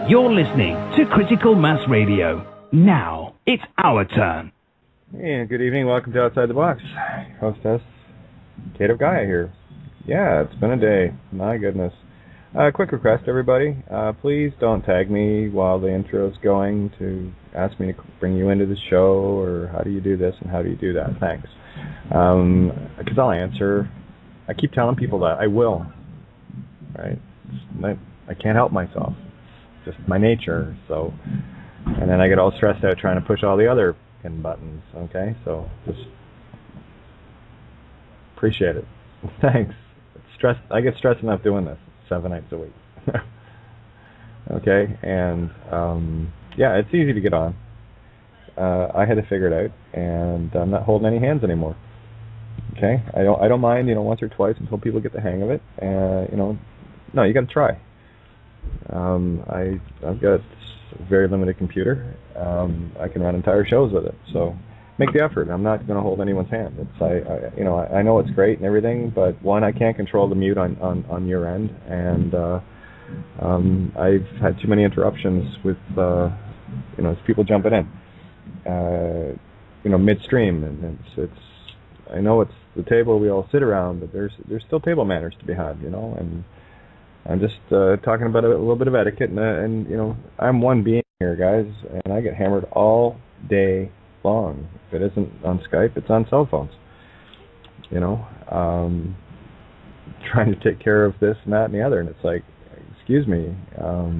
You're listening to Critical Mass Radio. Now, it's our turn. Hey, good evening. Welcome to Outside the Box. Hostess, Kate of Gaia here. Yeah, it's been a day. My goodness. Quick request, everybody. Please don't tag me while the intro's going to ask me to bring you into the show, or how do you do this and how do you do that. Thanks. Because I'll answer. I keep telling people that. I will. Right? I can't help myself. It's just my nature. So, and then I get all stressed out trying to push all the other pin buttons. Okay? So, just appreciate it. Thanks. I get stressed enough doing this 7 nights a week. Okay, and yeah, it's easy to get on. I had to figure it out, and I'm not holding any hands anymore. Okay, I don't mind, once or twice until people get the hang of it. No, you got to try. I've got a very limited computer. I can run entire shows with it, so make the effort. I'm not going to hold anyone's hand. I know it's great and everything, but one, I can't control the mute on your end, and I've had too many interruptions with people jumping in, midstream, and it's. I know it's the table we all sit around, but there's still table manners to be had, and I'm just talking about a little bit of etiquette, and I'm one being here, guys, and I get hammered all day long. If it isn't on Skype, it's on cell phones. Trying to take care of this and that and the other, and it's like, excuse me, a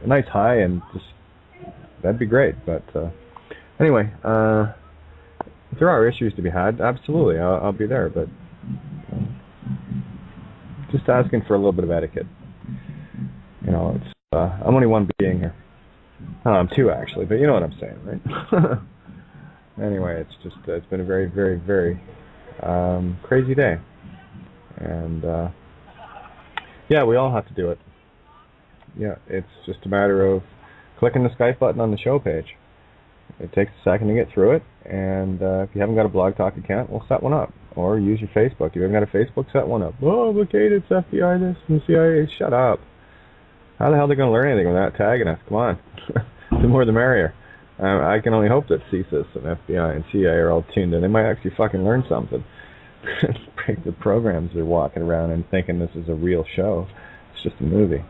nice hi, and just that'd be great. But anyway, if there are issues to be had, absolutely, I'll be there. But just asking for a little bit of etiquette. It's I'm only one being here. I'm two, actually, but you know what I'm saying, right? Anyway, it's been a very, very, very crazy day. And, yeah, we all have to do it. Yeah, it's just a matter of clicking the Skype button on the show page. It takes a second to get through it, and if you haven't got a Blog Talk account, we'll set one up. Or use your Facebook. If you haven't got a Facebook, set one up. Oh, look, it's FBI this and CIA. Shut up. How the hell are they going to learn anything without tagging us? Come on. The more the merrier. I can only hope that CSIS and FBI and CIA are all tuned in. They might actually fucking learn something. Break the programs they're walking around and thinking this is a real show. It's just a movie.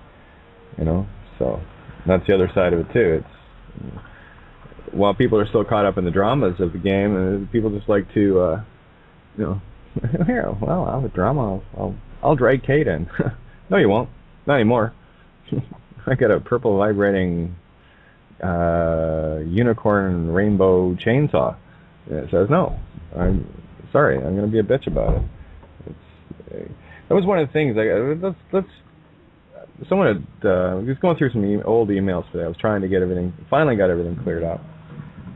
So that's the other side of it too. It's while people are still caught up in the dramas of the game, people just like to here, well, I'll have a drama. I'll drag Kate in. No, you won't. Not anymore. I got a purple vibrating unicorn rainbow chainsaw. And it says no. I'm sorry. I'm going to be a bitch about it. That was one of the things. Someone had just going through some old emails today. I was trying to get everything. Finally, got everything cleared up.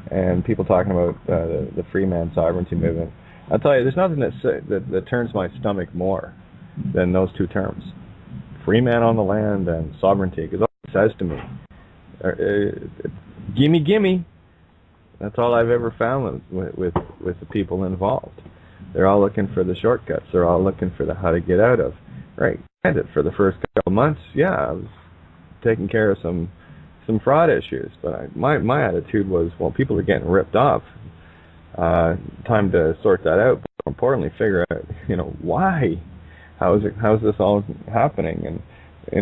And people talking about the free man sovereignty movement. I'll tell you, there's nothing that turns my stomach more than those two terms. Free man on the land and sovereignty, because all it says to me, gimme, gimme. That's all I've ever found with the people involved. They're all looking for the shortcuts. They're all looking for the how to get out of. Right. For the first couple of months, yeah, I was taking care of some fraud issues, but my attitude was, well, people are getting ripped off. Time to sort that out, but more importantly, figure out, why. How's this all happening? And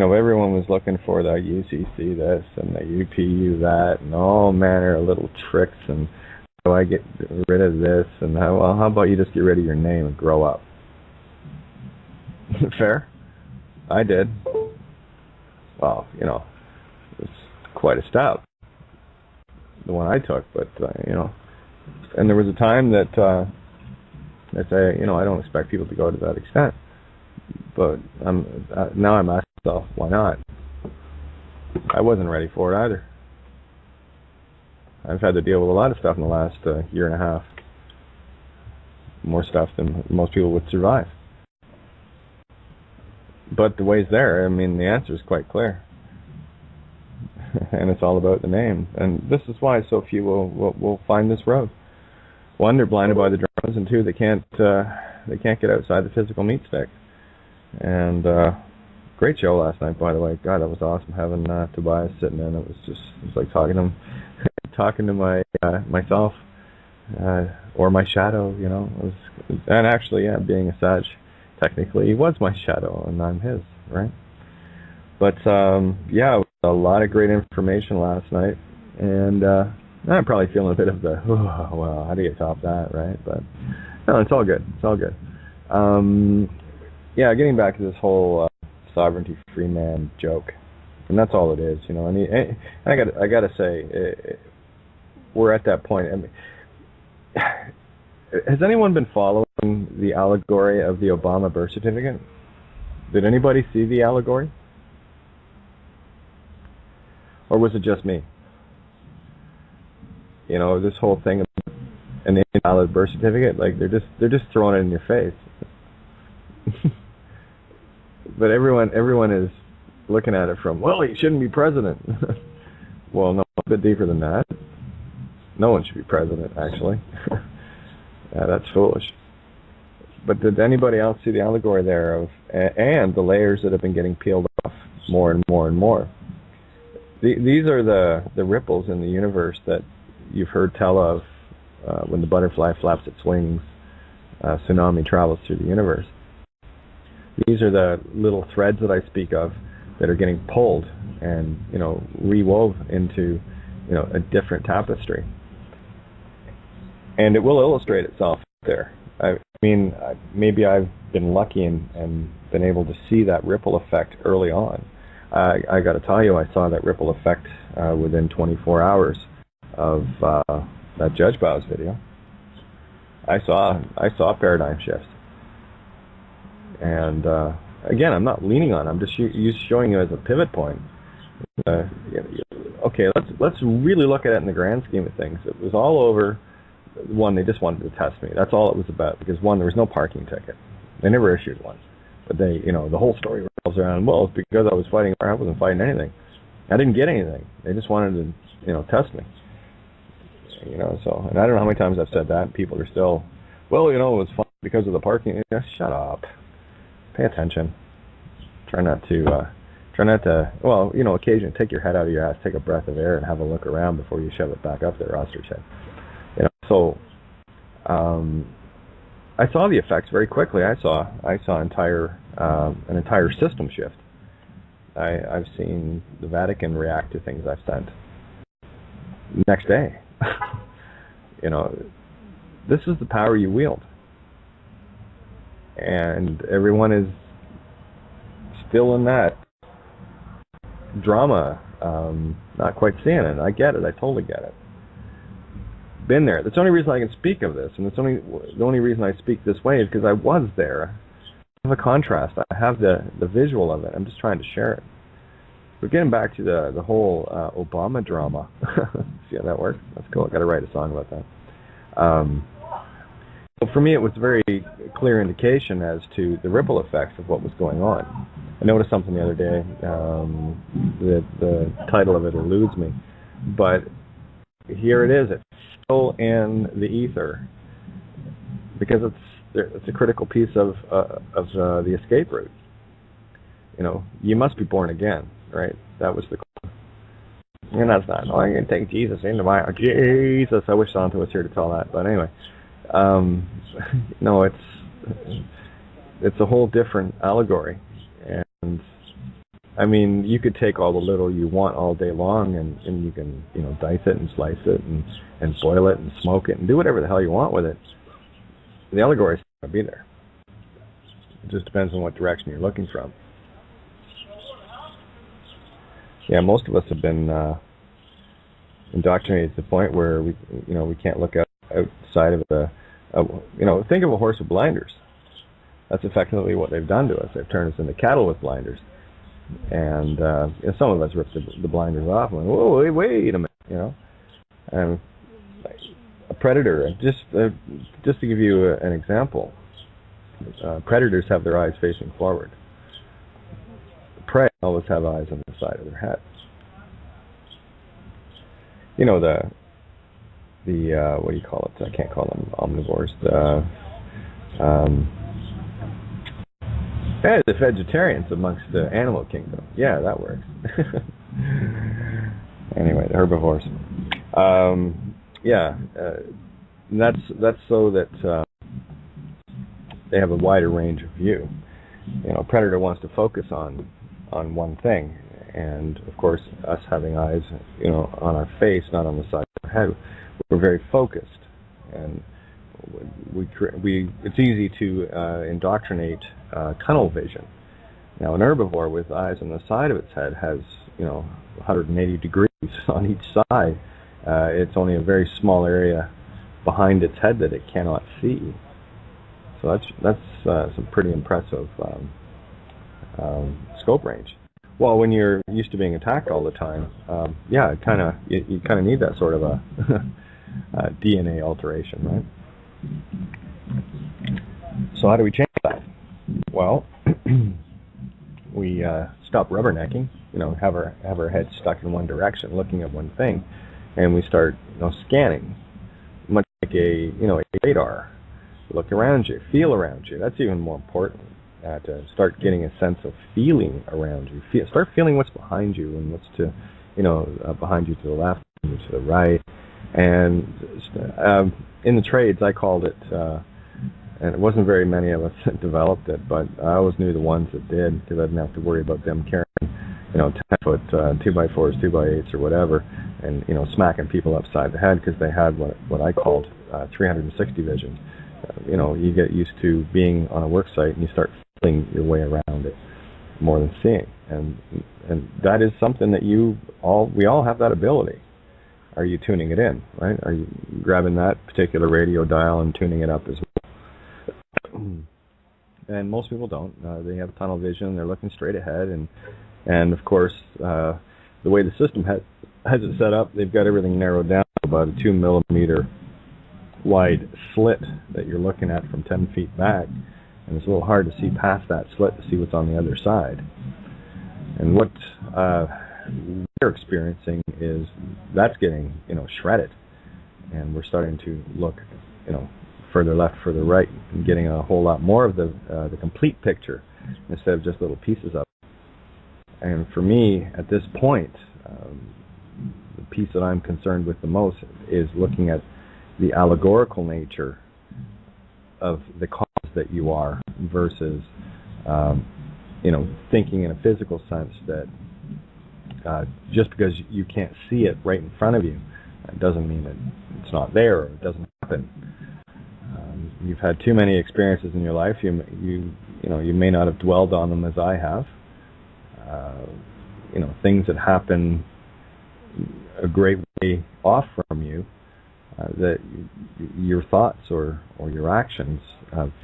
everyone was looking for the UCC this and the UPU that, and all manner of little tricks. And how do I get rid of this? And how about you just get rid of your name and grow up? Fair. I did. Well, it's quite a step, the one I took, but and there was a time that I say, I don't expect people to go to that extent. But now I'm asking myself, why not? I wasn't ready for it either. I've had to deal with a lot of stuff in the last year and a half. More stuff than most people would survive. But the way's there. I mean, the answer is quite clear. And it's all about the name. And this is why so few will find this road. One, they're blinded by the dramas, and two, they can't get outside the physical meat stick. And Great show last night, by the way. God, that was awesome having Tobias sitting in. It was like talking to him, talking to myself, or my shadow. You know, and actually, yeah, being a Sag, technically, he was my shadow, and I'm his, right? But yeah, a lot of great information last night, and I'm probably feeling a bit of the, oh, well, how do you top that, right? But no, it's all good. It's all good. Yeah, getting back to this whole sovereignty free man joke, and that's all it is, you know. And I gotta say, we're at that point. I mean, has anyone been following the allegory of the Obama birth certificate? Did anybody see the allegory, or was it just me? You know, this whole thing of an invalid birth certificate, like they're just throwing it in your face. But everyone is looking at it from, well, he shouldn't be president. Well, no, a bit deeper than that. No one should be president, actually. That's foolish. But did anybody else see the allegory there of and the layers that have been getting peeled off more and more and more? These are the ripples in the universe that you've heard tell of when the butterfly flaps its wings, tsunami travels through the universe. These are the little threads that I speak of that are getting pulled and, you know, rewove into, you know, a different tapestry. And it will illustrate itself there. I mean, maybe I've been lucky and been able to see that ripple effect early on. I got to tell you, I saw that ripple effect within 24 hours of that Judge Bows video. I saw paradigm shifts. And again, I'm not leaning on it. I'm just showing you as a pivot point. Okay, let's really look at it in the grand scheme of things. It was all over. One, they just wanted to test me. That's all it was about. Because one, there was no parking ticket. They never issued one. But they, you know, the whole story revolves around, well, it's because I was fighting. I wasn't fighting anything. I didn't get anything. They just wanted to, you know, test me. You know, so, and I don't know how many times I've said that. People are still, well, you know, it was fun because of the parking. Yeah, shut up. Pay attention. Try not to, well, you know, occasionally take your head out of your ass, take a breath of air, and have a look around before you shove it back up there, ostrich head. You know, so I saw the effects very quickly. I saw an entire system shift. I've seen the Vatican react to things I've sent next day. You know, this is the power you wield. And everyone is still in that drama, not quite seeing it. I get it. I totally get it. Been there. That's the only reason I can speak of this, and the only reason I speak this way is because I was there. I have a contrast. I have the visual of it. I'm just trying to share it. But getting back to the whole Obama drama. See how that works? That's cool. I got to write a song about that. So for me, it was a very clear indication as to the ripple effects of what was going on. I noticed something the other day. The title of it eludes me, but here it is. It's still in the ether because it's a critical piece of the escape route. You know, you must be born again, right? That was the. And that's not. Oh, I'm going to take Jesus into my Jesus. I wish Santa was here to tell that, but anyway. No, it's a whole different allegory, and I mean, you could take all the little you want all day long, and you can, you know, dice it and slice it and boil it and smoke it and do whatever the hell you want with it. The allegory is going to be there. It just depends on what direction you're looking from. Yeah, most of us have been indoctrinated to the point where we can't look outside of think of a horse with blinders. That's effectively what they've done to us. They've turned us into cattle with blinders, and some of us ripped the blinders off and went, whoa, wait a minute, you know. A predator, just to give you an example, predators have their eyes facing forward. Prey always have eyes on the side of their head. You know, the what do you call it? I can't call them omnivores. Hey, the vegetarians amongst the animal kingdom. Yeah, that works. Anyway, the herbivores. That's so that they have a wider range of view. You know, a predator wants to focus on one thing, and of course, us having eyes, you know, on our face, not on the side of our head, we're very focused, and it's easy to indoctrinate tunnel vision. Now, an herbivore with eyes on the side of its head has, you know, 180 degrees on each side. It's only a very small area behind its head that it cannot see. So that's some pretty impressive scope range. Well, when you're used to being attacked all the time, you kind of need that sort of a DNA alteration, right? So how do we change that? Well, we stop rubbernecking. You know, have our head stuck in one direction, looking at one thing, and we start, you know, scanning, much like a radar. Look around you, feel around you. That's even more important. To start getting a sense of feeling around you. Start feeling what's behind you and what's to, behind you to the left, and to the right. And in the trades, I called it, and it wasn't very many of us that developed it, but I always knew the ones that did, because I didn't have to worry about them carrying, 10-foot 2x4s, 2x8s, or whatever, and smacking people upside the head because they had what I called 360 vision. You get used to being on a work site and you start feeling your way around it more than seeing, and that is something that we all have that ability. Are you tuning it in, right? Are you grabbing that particular radio dial and tuning it up as well? And most people don't. They have tunnel vision. They're looking straight ahead, and of course, the way the system has it set up, they've got everything narrowed down to about a 2 millimeter wide slit that you're looking at from 10 feet back, and it's a little hard to see past that slit to see what's on the other side. And what we're experiencing is that's getting shredded, and we're starting to look further left, further right, and getting a whole lot more of the complete picture instead of just little pieces of it. And for me, at this point, the piece that I'm concerned with the most is looking at the allegorical nature of the cause that you are versus, thinking in a physical sense that just because you can't see it right in front of you, it doesn't mean that it's not there or it doesn't happen. You've had too many experiences in your life. You may not have dwelled on them as I have. Things that happen a great way off from you. That your thoughts or your actions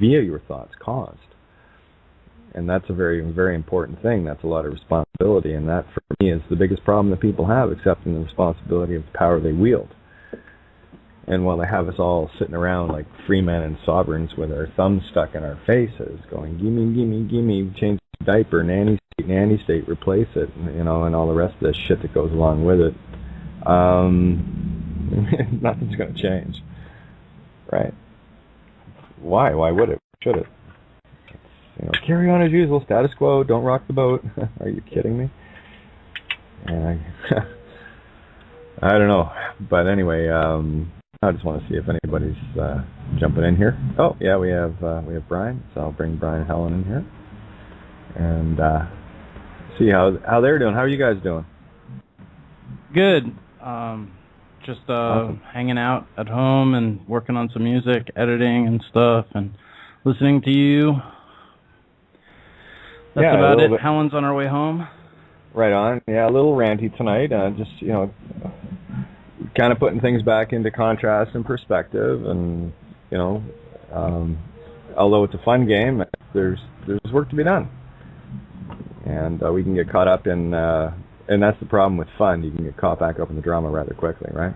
via your thoughts caused. And that's a very, very important thing. That's a lot of responsibility, and that, for me, is the biggest problem that people have, accepting the responsibility of the power they wield. And while they have us all sitting around like free men and sovereigns with our thumbs stuck in our faces, going, gimme, gimme, gimme, change the diaper, nanny state, replace it, and all the rest of this shit that goes along with it, nothing's going to change, right? Why? Why would it? Should it? Carry on as usual, status quo, don't rock the boat. Are you kidding me? And I don't know. But anyway, I just want to see if anybody's jumping in here. Oh, yeah, we have Brian, so I'll bring Brian and Helen in here. And see how they're doing. How are you guys doing? Good. Just awesome. Hanging out at home and working on some music, editing and stuff, and listening to you. That's about it. Helen's on her way home. Right on. Yeah, a little ranty tonight. Just kind of putting things back into contrast and perspective, and although it's a fun game, there's work to be done, and we can get caught up in. And that's the problem with fun. You can get caught back up in the drama rather quickly, right?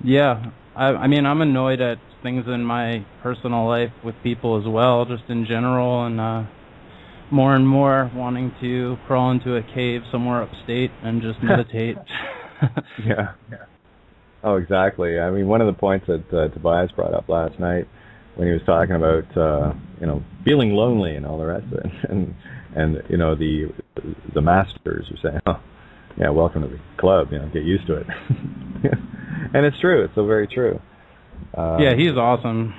Yeah. I mean, I'm annoyed at things in my personal life with people as well, just in general, and more and more wanting to crawl into a cave somewhere upstate and just meditate. Yeah. Oh, exactly. I mean, one of the points that Tobias brought up last night when he was talking about feeling lonely and all the rest of it, and the masters were saying, oh, yeah, welcome to the club, get used to it. And it's true. It's so very true. Yeah, he's awesome.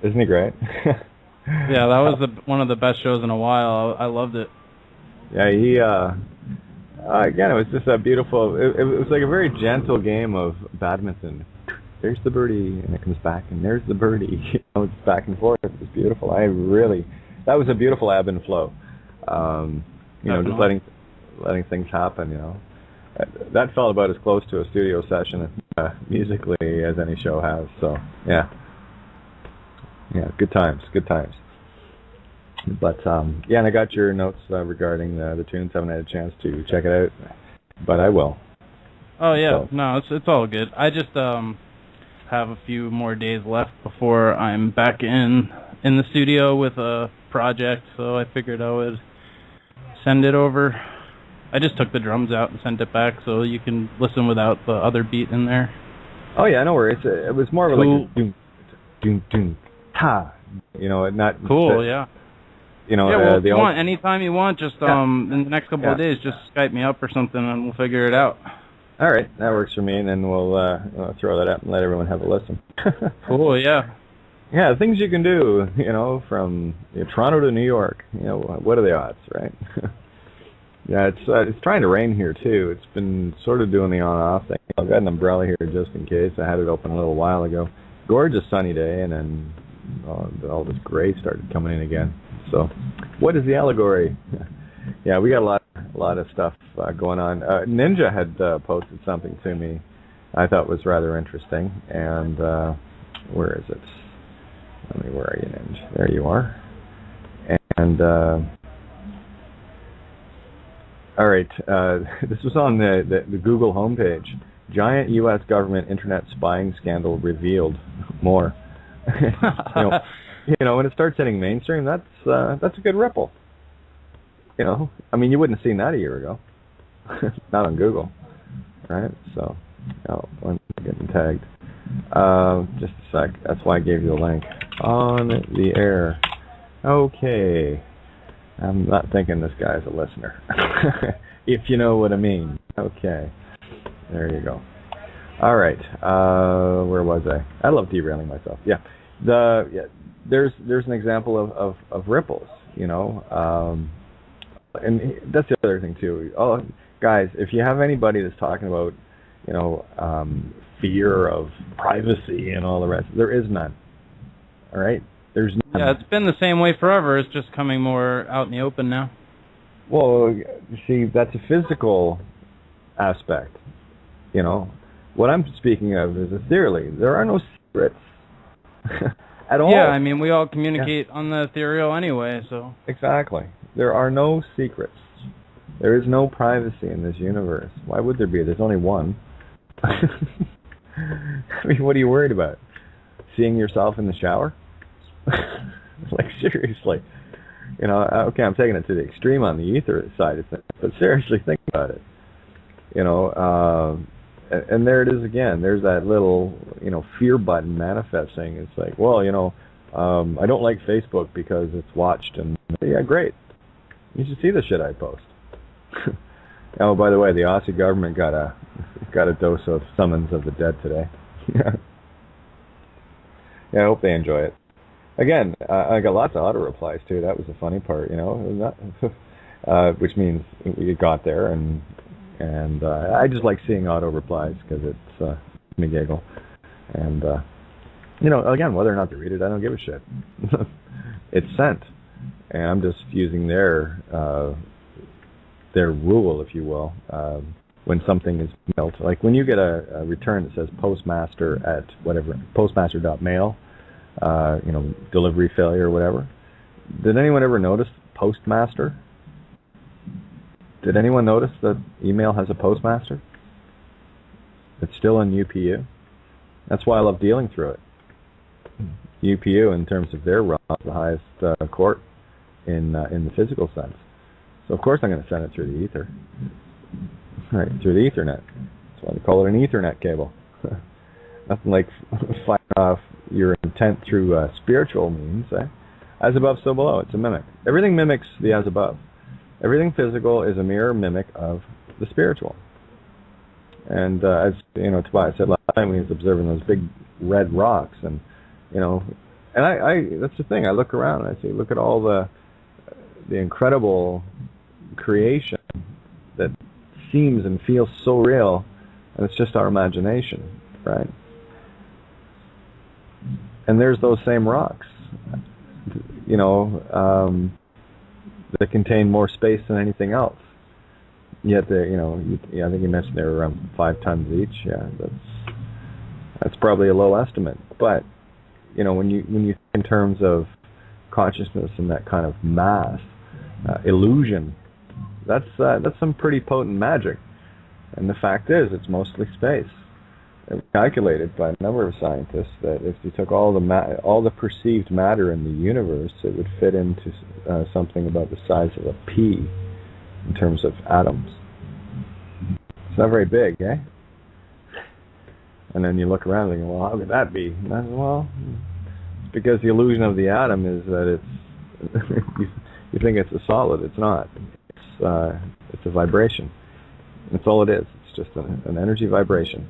Isn't he great? Yeah, that was one of the best shows in a while. I loved it. Yeah, he again, it was just a beautiful. It was like a very gentle game of badminton. There's the birdie, and it comes back, and there's the birdie. It's back and forth. It was beautiful. That was a beautiful ebb and flow. Just letting things happen. That felt about as close to a studio session musically as any show has. So yeah, good times. But and I got your notes regarding the tunes. Haven't had a chance to check it out, but I will. Oh yeah, so. No, it's all good. I just have a few more days left before I'm back in the studio with a project, so I figured I would send it over. I just took the drums out and sent it back, so you can listen without the other beat in there. Oh yeah, no worries. It was more cool. Like a doom, doom, doom, ta. Not cool. Yeah. If you want, anytime you want, just in the next couple of days, just Skype me up or something, and we'll figure it out. All right, that works for me, and then we'll throw that up and let everyone have a listen. Cool, yeah. Yeah, things you can do, from Toronto to New York. What are the odds, right? Yeah, it's trying to rain here too. It's been sort of doing the on-off thing. I've got an umbrella here just in case. I had it open a little while ago. Gorgeous sunny day, and then all this gray started coming in again. So, what is the allegory? Yeah, we got a lot of stuff going on. Ninja had posted something to me I thought was rather interesting. And where is it? Where are you, Ninja? There you are. And all right, this was on the Google homepage. Giant U.S. government internet spying scandal revealed. More. When it starts hitting mainstream, that's a good ripple. You wouldn't have seen that a year ago. Not on Google, right? So, I'm getting tagged. Just a sec. That's why I gave you the link. On the air. Okay. I'm not thinking this guy's a listener. If you know what I mean. Okay. There you go. All right. Where was I? I love derailing myself. Yeah. There's an example of ripples, and that's the other thing too. Oh, guys, if you have anybody that's talking about, fear of privacy and all the rest, there is none. All right, there's none. Yeah, it's been the same way forever. It's just coming more out in the open now. Well, see, that's a physical aspect. What I'm speaking of is ethereally. There are no secrets. At all. Yeah, we all communicate on the ethereal anyway, so... Exactly. There are no secrets. There is no privacy in this universe. Why would there be? There's only one. What are you worried about? Seeing yourself in the shower? Like, seriously. Okay, I'm taking it to the extreme on the ether side of things, but seriously, think about it. And there it is again. There's that little, fear button manifesting. It's like, well, I don't like Facebook because it's watched. And yeah, great. You should see the shit I post. Oh, by the way, the Aussie government got a dose of Summons of the Dead today. Yeah, I hope they enjoy it. Again, I got lots of auto replies too. That was the funny part, which means we got there and I just like seeing auto replies because it's me giggle. And again, whether or not they read it, I don't give a shit. It's sent, and I'm just using their rule, if you will, when something is mailed. Like when you get a return that says postmaster at whatever, postmaster.mail, delivery failure or whatever. Did anyone ever notice postmaster? Did anyone notice that email has a postmaster? It's still in UPU. That's why I love dealing through it. UPU, in terms of their realm, is the highest court in the physical sense. So of course I'm going to send it through the ether. Right, through the Ethernet. That's why they call it an Ethernet cable. Nothing like firing off your intent through spiritual means, as above, so below. It's a mimic. Everything mimics the as above. Everything physical is a mirror mimic of the spiritual. And as Tobias said last time, he was observing those big red rocks, and and I that's the thing. I look around and I say, look at all the incredible creation that seems and feels so real, and it's just our imagination, right? And there's those same rocks, that contain more space than anything else. Yet they, I think you mentioned they were around 5 tons each. Yeah, that's probably a low estimate. But when you think in terms of consciousness and that kind of mass illusion, that's some pretty potent magic. And the fact is, it's mostly space. It was calculated by a number of scientists that if you took all the perceived matter in the universe, it would fit into something about the size of a pea in terms of atoms. It's not very big, eh? And then you look around and think, well, how could that be? Well, it's because the illusion of the atom is that it's you think it's a solid. It's not. It's a vibration. That's all it is. It's just an energy vibration,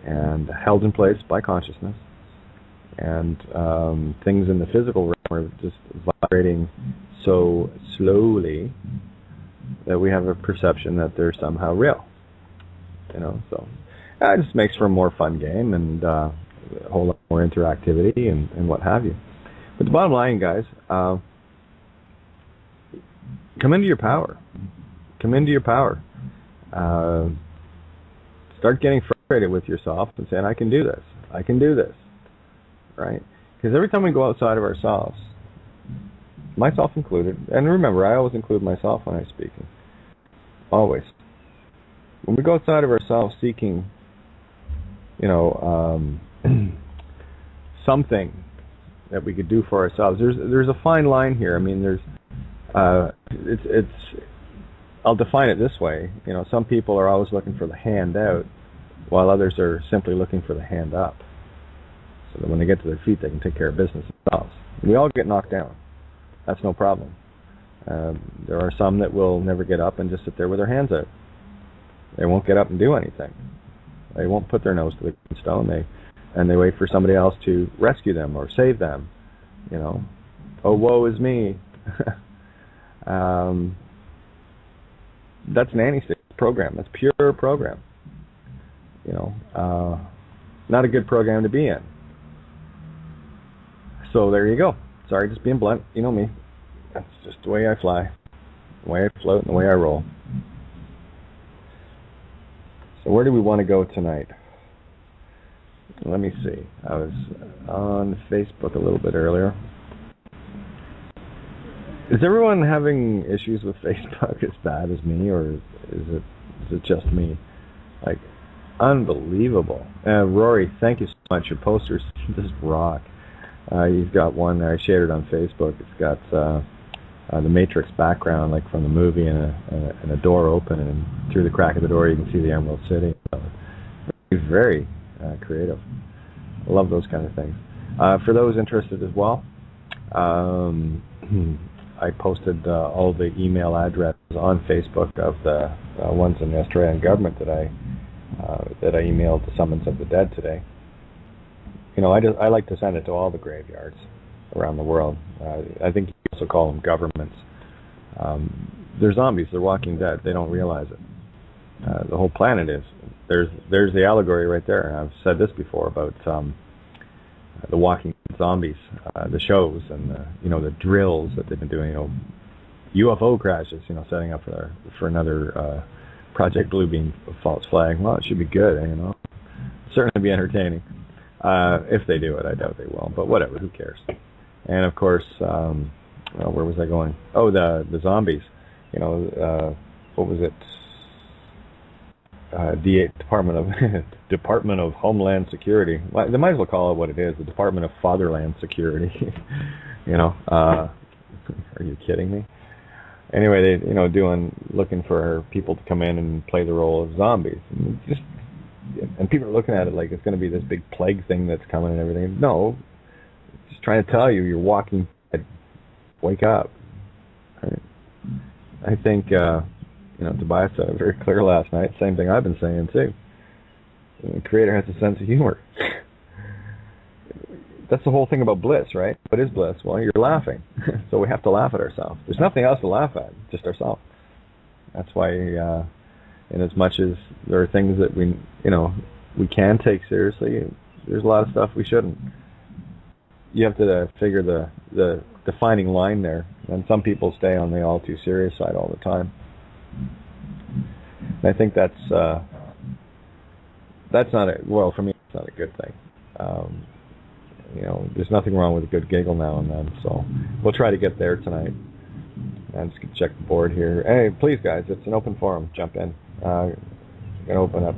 and held in place by consciousness. And things in the physical realm are just vibrating so slowly that we have a perception that they're somehow real. So it just makes for a more fun game and a whole lot more interactivity and what have you. But the bottom line, guys, come into your power. Come into your power. Start getting frustrated with yourself and saying, I can do this. I can do this. Right? Because every time we go outside of ourselves, myself included, and remember, I always include myself when I'm speaking. Always. When we go outside of ourselves seeking, something that we could do for ourselves, there's a fine line here. I mean, I'll define it this way. Some people are always looking for the hand out, while others are simply looking for the hand up. So that when they get to their feet, they can take care of business themselves. We all get knocked down. That's no problem. There are some that will never get up and just sit there with their hands out. They won't get up and do anything. They won't put their nose to the grindstone. And they wait for somebody else to rescue them or save them. Oh, woe is me. That's nanny state program. That's pure program. Not a good program to be in. So there you go. Sorry, just being blunt. You know me. That's just the way I fly, the way I float, and the way I roll. So where do we want to go tonight? Let me see. I was on Facebook a little bit earlier. Is everyone having issues with Facebook as bad as me, or is it just me? Like, unbelievable. Rory, thank you so much. Your posters just rock. You've got one I shared it on Facebook. It's got the Matrix background, like from the movie, and a door open, and through the crack of the door you can see the Emerald City. Very creative. I love those kind of things. For those interested as well, I posted all the email addresses on Facebook of the ones in the Australian government that I emailed the summons of the dead today. I like to send it to all the graveyards around the world. I think you also call them governments. They're zombies. They're walking dead. They don't realize it. The whole planet is. There's the allegory right there. I've said this before about the walking zombies, the shows, and the drills that they've been doing. UFO crashes. Setting up for another Project Bluebeam false flag. Well, it should be good. Certainly be entertaining. If they do it, I doubt they will. But whatever. Who cares? And of course, where was I going? Oh, the zombies. What was it? The Department of Homeland Security. Well, they might as well call it what it is: the Department of Fatherland Security. Are you kidding me? Anyway, they looking for people to come in and play the role of zombies. And just and people are looking at it like it's going to be this big plague thing that's coming and everything. No, just trying to tell you, you're walking dead. Wake up. Right? I think, Tobias said it very clear last night. Same thing I've been saying too. The Creator has a sense of humor. That's the whole thing about bliss, right? What is bliss? Well, you're laughing. So we have to laugh at ourselves. There's nothing else to laugh at, just ourselves. That's why, in as much as there are things that we can take seriously, there's a lot of stuff we shouldn't. You have to figure the defining line there. And some people stay on the all too serious side all the time. And I think that's not for me, it's not a good thing. There's nothing wrong with a good giggle now and then, so we'll try to get there tonight. I'm just going to check the board here. Hey, please, guys, it's an open forum. Jump in. I'm going to open up.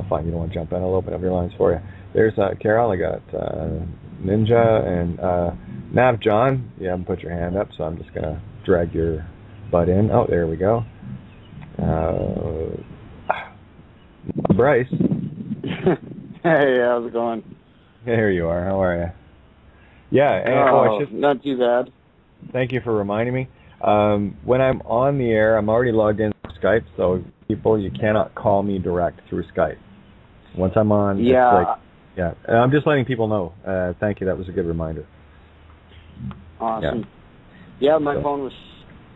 Fine, you don't want to jump in. I'll open up your lines for you. There's Carol. I got Ninja and Nav John. You haven't put your hand up, so I'm just going to drag your butt in. Oh, there we go. Bryce. Hey, how's it going? Here you are. How are you? Yeah. And, not too bad. Thank you for reminding me. When I'm on the air, I'm already logged in to Skype, so people, you cannot call me direct through Skype. Once I'm on, yeah. And I'm just letting people know. Thank you. That was a good reminder. Awesome. Yeah, my phone was,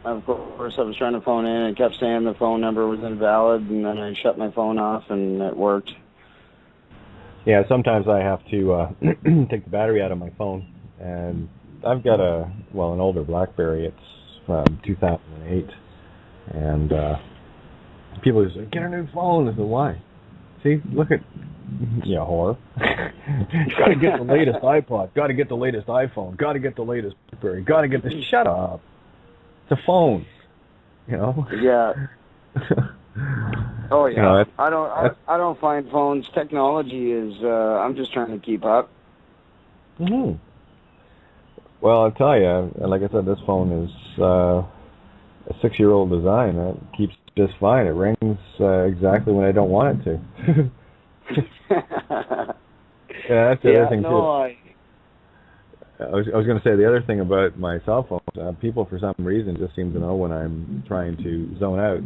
of course, I was trying to phone in and it kept saying the phone number was invalid, and then I shut my phone off and it worked. Yeah, sometimes I have to take the battery out of my phone, and I've got an older BlackBerry. It's from 2008, and people say, "Get a new phone." I said, "Why?" See, look at whore. Got to get the latest iPod. Got to get the latest iPhone. Got to get the latest BlackBerry. Got to get the. Shut up. It's a phone. Yeah. Oh yeah. I don't find phones. Technology is. I'm just trying to keep up. Mm-hmm. Well, I'll tell you, like I said, this phone is a 6-year-old design. It keeps just fine. It rings exactly when I don't want it to. Yeah, that's the other thing too. I was going to say the other thing about my cell phone. People, for some reason, just seem to know when I'm trying to zone out.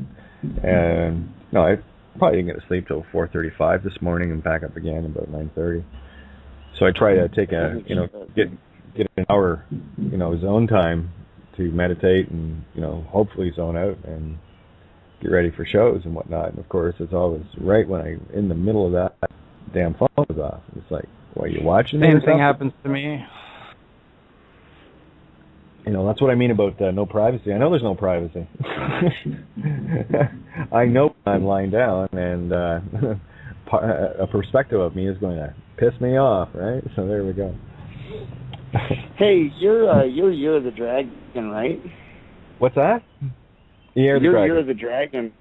And I probably didn't get to sleep till 4:35 this morning and back up again about 9:30. So I try to take get an hour, zone time to meditate and hopefully zone out and get ready for shows and whatnot. And of course, it's always right when I'm in the middle of that, damn phone is off. It's like, what, are you watching? Same thing happens to me. That's what I mean about no privacy. I know there's no privacy. I know I'm lying down, and a perspective of me is going to piss me off, right? So there we go. Hey, you're the Dragon, right? What's that? You're the Dragon.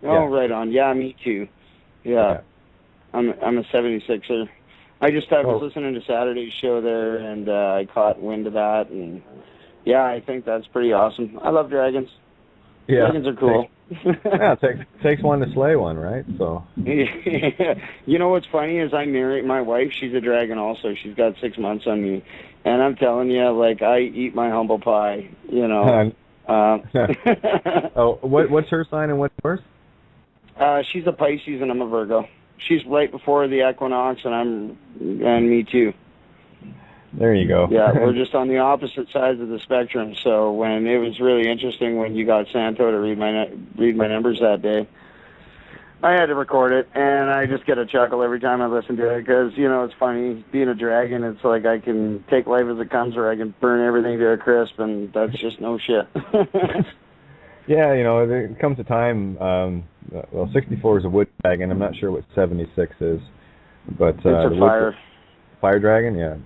Oh, yeah. Right on. Yeah, me too. Yeah. I'm a 76er. I was listening to Saturday's show there, and I caught wind of that, and yeah, I think that's pretty awesome. I love dragons. Yeah. Dragons are cool. It takes one to slay one, right? So. You know what's funny is I married my wife. She's a dragon also. She's got 6 months on me, and I'm telling you, like, I eat my humble pie. What's her sign and what's yours? She's a Pisces and I'm a Virgo. She's right before the equinox, and me too. There you go. Yeah, we're just on the opposite sides of the spectrum. So when it was really interesting when you got Santo to read my numbers that day, I had to record it, and I just get a chuckle every time I listen to it because it's funny. Being a dragon, it's like I can take life as it comes, or I can burn everything to a crisp, and that's just no shit. Yeah, there comes a time. 64 is a wood dragon. I'm not sure what 76 is, but it's a fire. Fire dragon, yeah.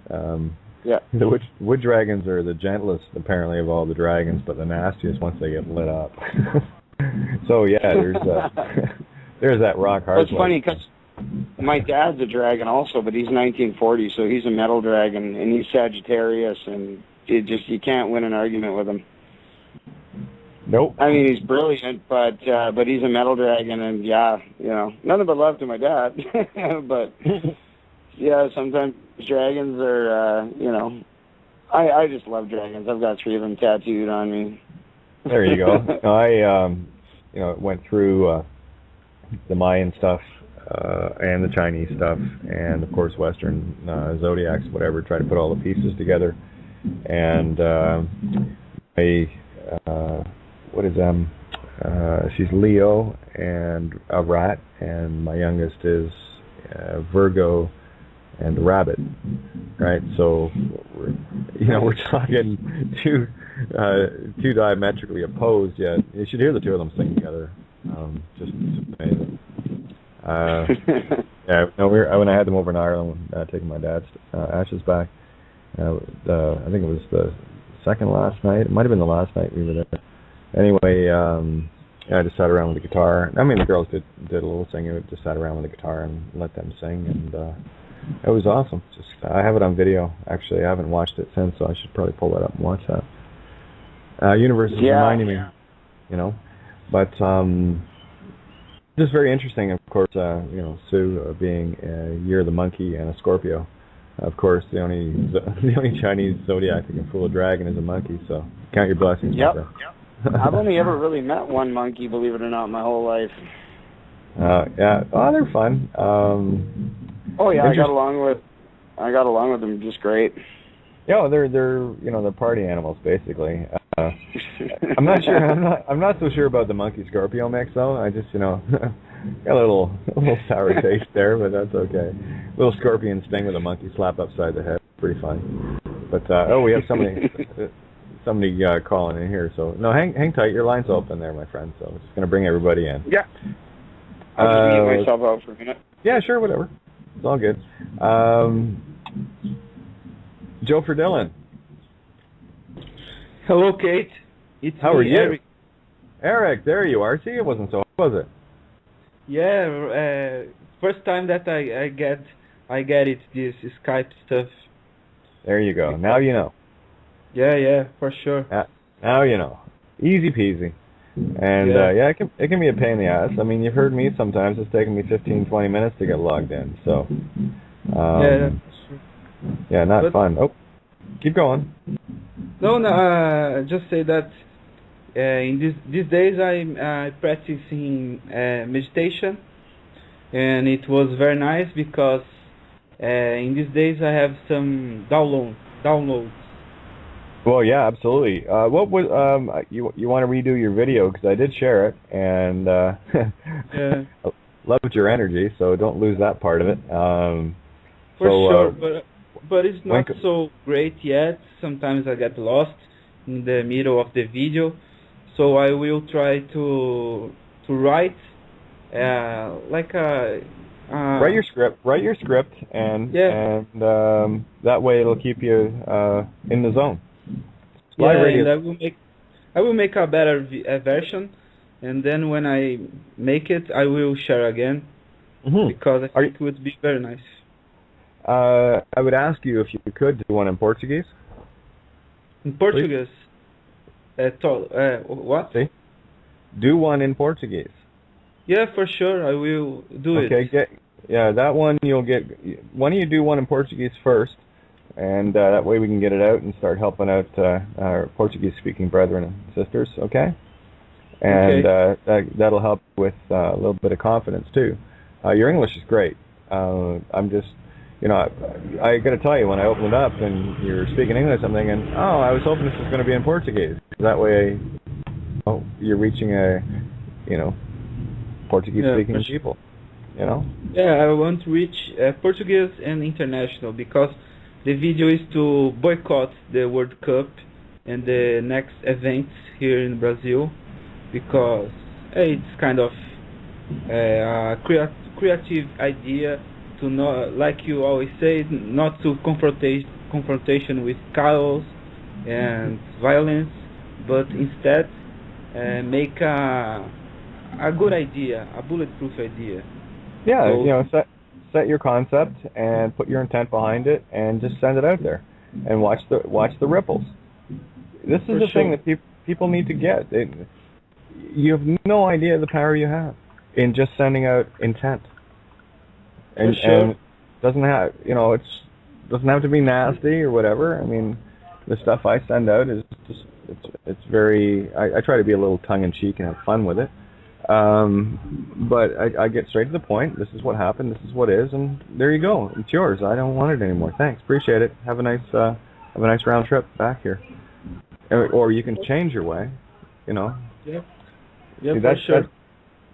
Yeah. The wood dragons are the gentlest, apparently, of all the dragons, but the nastiest once they get lit up. So yeah, there's that rock hard. It's funny because my dad's a dragon also, but he's 1940, so he's a metal dragon, and he's Sagittarius, and you can't win an argument with him. Nope. I mean, he's brilliant, but he's a metal dragon, and yeah, you know, nothing but love to my dad. But yeah, sometimes dragons are, you know, I just love dragons. I've got 3 of them tattooed on me. There you go. I you know, went through the Mayan stuff and the Chinese stuff, and of course Western zodiacs, whatever. Try to put all the pieces together, and what is she's Leo and a rat, and my youngest is Virgo and a rabbit, right? So we're talking two diametrically opposed, yet you should hear the two of them sing together. Just amazing. Yeah, no, when I had them over in Ireland, taking my dad's ashes back, I think it was the second last night. It might have been the last night we were there. Anyway, I just sat around with the guitar. I mean, the girls did a little singing. We just sat around with the guitar and let them sing, and it was awesome. Just I have it on video. Actually, I haven't watched it since, so I should probably pull that up and watch that. Universe is reminding me, you know, but just very interesting. Of course, you know, Sue being Year of the Monkey and a Scorpio. Of course, the only Chinese zodiac that can fool a dragon is a monkey. So count your blessings. Yep. I've only ever really met one monkey, believe it or not, my whole life. Yeah. Oh, they're fun. Oh yeah, I got along with them just great. Yeah, they're you know, they're party animals basically. I'm not sure. I'm not so sure about the monkey Scorpio mix though. I just, you know, got a little sour taste there, but that's okay. A little scorpion sting with a monkey slap upside the head. Pretty fun. But we have somebody calling in here. So no, hang tight. Your line's open there, my friend. So I'm just gonna bring everybody in. Yeah. I'll just mute myself out for a minute. Yeah, sure, whatever. It's all good. Joe for Dylan. Hello, Kate. How are you? Eric. Eric, there you are. See, it wasn't so hard, was it? Yeah, first time that I get it, this Skype stuff. There you go. Now you know. Yeah, for sure. Now you know. Easy peasy. And yeah, it can be a pain in the ass. I mean, you've heard me sometimes. It's taken me 15, 20 minutes to get logged in. So, yeah, that's true. Yeah, not fun. Oh, keep going. No, just say that in these days I'm practicing meditation, and it was very nice because in these days I have some downloads. Well, yeah, absolutely. What was you want to redo your video, because I did share it, and yeah. loved your energy, so don't lose that part of it. For sure, but it's not so great yet. Sometimes I get lost in the middle of the video, so I will try to write like a. Write your script, and that way it'll keep you in the zone. Yeah, and I will make a better version, and then when I make it, I will share again, because I think it would be very nice. I would ask you if you could do one in Portuguese. In Portuguese? What? See? Do one in Portuguese. Yeah, for sure, I will do it. Okay, that one you'll get. Why don't you do one in Portuguese first? And that way we can get it out and start helping out our Portuguese-speaking brethren and sisters, okay? And that'll help with a little bit of confidence, too. Your English is great. I'm just, you know, I got to tell you, when I opened it up and you were speaking English, I'm thinking, oh, I was hoping this was going to be in Portuguese. That way, you're reaching Portuguese-speaking people, you know? Yeah, I want to reach Portuguese and international, because the video is to boycott the World Cup and the next events here in Brazil, because it's kind of a creative idea to not, like you always say, not to confrontation with chaos and violence, but instead make a good idea, a bulletproof idea. Yeah, so, you know, set your concept and put your intent behind it, and just send it out there, and watch the ripples. This is the thing that people need to get. you have no idea the power you have in just sending out intent. And, For sure. and doesn't have, doesn't have to be nasty or whatever. I mean, the stuff I send out is just, it's very, I try to be a little tongue-in-cheek and have fun with it. But I get straight to the point. This is what happened. This is what is, and there you go. It's yours. I don't want it anymore. Thanks. Appreciate it. Have a nice round trip back here. Or you can change your way, Yeah. Yeah, See, for sure.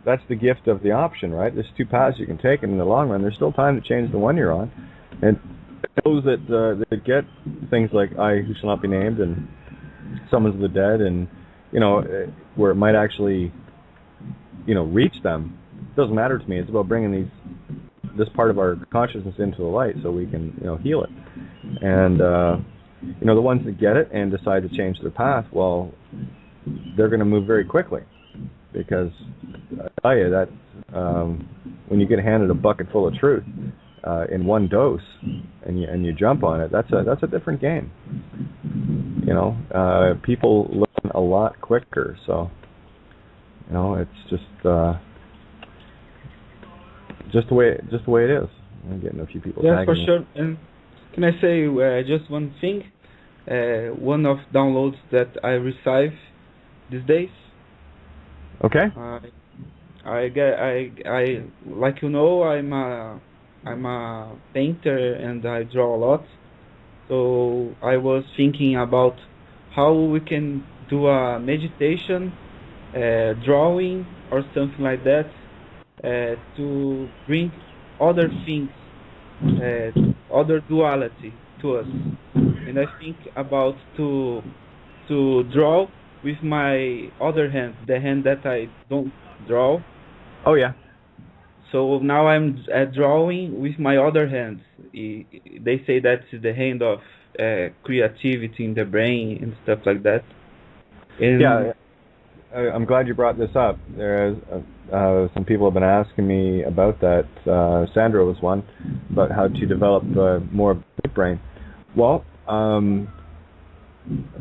that's the gift of the option, right? There's two paths you can take, and in the long run, there's still time to change the one you're on. And those that get things like "I who shall not be named" and "Summons of the Dead," and where it might actually, reach them, it doesn't matter to me. It's about bringing this part of our consciousness into the light so we can, heal it. And the ones that get it and decide to change their path, well, they're going to move very quickly. Because I tell you that when you get handed a bucket full of truth in one dose, and you jump on it, that's a different game. People learn a lot quicker. So it's just the way it is. I'm getting a few people. Yeah, for tagging me. sure. And can I say just one thing? One of downloads that I receive these days. Okay. I like I'm a painter and I draw a lot. So I was thinking about how we can do a meditation, drawing or something like that, to bring other things, other duality to us. And I think about to draw with my other hand, the hand that I don't draw. Oh yeah. So now I'm drawing with my other hand. They say that's the hand of creativity in the brain and stuff like that. And yeah, I'm glad you brought this up. There's some people have been asking me about that. Sandra was one, about how to develop more of the brain. Well, I've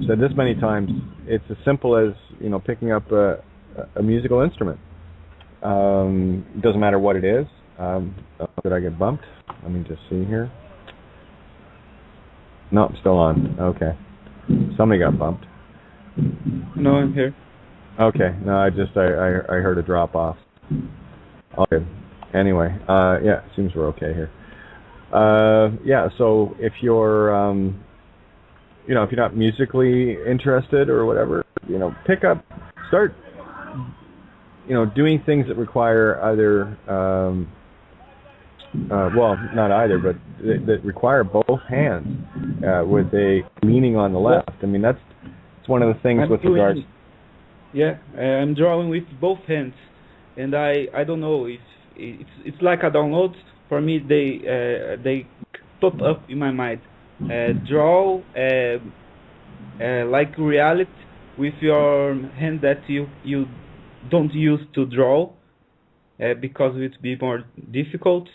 said this many times. It's as simple as picking up a musical instrument. It doesn't matter what it is. Did I get bumped? Let me just see here. No, I'm still on. Okay. Somebody got bumped. no, I'm here. Okay. No, I heard a drop off. Okay. Anyway, yeah, it seems we're okay here. Yeah. So if you're if you're not musically interested or whatever, start doing things that require either, well, not either, but that require both hands with a leaning on the left. I mean, it's one of the things with regards. Yeah, I'm drawing with both hands, and I don't know if it's like a download for me. They pop up in my mind. Draw like reality with your hand that you don't use to draw because it would be more difficult,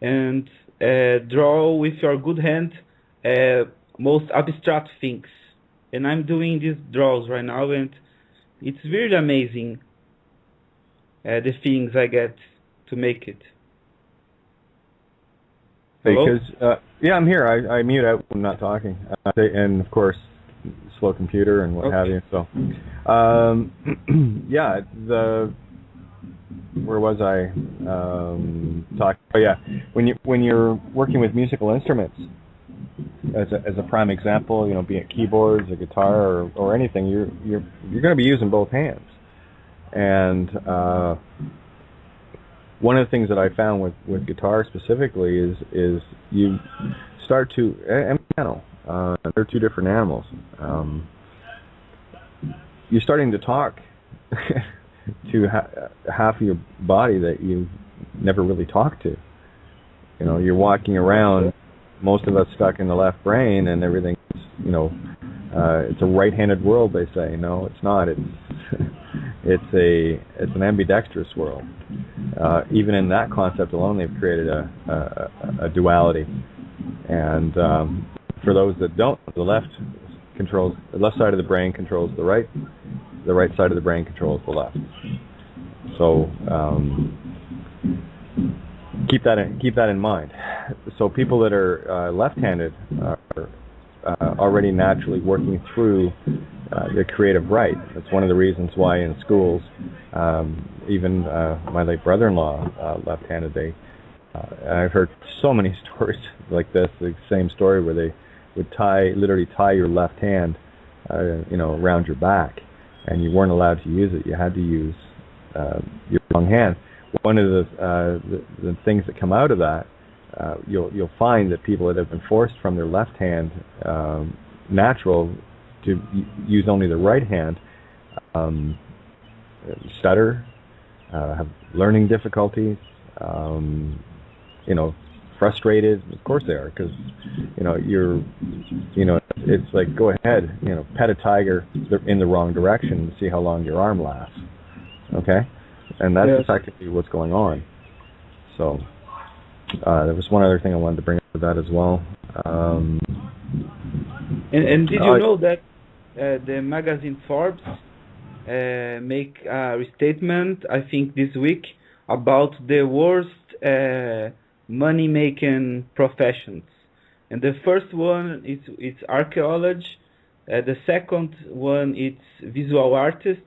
and draw with your good hand most abstract things. And I'm doing these draws right now, and it's really amazing the things I get to make it. Because yeah, I'm here. I mute out when I'm not talking, and of course, slow computer and what have you. So, yeah, where was I talking? Oh yeah, when you're working with musical instruments, as a prime example, be it keyboards, a guitar, or anything, you're going to be using both hands, and one of the things that I found with guitar specifically is you start to, and piano, they're two different animals. You're starting to talk to half of your body that you never really talked to. You're walking around, most of us stuck in the left brain, and everything's, it's a right-handed world, they say. No, it's not. It's an ambidextrous world. Even in that concept alone, they've created a duality. And for those that don't, the left side of the brain controls the right the right side of the brain controls the left. So keep that in mind. So people that are left-handed are already naturally working through the creative right. That's one of the reasons why in schools, even my late brother-in-law, left-handed, I've heard so many stories like this, the same story where they would literally tie your left hand, around your back, and you weren't allowed to use it. You had to use your wrong hand. One of the things that come out of that, you'll find that people that have been forced from their left hand, natural, to use only the right hand, stutter, have learning difficulties, frustrated. Of course they are, because it's like, go ahead, pet a tiger in the wrong direction and see how long your arm lasts. Okay, and that's effectively what's going on. So there was one other thing I wanted to bring up with that as well. And did you know that the magazine Forbes make a restatement, I think this week, about the worst money-making professions? And the first one it's archaeology, the second one it's visual artist,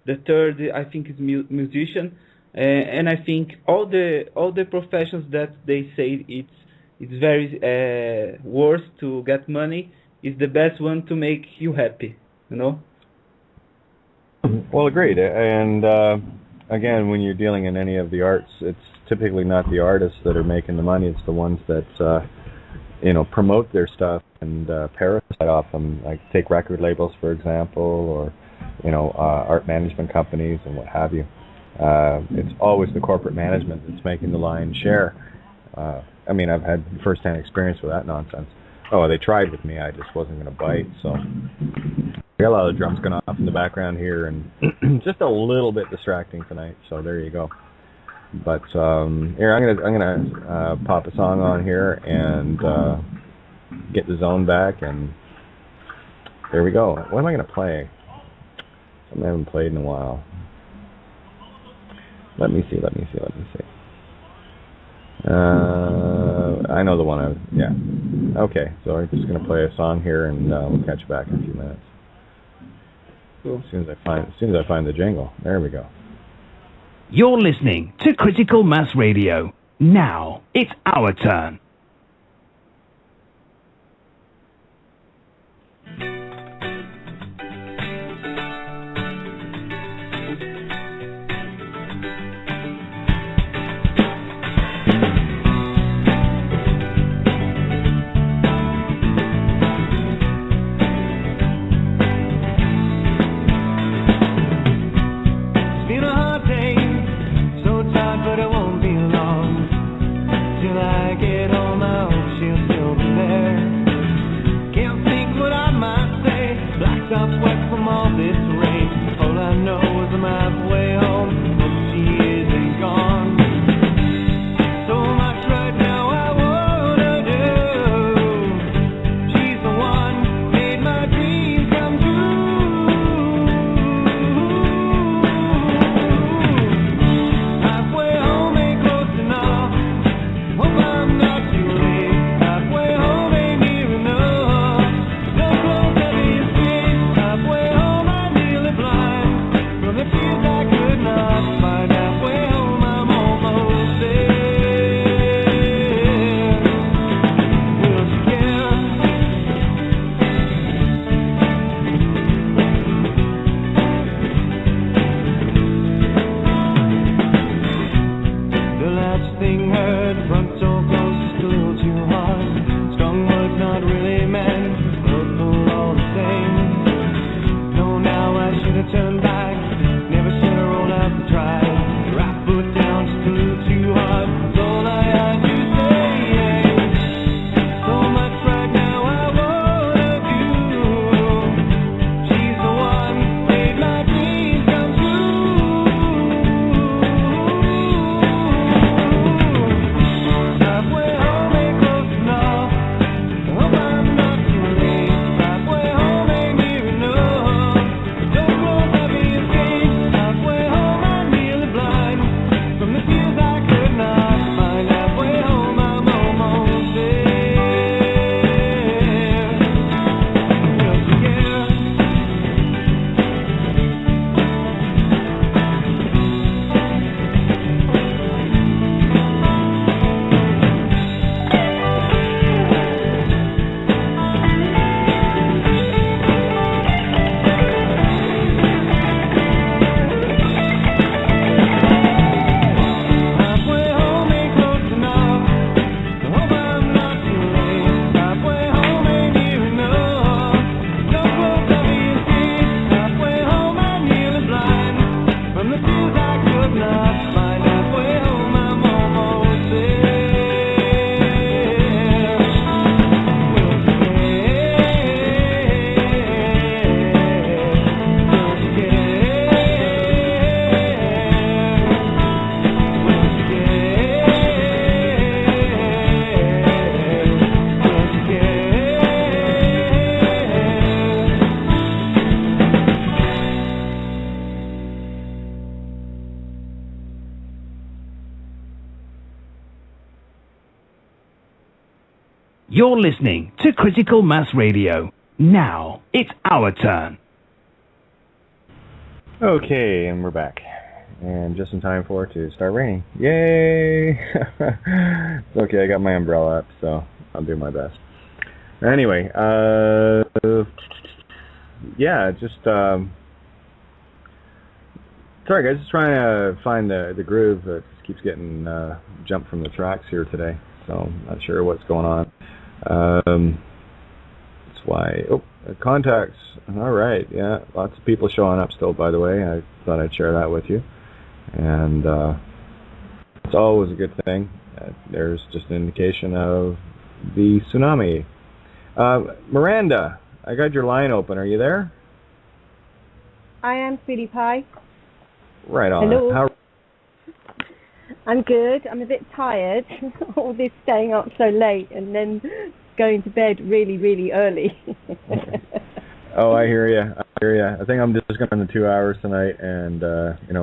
the third I think is musician, and I think all the professions that they say it's very worse to get money is the best one to make you happy, Well, agreed. And again, when you're dealing in any of the arts, it's typically not the artists that are making the money. It's the ones that promote their stuff and parasite off them. Like take record labels, for example, or art management companies and what have you. It's always the corporate management that's making the lion's share. I've had first-hand experience with that nonsense. Oh, they tried with me. I just wasn't going to bite. So I got a lot of drums going off in the background here, and just a little bit distracting tonight. So there you go. But here, I'm gonna pop a song on here and get the zone back, and there we go. What am I gonna play? Something I haven't played in a while. Let me see. I know the one. Okay, so I'm just gonna play a song here, and we'll catch you back in a few minutes. Cool. As soon as I find the jingle. There we go. You're listening to Critical Mass Radio. Now it's our turn. I could not You're listening to Critical Mass Radio. Now, it's our turn. Okay, and we're back. And just in time for it to start raining. Yay! It's okay, I got my umbrella up, so I'll do my best. Anyway, yeah, just, sorry guys, just trying to find the groove that keeps getting jumped from the tracks here today, so not sure what's going on. That's why, contacts, alright, yeah, lots of people showing up still, by the way. I thought I'd share that with you. And it's always a good thing. There's just an indication of the tsunami. Miranda, I got your line open. Are you there? I am, Sweetie Pie. Right on. Hello. How? I'm good. I'm a bit tired. All this staying up so late and then going to bed really, really early. Oh, I hear you. I think I'm just going to spend the 2 hours tonight and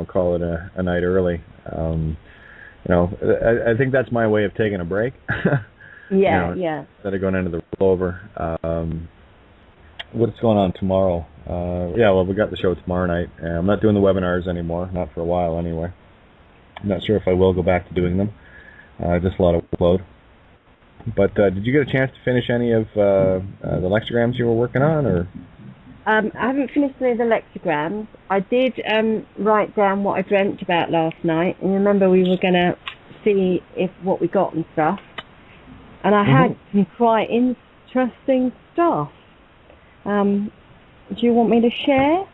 call it a night early. I think that's my way of taking a break. Yeah. Instead of going into the rollover. What's going on tomorrow? We got the show tomorrow night. I'm not doing the webinars anymore, not for a while anyway. I'm not sure if I will go back to doing them. Just a lot of workload. But did you get a chance to finish any of the lectograms you were working on, or? I haven't finished any of the lectograms. I did write down what I dreamt about last night, and remember we were going to see what we got and stuff. And I had some quite interesting stuff. Do you want me to share?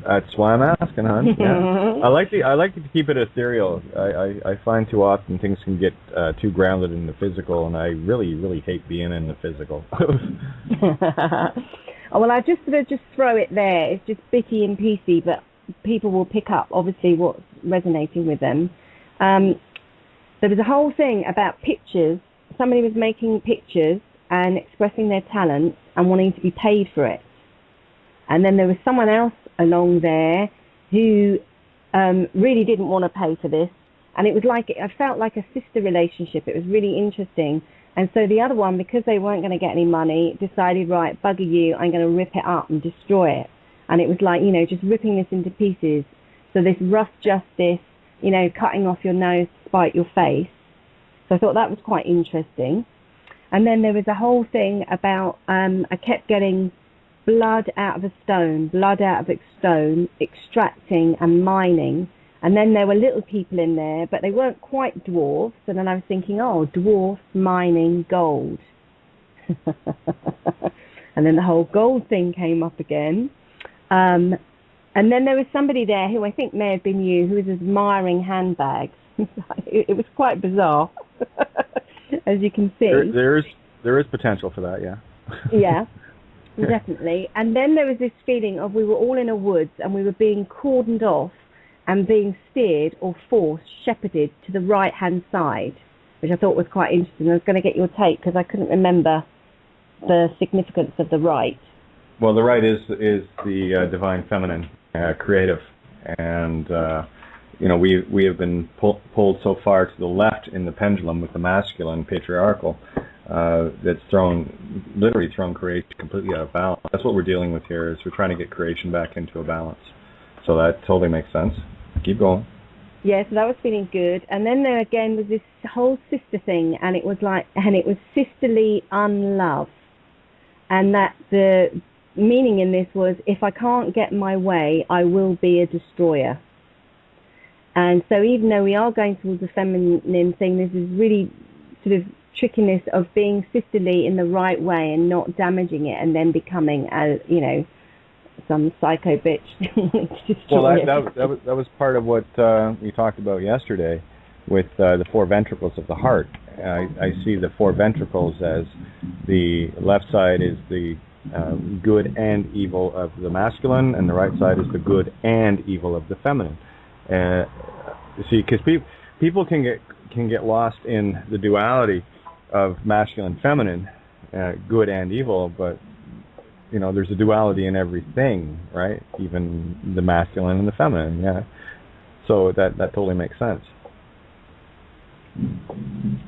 That's why I'm asking, hon. Yeah. I like to keep it ethereal. I find too often things can get too grounded in the physical, and I really, really hate being in the physical. Oh, well, I just throw it there. It's just bitty and piecey, but people will pick up, obviously, what's resonating with them. There was a whole thing about pictures. Somebody was making pictures and expressing their talents and wanting to be paid for it. And then there was someone else along there who really didn't want to pay for this. And it was like, I felt like a sister relationship. It was really interesting. And so the other one, because they weren't going to get any money, decided, right, bugger you, I'm going to rip it up and destroy it. And it was like, just ripping this into pieces. So this rough justice, cutting off your nose to spite your face. So I thought that was quite interesting. And then there was a whole thing about, I kept getting blood out of a stone, extracting and mining. And then there were little people in there, but they weren't quite dwarfs. And then I was thinking, dwarfs mining gold. And then the whole gold thing came up again. And then there was somebody there who I think may have been you, who was admiring handbags. It was quite bizarre, as you can see. There is potential for that, yeah. Yeah. Definitely. And then there was this feeling of we were all in a woods and we were being cordoned off and being steered or forced, shepherded to the right-hand side, which I thought was quite interesting. I was going to get your take because I couldn't remember the significance of the right. Well, the right is the divine feminine, creative. And, we have been pulled so far to the left in the pendulum with the masculine, patriarchal, that's literally thrown creation completely out of balance. That's what we're dealing with here, is we're trying to get creation back into a balance. So that totally makes sense. Keep going. Yeah, so that was feeling good. And then there again was this whole sister thing, and it was sisterly unlove. And that the meaning in this was, if I can't get my way, I will be a destroyer. And so even though we are going towards the feminine thing, there's this really sort of trickiness of being sisterly in the right way and not damaging it and then becoming, some psycho bitch wanting to destroy it. That was part of what we talked about yesterday with the four ventricles of the heart. I see the four ventricles as the left side is the good and evil of the masculine, and the right side is the good and evil of the feminine. See, because people can get lost in the duality of masculine, feminine, good and evil, but there's a duality in everything, right? Even the masculine and the feminine, yeah. So that totally makes sense.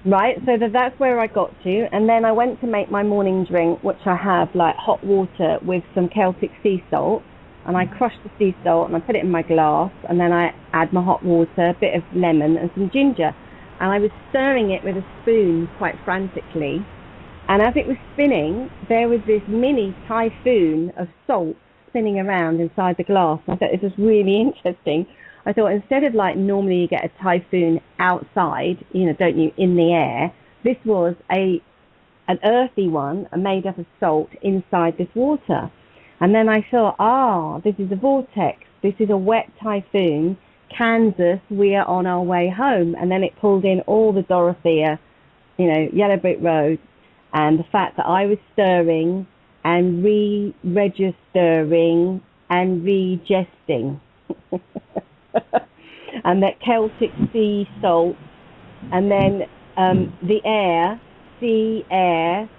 Right, so that's where I got to, and then I went to make my morning drink, which I have like hot water with some Celtic sea salt, and I crushed the sea salt and I put it in my glass, and then I add my hot water, a bit of lemon and some ginger, and I was stirring it with a spoon quite frantically, and as it was spinning, there was this mini typhoon of salt spinning around inside the glass. I thought it was really interesting. I thought instead of like normally you get a typhoon outside, don't you, in the air, this was an earthy one made up of salt inside this water. And then I thought, this is a vortex. This is a wet typhoon. Kansas, we are on our way home. And then it pulled in all the Dorothea, Yellow Brick Road, and the fact that I was stirring and re-registering and re-gesting. And that Celtic sea salt, and then the air, sea air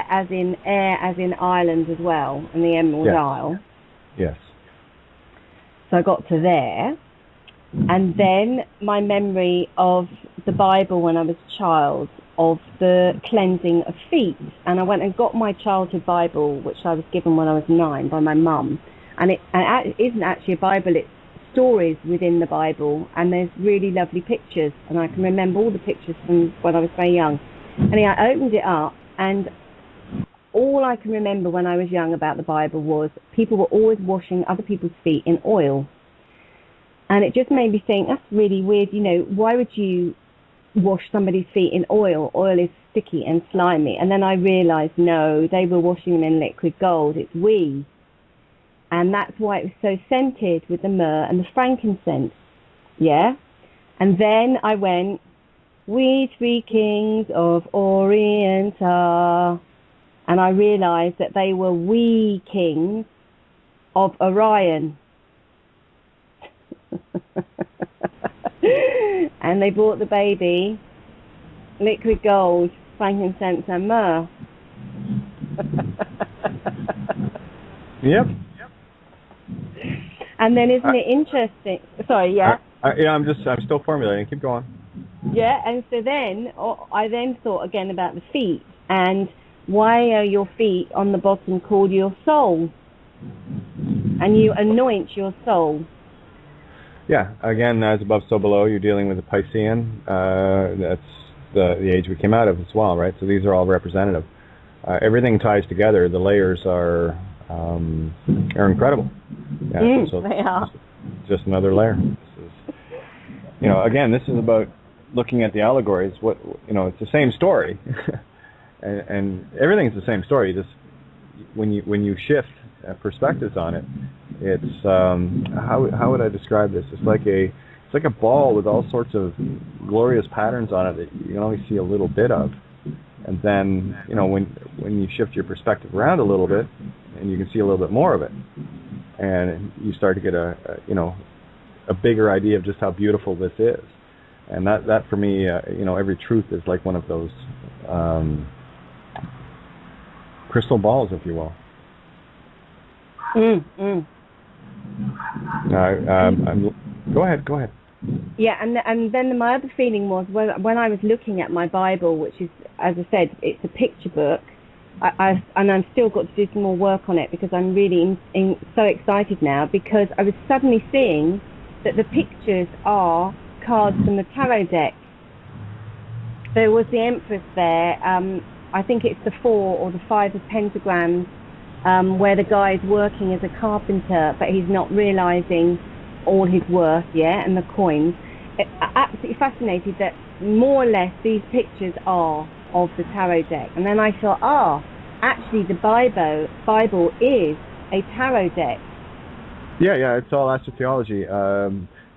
as in Ireland as well, and the Emerald Isle. Yes. So I got to there, and then my memory of the Bible when I was a child, of the cleansing of feet, and I went and got my childhood Bible, which I was given when I was 9 by my mum, and it isn't actually a Bible, it's stories within the Bible, and there's really lovely pictures, and I can remember all the pictures from when I was very young. And I opened it up, and all I can remember when I was young about the Bible was people were always washing other people's feet in oil. And it just made me think, that's really weird, why would you wash somebody's feet in oil? Oil is sticky and slimy. And then I realised, no, they were washing them in liquid gold, it's we. And that's why it was so scented with the myrrh and the frankincense. Yeah? And then I went, we 3 kings of Orient are. And I realised that they were we kings of Orion. And they brought the baby liquid gold, frankincense and myrrh. Yep. And then isn't it interesting? Sorry, yeah. I'm still formulating. Keep going. Yeah, and so then I then thought again about the feet, and why are your feet on the bottom called your soul? And you anoint your soul. Yeah, again, as above, so below. You're dealing with the Piscean. That's the age we came out of as well, right? So these are all representative. Everything ties together. The layers are incredible. Yeah, so they are. Just another layer. This is, again, this is about looking at the allegories. It's the same story, and everything's the same story. Just when you shift perspectives on it, it's how would I describe this? It's like a ball with all sorts of glorious patterns on it that you can only see a little bit of. And then, when you shift your perspective around a little bit, and you can see a little bit more of it, and you start to get a bigger idea of just how beautiful this is. And that for me, every truth is like one of those crystal balls, if you will. Go ahead. Yeah, and then my other feeling was when I was looking at my Bible, which is, as I said, it's a picture book, and I've still got to do some more work on it because I'm really so excited now, because I was suddenly seeing that the pictures are cards from the tarot deck. There was the Empress there, I think it's the 4 or the 5 of pentagrams, where the guy's working as a carpenter, but he's not realising all his worth, and the coins. Absolutely fascinated that more or less these pictures are of the tarot deck. And then I thought, actually the Bible is a tarot deck. Yeah, it's all astrotheology.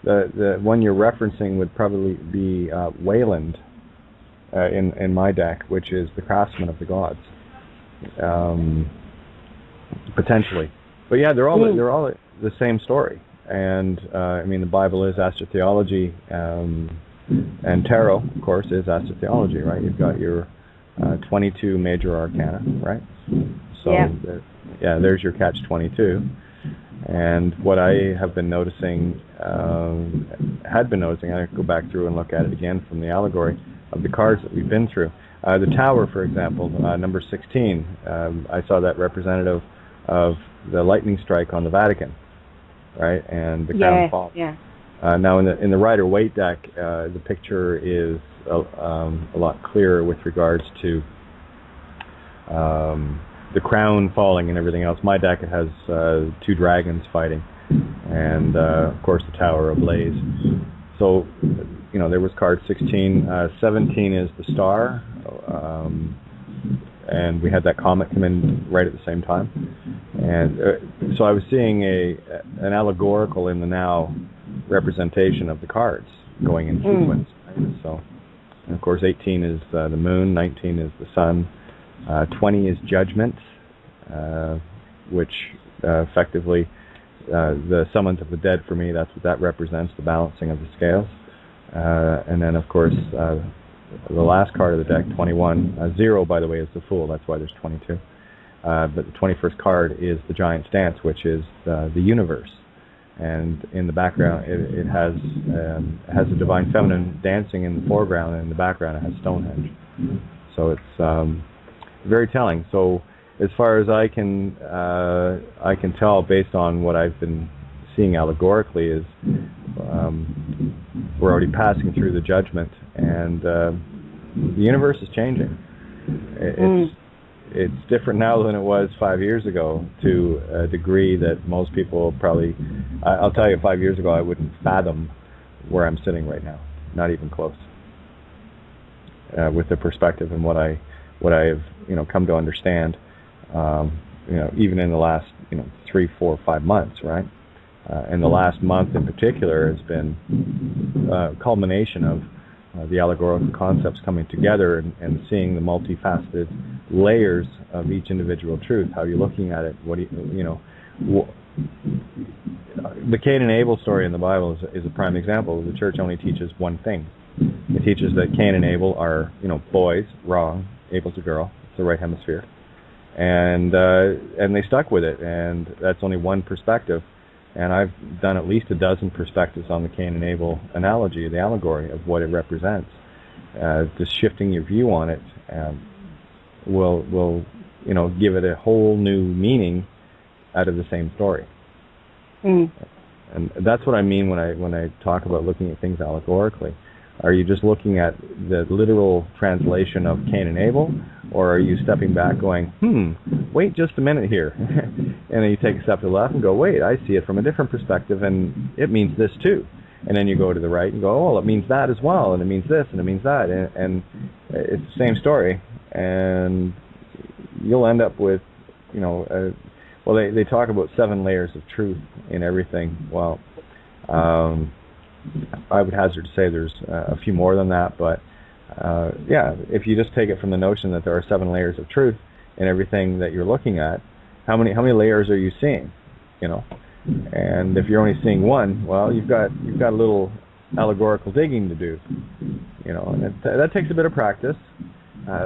The one you're referencing would probably be Wayland in my deck, which is the craftsman of the gods, potentially. But yeah, they're all the same story. And the Bible is astrotheology, and tarot, of course, is astrotheology, right? You've got your 22 major arcana, right? So there's your catch-22. And what I have been noticing, I go back through and look at it again from the allegory of the cards that we've been through. The tower, for example, number 16, I saw that representative of the lightning strike on the Vatican, right? And the crown fall. Yeah. Now in the Rider-Waite deck, the picture is a lot clearer with regards to the crown falling and everything else. My deck, it has 2 dragons fighting, and of course the tower ablaze. So, there was card 16. 17 is the star, and we had that comet come in right at the same time. And so I was seeing an allegorical in the now representation of the cards going in sequence. Right? So, and of course 18 is the moon, 19 is the sun, 20 is judgment, which effectively the summons of the dead for me, that's what that represents, the balancing of the scales. And then of course the last card of the deck, 21, 0 by the way is the Fool, that's why there's 22. But the 21st card is the Giant Stance, which is the universe. And in the background it has the Divine Feminine dancing in the foreground, and in the background it has Stonehenge. So it's very telling. So as far as I can tell, based on what I've been seeing allegorically, is we're already passing through the judgment, and the universe is changing. It's different now than it was 5 years ago, to a degree that most people probably, I'll tell you, 5 years ago I wouldn't fathom where I'm sitting right now, not even close, with the perspective and what I've come to understand, even in the last 3, 4, 5 months, right? And the last month in particular has been a culmination of the allegorical concepts coming together, and seeing the multifaceted layers of each individual truth. How you're looking at it. What do the Cain and Abel story in the Bible is a prime example. The church only teaches one thing. It teaches that Cain and Abel are boys, wrong. Abel's a girl. It's the right hemisphere, and they stuck with it. And that's only one perspective. And I've done at least a dozen perspectives on the Cain and Abel analogy, the allegory of what it represents. Just shifting your view on it will give it a whole new meaning out of the same story. And that's what I mean when I talk about looking at things allegorically. Are you just looking at the literal translation of Cain and Abel, or are you stepping back going, wait just a minute here, and then you take a step to the left and go, wait, I see it from a different perspective, and it means this too. And then you go to the right and go, oh, it means that as well, and it means this, and it means that, and it's the same story, and you'll end up with, they talk about 7 layers of truth in everything. Well, I would hazard to say there's a few more than that, but if you just take it from the notion that there are 7 layers of truth in everything that you're looking at, how many layers are you seeing? And if you're only seeing one, well, you've got a little allegorical digging to do. And that takes a bit of practice.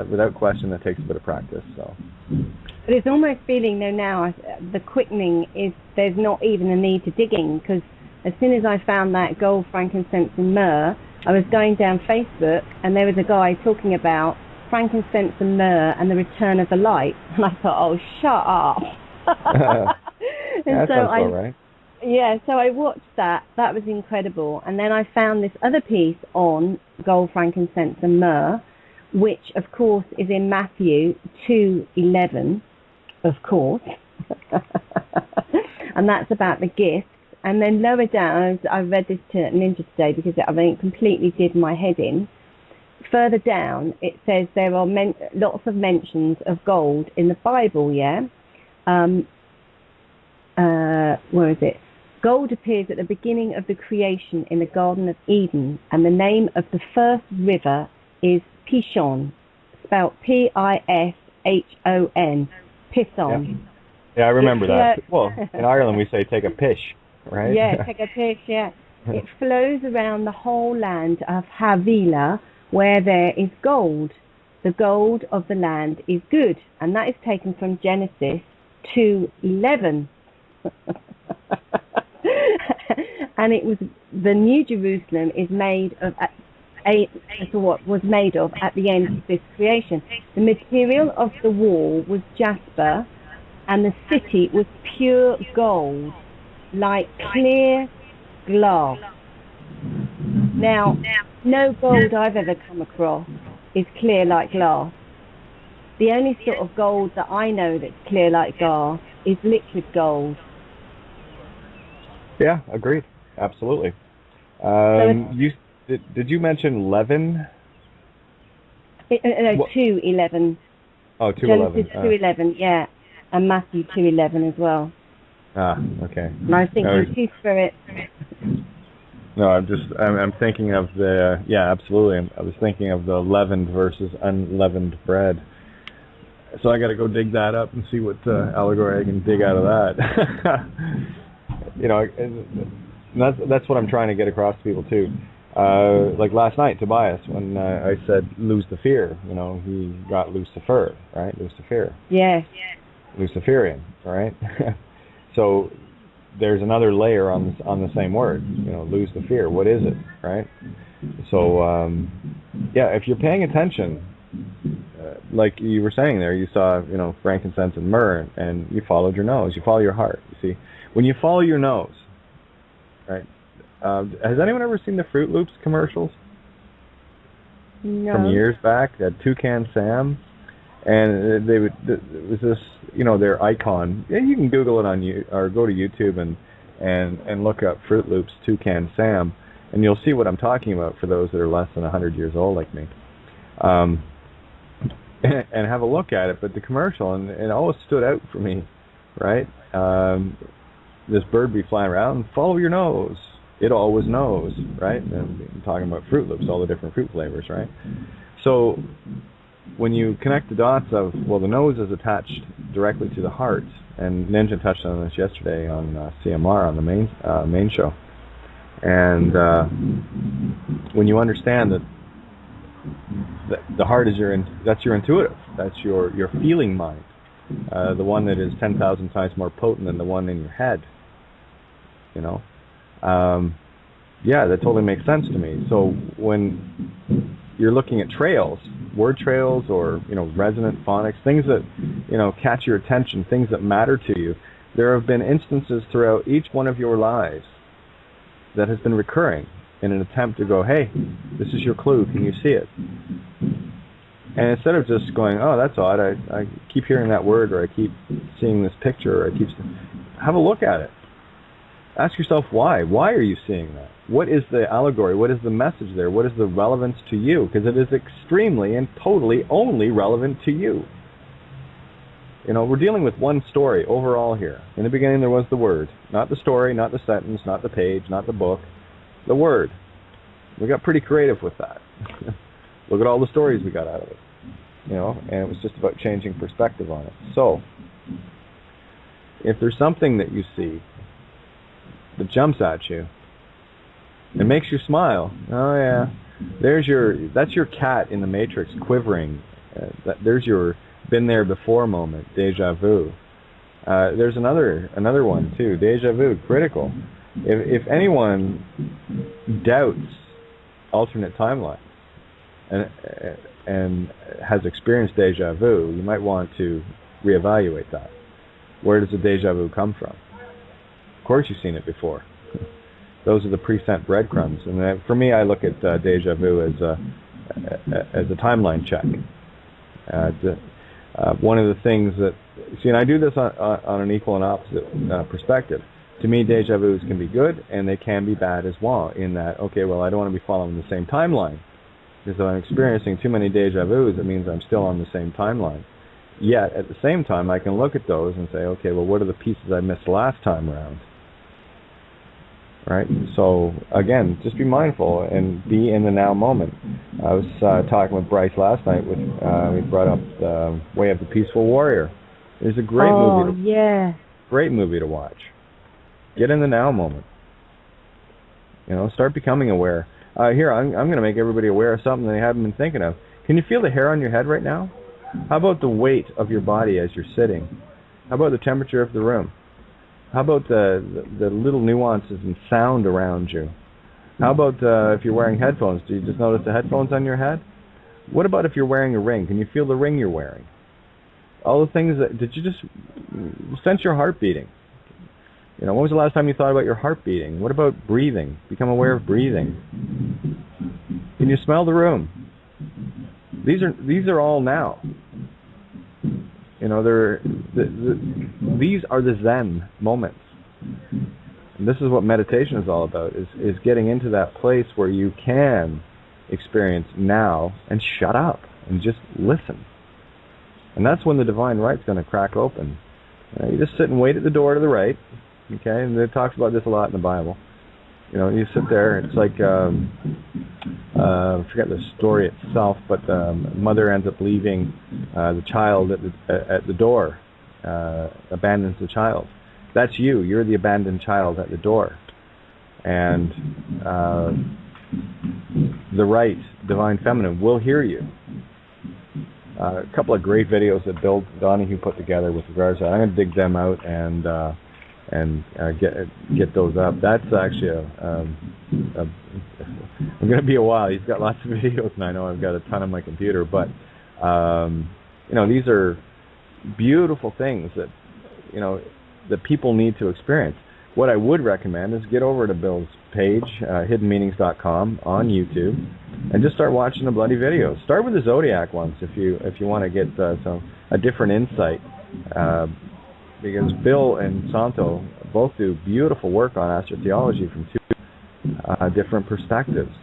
Without question, that takes a bit of practice. So. But it's almost feeling though now the quickening is there's not even a need to digging, because as soon as I found that gold, frankincense and myrrh, I was going down Facebook and there was a guy talking about frankincense and myrrh and the return of the light, and I thought, oh, shut up. And that sounds all right. Yeah, so I watched that. That was incredible. And then I found this other piece on gold, frankincense and myrrh, which of course is in Matthew 2:11, of course. And that's about the gifts. And then lower down, I read this to Ninja today because I think it completely did my head in. Further down, it says there are lots of mentions of gold in the Bible, yeah? Where is it? Gold appears at the beginning of the creation in the Garden of Eden, and the name of the first river is Pishon, spelled Pishon, Pison. Yeah, I remember that. Well, in Ireland we say take a pish, right? Yeah, take a pish, yeah. It flows around the whole land of Havilah, where there is gold. The gold of the land is good, and that is taken from Genesis 2:11. and it was the New Jerusalem is made of was made of at the end of this creation. The material of the wall was jasper, and the city was pure gold, like clear glass. Now, no gold I've ever come across is clear like glass. The only sort of gold that I know that's clear like glass is liquid gold. Yeah, agreed. Absolutely. Did you mention leaven? No, 2:11. Oh, 2:11. Genesis 2:11, yeah, and Matthew 2:11 as well. Ah, okay. And I was thinking two spirits. No, I'm thinking of the, yeah, absolutely. I was thinking of the leavened versus unleavened bread. So I got to go dig that up and see what allegory I can dig out of that. You know, that's what I'm trying to get across to people too. Like last night, Tobias, when I said lose the fear, you know, he got Lucifer, right? Lucifer. Yeah. Luciferian, right? So there's another layer on the same word, you know, lose the fear. What is it, right? So, yeah, if you're paying attention, like you were saying there, you saw, you know, frankincense and myrrh, and you followed your nose. You follow your heart, you see. When you follow your nose, right? Has anyone ever seen the Fruit Loops commercials? No. From years back, Toucan Sam, and it was this, you know, their icon. Yeah, you can Google it or go to YouTube and look up Fruit Loops Toucan Sam, and you'll see what I'm talking about for those that are less than 100 years old like me. And have a look at it. But the commercial, and it always stood out for me, right? This bird be flying around, follow your nose. It always knows, right? And I'm talking about Fruit Loops, all the different fruit flavors, right? So when you connect the dots of, well, the nose is attached directly to the heart, and Ninja touched on this yesterday on CMR on the main show. And when you understand that the heart is that's your intuitive, that's your feeling mind, the one that is 10,000 times more potent than the one in your head, you know. Yeah, that totally makes sense to me. So when you're looking at trails, word trails, or, you know, resonant phonics, things that, you know, catch your attention, things that matter to you, there have been instances throughout each one of your lives that has been recurring in an attempt to go, hey, this is your clue, can you see it? And instead of just going, oh, that's odd, I keep hearing that word, or I keep seeing this picture, or have a look at it. Ask yourself why. Why are you seeing that? What is the allegory? What is the message there? What is the relevance to you? Because it is extremely and totally only relevant to you. You know, we're dealing with one story overall here. In the beginning there was the word. Not the story, not the sentence, not the page, not the book. The word. We got pretty creative with that. Look at all the stories we got out of it. You know, and it was just about changing perspective on it. So, if there's something that you see that jumps at you and makes you smile, oh yeah, that's your cat in the Matrix quivering. There's your been there before moment, deja vu. There's another one too, deja vu, critical. If anyone doubts alternate timelines and has experienced deja vu, you might want to reevaluate that. Where does the deja vu come from? Of course you've seen it before. Those are the pre-sent breadcrumbs. And for me, I look at deja vu as a timeline check. One of the things that, see, and I do this on an equal and opposite perspective. To me, deja vus can be good, and they can be bad as well, in that, okay, well, I don't want to be following the same timeline. Because if I'm experiencing too many deja vus, it means I'm still on the same timeline. Yet, at the same time, I can look at those and say, okay, well, what are the pieces I missed last time around? Right? So, again, just be mindful and be in the now moment. I was talking with Bryce last night. We brought up the Way of the Peaceful Warrior. It's a great movie. Great movie to watch. Get in the now moment. You know, start becoming aware. Here, I'm going to make everybody aware of something they haven't been thinking of. Can you feel the hair on your head right now? How about the weight of your body as you're sitting? How about the temperature of the room? How about the little nuances in sound around you? How about if you're wearing headphones? Do you just notice the headphones on your head? What about if you're wearing a ring? Can you feel the ring you're wearing? All the things did you just sense your heart beating? When was the last time you thought about your heart beating? What about breathing? Become aware of breathing. Can you smell the room? These are all now. These are the Zen moments. And this is what meditation is all about, is getting into that place where you can experience now and shut up and just listen. And that's when the divine right's going to crack open. You just sit and wait at the door to the right, okay? And it talks about this a lot in the Bible. You sit there. It's like I forget the story itself, but the mother ends up leaving the child at the door, abandons the child. That's you. You're the abandoned child at the door, and the right, divine feminine, will hear you. A couple of great videos that Bill Donahue put together with regards to that. I'm going to dig them out and get those up. That's actually I'm going to be a while. He's got lots of videos, and I know I've got a ton on my computer. But these are beautiful things that that people need to experience. What I would recommend is get over to Bill's page, hiddenmeanings.com, on YouTube, and just start watching the bloody videos. Start with the Zodiac ones if you want to get a different insight. Because Bill and Santo both do beautiful work on astrotheology from two different perspectives.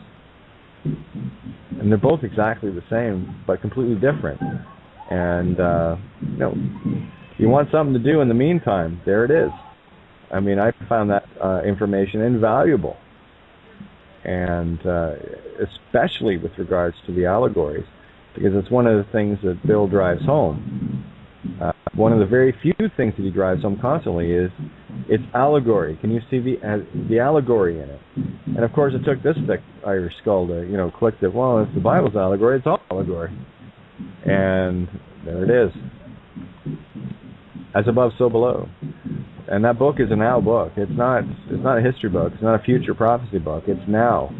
And they're both exactly the same, but completely different. And, you want something to do in the meantime, there it is. I mean, I found that information invaluable. And especially with regards to the allegories, because it's one of the things that Bill drives home. One of the very few things that he drives home constantly is it's allegory. Can you see the allegory in it? And of course, it took this thick Irish skull to click that. Well, if the Bible's allegory, it's all allegory. And there it is. As above, so below. And that book is a now book. It's not a history book. It's not a future prophecy book. It's now.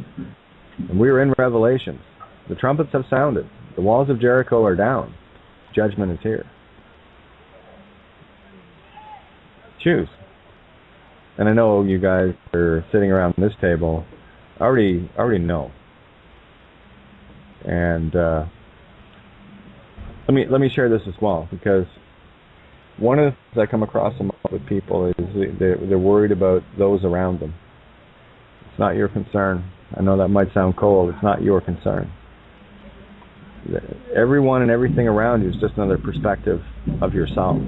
And we're in Revelations. The trumpets have sounded. The walls of Jericho are down. Judgment is here. Choose. And I know you guys are sitting around this table already know. And let me share this as well, because one of the things I come across a lot with people is they're worried about those around them. It's not your concern. I know that might sound cold. It's not your concern. Everyone and everything around you is just another perspective of yourself.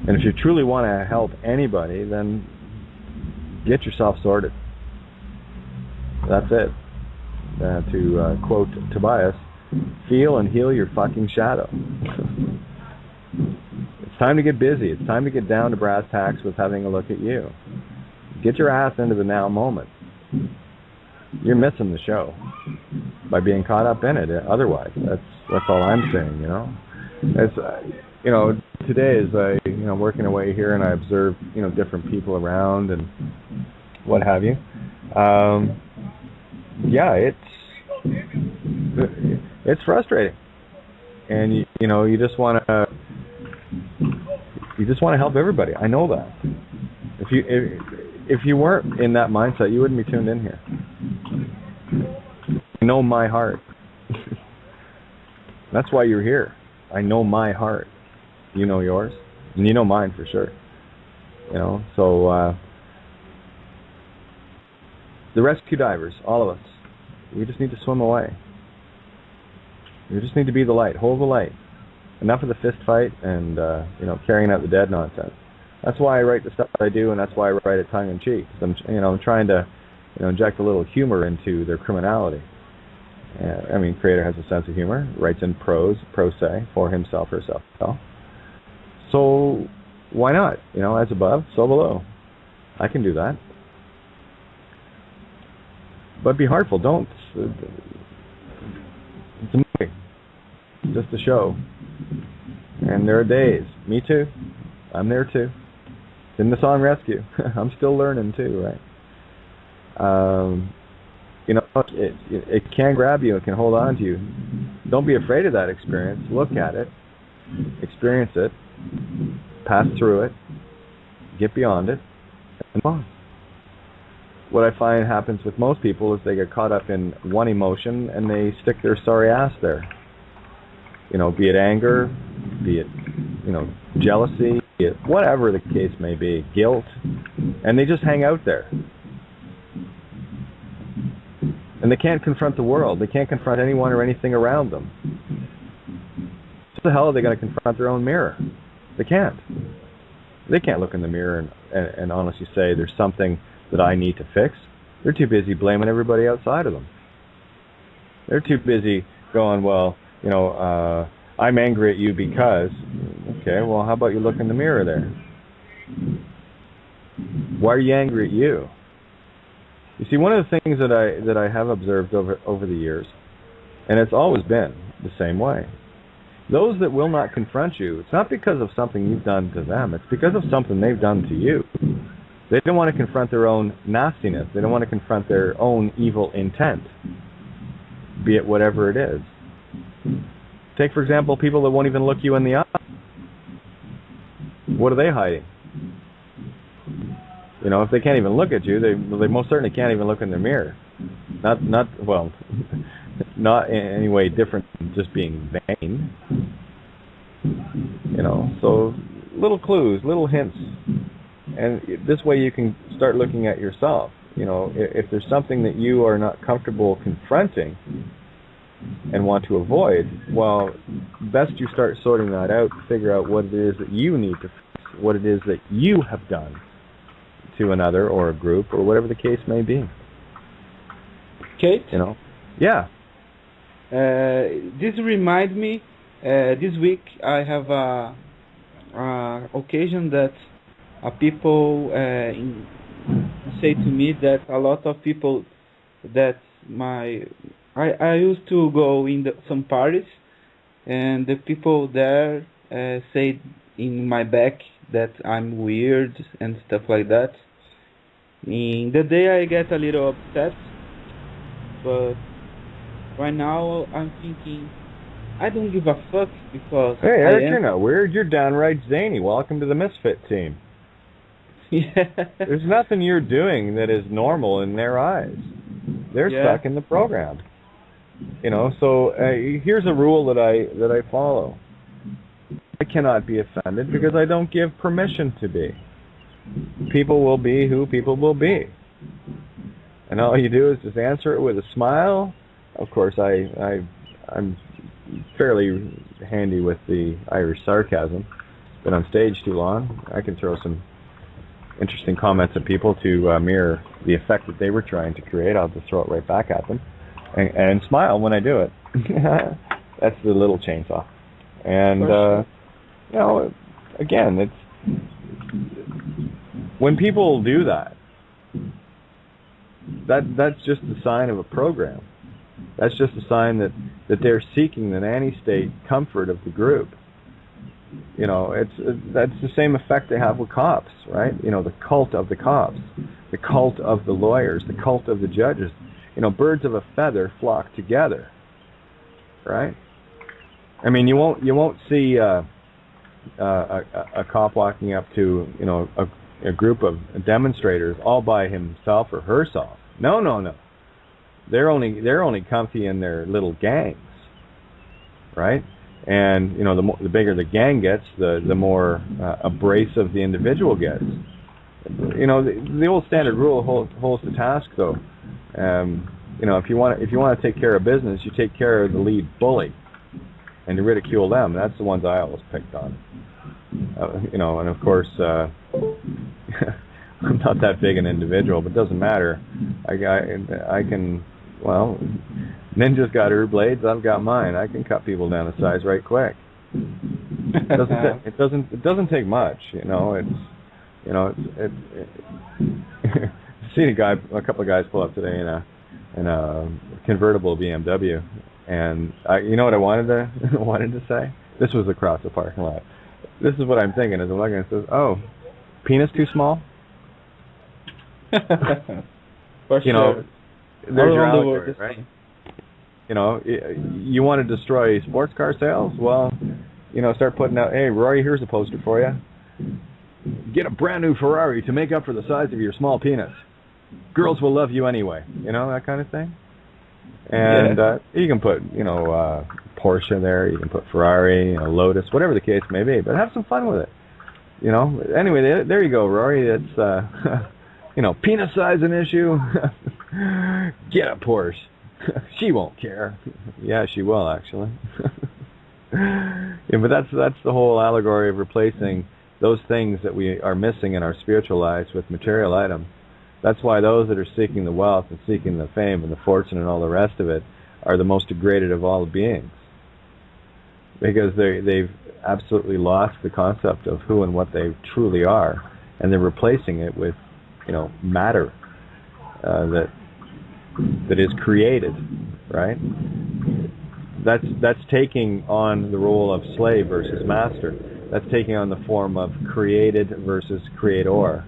And if you truly want to help anybody, then get yourself sorted. That's it. To quote Tobias, feel and heal your fucking shadow. It's time to get busy. It's time to get down to brass tacks with having a look at you. Get your ass into the now moment. You're missing the show by being caught up in it. Otherwise, that's all I'm saying. It's today as working away here, and I observe different people around and what have you. It's frustrating, and you just want to help everybody. I know that. If you weren't in that mindset, you wouldn't be tuned in here. I know my heart. That's why you're here. I know my heart. You know yours, and you know mine for sure. So the rescue divers, all of us, we just need to swim away. We just need to be the light, hold the light. Enough of the fist fight and carrying out the dead nonsense. That's why I write the stuff that I do, and that's why I write it tongue in cheek. I'm trying to inject a little humor into their criminality. Creator has a sense of humor, writes in prose for himself, herself. So why not? As above, so below. I can do that. But be heartful. Don't. It's a movie. Just a show. And there are days. Me too. I'm there too. It's in the song Rescue. I'm still learning too, right? You know, it can grab you. It can hold on to you. Don't be afraid of that experience. Look at it. Experience it. Pass through it. Get beyond it. And move on. What I find happens with most people is they get caught up in one emotion and they stick their sorry ass there. You know, be it anger, be it, you know, jealousy, be it whatever the case may be, guilt, and they just hang out there. And they can't confront the world. They can't confront anyone or anything around them. How the hell are they going to confront their own mirror? They can't. They can't look in the mirror and honestly say there's something that I need to fix. They're too busy blaming everybody outside of them. They're too busy going, well, you know, I'm angry at you because. Okay, well, how about you look in the mirror there? Why are you angry at you? You see, one of the things that I have observed over the years, and it's always been the same way, those that will not confront you, it's not because of something you've done to them, it's because of something they've done to you. They don't want to confront their own nastiness. They don't want to confront their own evil intent, be it whatever it is. Take, for example, people that won't even look you in the eye. What are they hiding? You know, if they can't even look at you, they most certainly can't even look in their mirror. Not in any way different than just being vain. You know, so little clues, little hints, and this way you can start looking at yourself. You know, if there's something that you are not comfortable confronting and want to avoid, well, best you start sorting that out, figure out what it is that you need to fix, what it is that you have done to another or a group or whatever the case may be. Kate? You know? Yeah. This reminds me, this week I have a occasion that people say to me that a lot of people that I used to go in some parties, and the people there say in my back that I'm weird and stuff like that. In the day I get a little upset, but right now I'm thinking I don't give a fuck because hey, Eric, you're not weird. You're downright zany. Welcome to the Misfit team. Yeah. There's nothing you're doing that is normal in their eyes. They're stuck in the program. You know, so here's a rule that I follow. I cannot be offended because I don't give permission to be. People will be who people will be. And all you do is just answer it with a smile. Of course, I'm fairly handy with the Irish sarcasm. Been on stage too long. I can throw some interesting comments at people to mirror the effect that they were trying to create. I'll just throw it right back at them and smile when I do it. That's the little chainsaw. And you know, again, it's when people do that, that's just a sign of a program. That's just a sign that they're seeking the nanny state comfort of the group. You know, that's the same effect they have with cops, right? You know, the cult of the cops, the cult of the lawyers, the cult of the judges. You know, birds of a feather flock together, right? I mean, you won't see a cop walking up to, you know, a group of demonstrators all by himself or herself. No. They're only comfy in their little gangs, right? And you know, the bigger the gang gets, the more abrasive the individual gets. You know, the old standard rule holds the task, though. You know, if you want to take care of business, you take care of the lead bully, and to ridicule them. That's the ones I always picked on. You know, and of course, I'm not that big an individual, but it doesn't matter. I can. Well, Ninja's got her blades. I've got mine. I can cut people down to size right quick. It doesn't take much. You know, seen a couple of guys pull up today in a convertible BMW, and you know what I wanted to say? This was across the parking lot. This is what I'm thinking as I'm looking and says, oh, Penis too small? For You know, sure. there's your All around the allegory, world, right? You know, you want to destroy sports car sales? Well, you know, start putting out, hey, Rory, here's a poster for you. Get a brand new Ferrari to make up for the size of your small penis. Girls will love you anyway. You know, that kind of thing. And you can put, you know, Porsche there. You can put Ferrari, you know, Lotus, whatever the case may be. But have some fun with it. You know. Anyway, there you go, Rory. It's, you know, penis size an issue. Get a Porsche. She won't care. Yeah, she will, actually. Yeah, but that's the whole allegory of replacing those things that we are missing in our spiritual lives with material items. That's why those that are seeking the wealth and seeking the fame and the fortune and all the rest of it are the most degraded of all beings. Because they've absolutely lost the concept of who and what they truly are, and they're replacing it with, you know, matter that is created, right? That's taking on the role of slave versus master. That's taking on the form of created versus creator.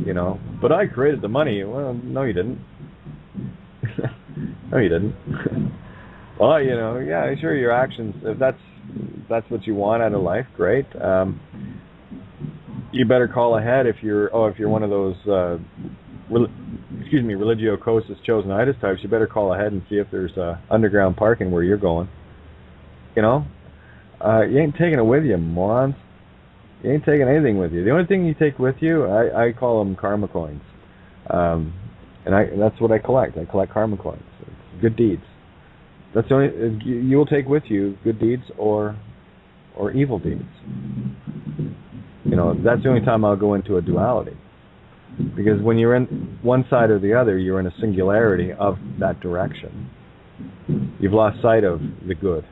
You know, but I created the money. Well, no, you didn't. No, you didn't. Well, you know, yeah, sure, your actions. If that's what you want out of life, great. You better call ahead if you're one of those religiocosis chosenitis types. You better call ahead and see if there's underground parking where you're going. You know, you ain't taking it with you, morons. You ain't taking anything with you. The only thing you take with you, I call them karma coins, and that's what I collect. I collect karma coins. It's good deeds. That's the only you will take with you, good deeds or evil deeds. You know, that's the only time I'll go into a duality, because when you're in one side or the other, you're in a singularity of that direction. You've lost sight of the good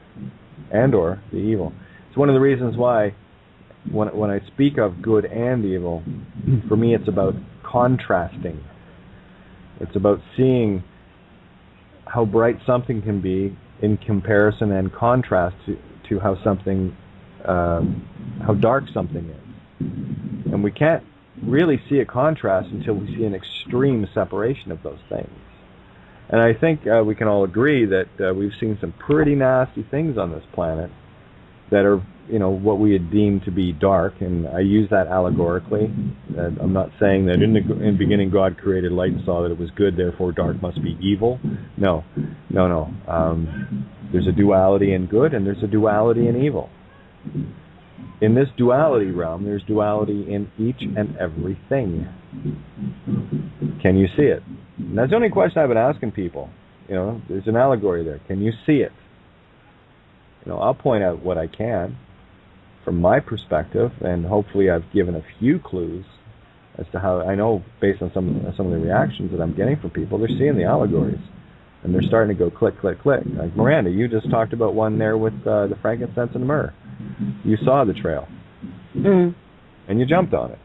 and or the evil. It's one of the reasons why. When I speak of good and evil, for me it's about contrasting. It's about seeing how bright something can be in comparison and contrast to how something, how dark something is. And we can't really see a contrast until we see an extreme separation of those things. And I think we can all agree that we've seen some pretty nasty things on this planet that are, you know, what we had deemed to be dark, and I use that allegorically. I'm not saying that in the beginning God created light and saw that it was good, therefore dark must be evil. No. There's a duality in good and there's a duality in evil. In this duality realm, there's duality in each and everything. Can you see it? And that's the only question I've been asking people. You know, there's an allegory there. Can you see it? You know, I'll point out what I can from my perspective, and hopefully I've given a few clues as to how I know, based on some of the reactions that I'm getting from people, they're seeing the allegories, and they're starting to go click, click, click. Like Miranda, you just talked about one there with the frankincense and the myrrh. You saw the trail, and you jumped on it.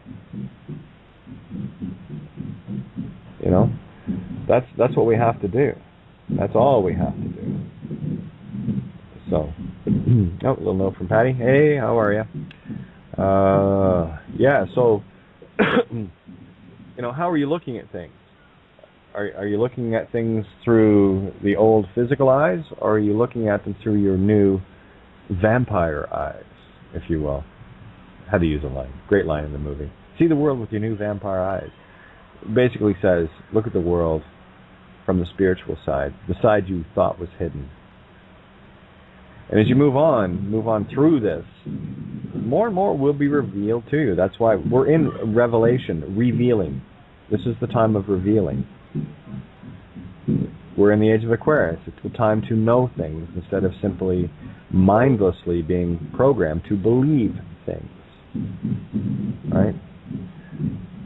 You know, that's what we have to do. That's all we have to do. So, a little note from Patty. Hey, how are you? Yeah, so, you know, how are you looking at things? Are you looking at things through the old physical eyes, or are you looking at them through your new vampire eyes, if you will? How to use a line. Great line in the movie. See the world with your new vampire eyes. It basically says, look at the world from the spiritual side, the side you thought was hidden. And as you move on through this, more and more will be revealed to you. That's why we're in revelation, revealing. This is the time of revealing. We're in the age of Aquarius. It's the time to know things instead of simply mindlessly being programmed to believe things. Right?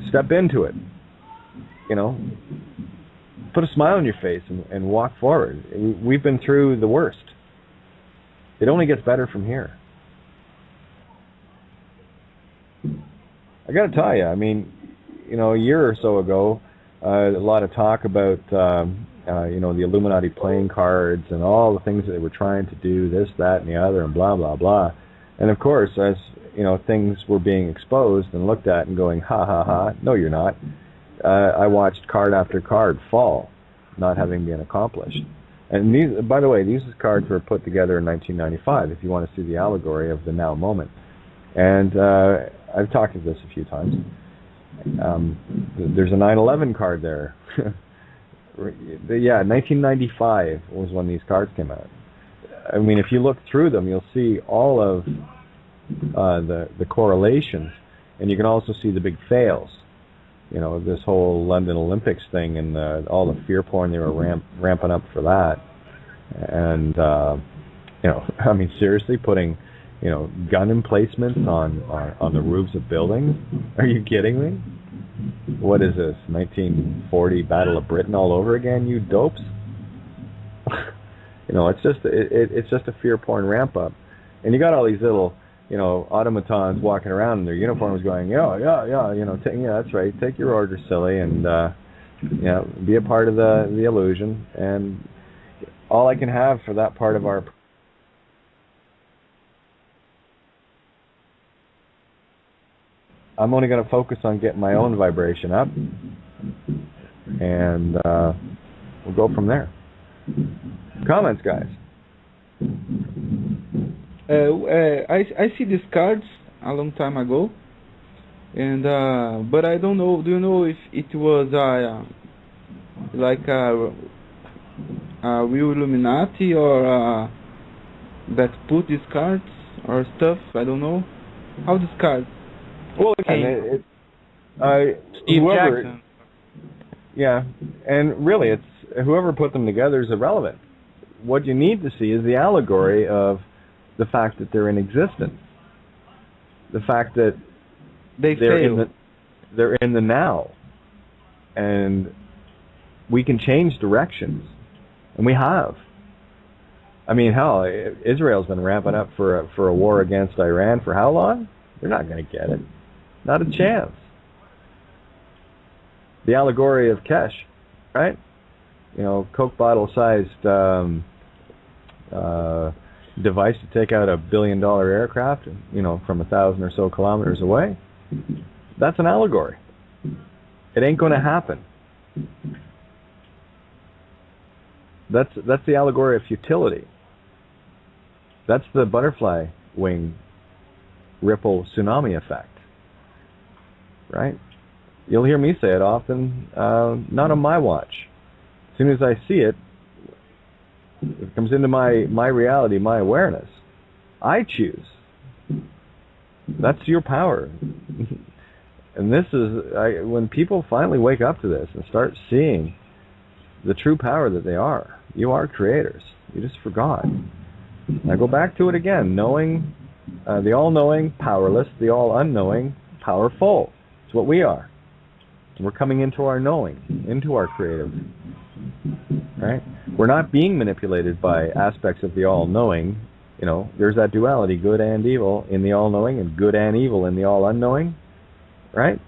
Step into it. You know, put a smile on your face and walk forward. We've been through the worst. It only gets better from here. I got to tell you, I mean, you know, a year or so ago, a lot of talk about, you know, the Illuminati playing cards and all the things that they were trying to do, this, that, and the other, and blah, blah, blah. And of course, as you know, things were being exposed and looked at and going, ha ha ha, no you're not. I watched card after card fall, not having been accomplished. And these, by the way, these cards were put together in 1995, if you want to see the allegory of the now moment. And I've talked about this a few times. There's a 9/11 card there. Yeah, 1995 was when these cards came out. I mean, if you look through them, you'll see all of the correlations, and you can also see the big fails. You know, this whole London Olympics thing and all the fear porn they were ramping up for that. And, you know, I mean, seriously, putting, you know, gun emplacements on the roofs of buildings? Are you kidding me? What is this, 1940 Battle of Britain all over again, you dopes? You know, it's just a fear porn ramp up. And you got all these little, you know, automatons walking around in their uniforms going, yeah, you know, yeah, that's right, take your orders, silly, and, you know, be a part of the illusion. And all I can have for that part of our... I'm only going to focus on getting my own vibration up, and we'll go from there. Comments, guys? I see these cards a long time ago, and but I don't know. Do you know if it was like a real Illuminati or that put these cards or stuff? I don't know. How these cards? Well, again, Steve whoever, Jackson. Yeah, and really, it's whoever put them together is irrelevant. What you need to see is the allegory of the fact that they're in existence, the fact that they're in the now, and we can change directions, and we have. I mean, hell, Israel's been ramping up for a war against Iran for how long? They're not going to get it. Not a chance. The allegory of Kesh, right? You know, Coke bottle-sized device to take out $1 billion aircraft, you know, from 1,000 or so kilometers away. That's an allegory. It ain't going to happen. That's the allegory of futility. That's the butterfly wing ripple tsunami effect, right? You'll hear me say it often, not on my watch. As soon as I see it, it comes into my reality, my awareness. I choose. That's your power. And this is, when people finally wake up to this and start seeing the true power that they are, you are creators. You just forgot. Now go back to it again, knowing, the all-knowing, powerless, the all-unknowing, powerful. It's what we are. We're coming into our knowing, into our creative. Right? We're not being manipulated by aspects of the all-knowing. You know, there's that duality, good and evil in the all-knowing and good and evil in the all-unknowing. Right?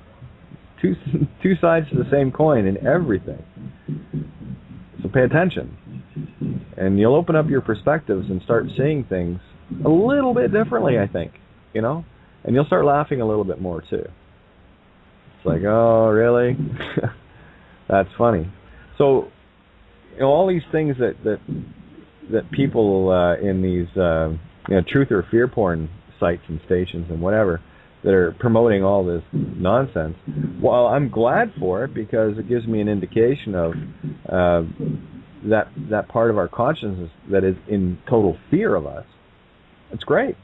Two sides to the same coin in everything. So pay attention. And you'll open up your perspectives and start seeing things a little bit differently, I think. You know? And you'll start laughing a little bit more, too. It's like, oh, really? That's funny. So, you know, all these things that people in these you know, truth or fear porn sites and stations and whatever that are promoting all this nonsense, well, I'm glad for it because it gives me an indication of that part of our consciousness that is in total fear of us. It's great.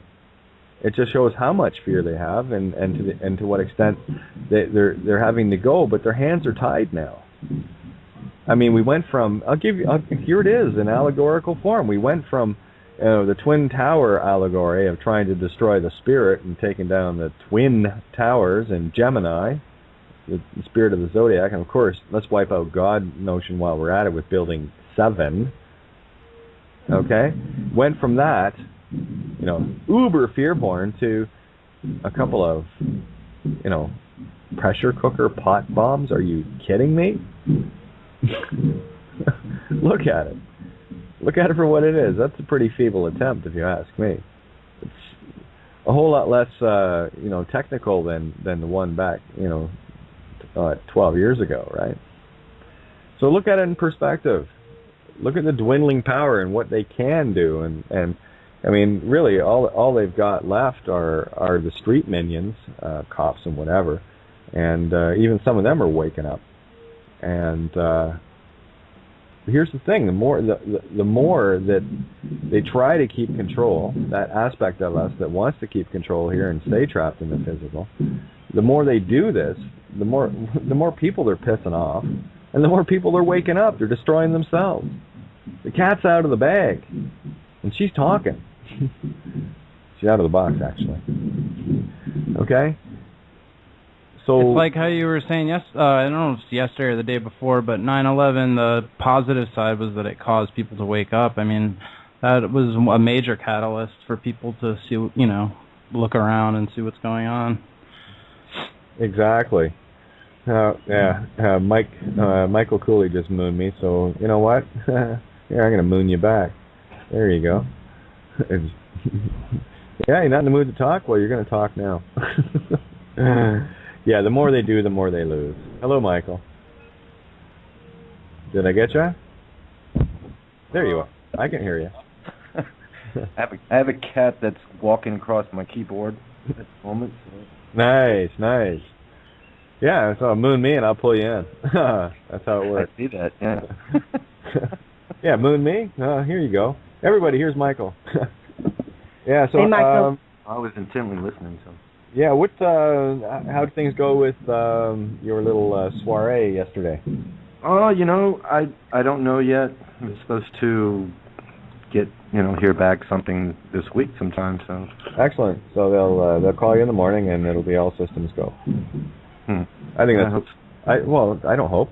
It just shows how much fear they have and to what extent they're having to go, but their hands are tied now. I mean, we went from, here it is in allegorical form. We went from the Twin Tower allegory of trying to destroy the spirit and taking down the Twin Towers in Gemini, the spirit of the Zodiac, and of course, let's wipe out God notion while we're at it with building 7. Okay? Went from that, you know, uber fear-born to a couple of, you know, pressure cooker pot bombs. Are you kidding me? Look at it. Look at it for what it is. That's a pretty feeble attempt, if you ask me. a whole lot less, technical than the one back, 12 years ago, right? So look at it in perspective. Look at the dwindling power and what they can do, and I mean, really, all they've got left are the street minions, cops and whatever, and even some of them are waking up. And here's the thing: the more that they try to keep control, that aspect of us that wants to keep control here and stay trapped in the physical, the more they do this, the more people they're pissing off, and the more people they're waking up. They're destroying themselves. The cat's out of the bag, and she's talking. She's out of the box, actually. Okay? So it's like how you were saying, I don't know if it's yesterday or the day before, but 9/11, the positive side was that it caused people to wake up. I mean, that was a major catalyst for people to see, look around and see what's going on. Exactly. Michael Cooley just mooned me, so you know what? Here, I'm going to moon you back. There you go. Yeah, you're not in the mood to talk? Well, you're going to talk now. Yeah, the more they do, the more they lose. Hello, Michael. Did I get you? There you are. I can hear you. I have a cat that's walking across my keyboard at the moment. So. Nice. Yeah, so moon me and I'll pull you in. That's how it works. I see that, yeah. Yeah, moon me? Here you go. Everybody, here's Michael. Yeah, so... Hey, Michael. I was intently listening, so... Yeah, how did things go with your little soiree yesterday? Oh, I don't know yet. I'm supposed to get, hear back something this week sometime, so... Excellent. So they'll call you in the morning and it'll be all systems go. I think that's... I don't hope.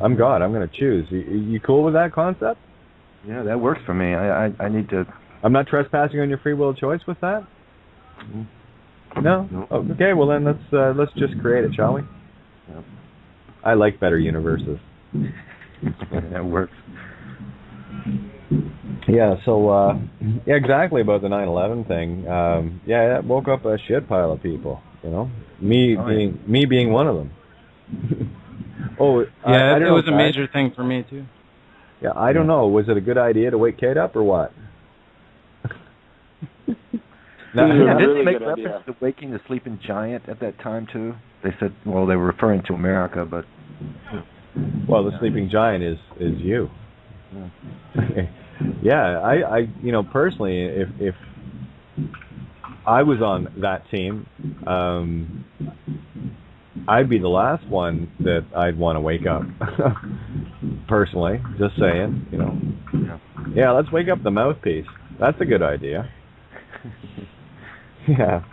I'm God. I'm going to choose. You cool with that concept? Yeah, that works for me. I need to... I'm not trespassing on your free will choice with that? No? Okay, well then let's just create it, shall we? Yep. I like better universes. That works. Yeah, so, exactly about the 9/11 thing. That woke up a shit pile of people, Me being one of them. Yeah, it was a major thing for me, too. Yeah, I don't know. Was it a good idea to wake Kate up or what? Didn't they make reference to waking the sleeping giant at that time, too? They said, they were referring to America, but... Well, the sleeping giant is you. Yeah, I personally, if I was on that team, I'd be the last one that I'd want to wake up. Personally, just saying, Yeah, let's wake up the mouthpiece. That's a good idea. Yeah,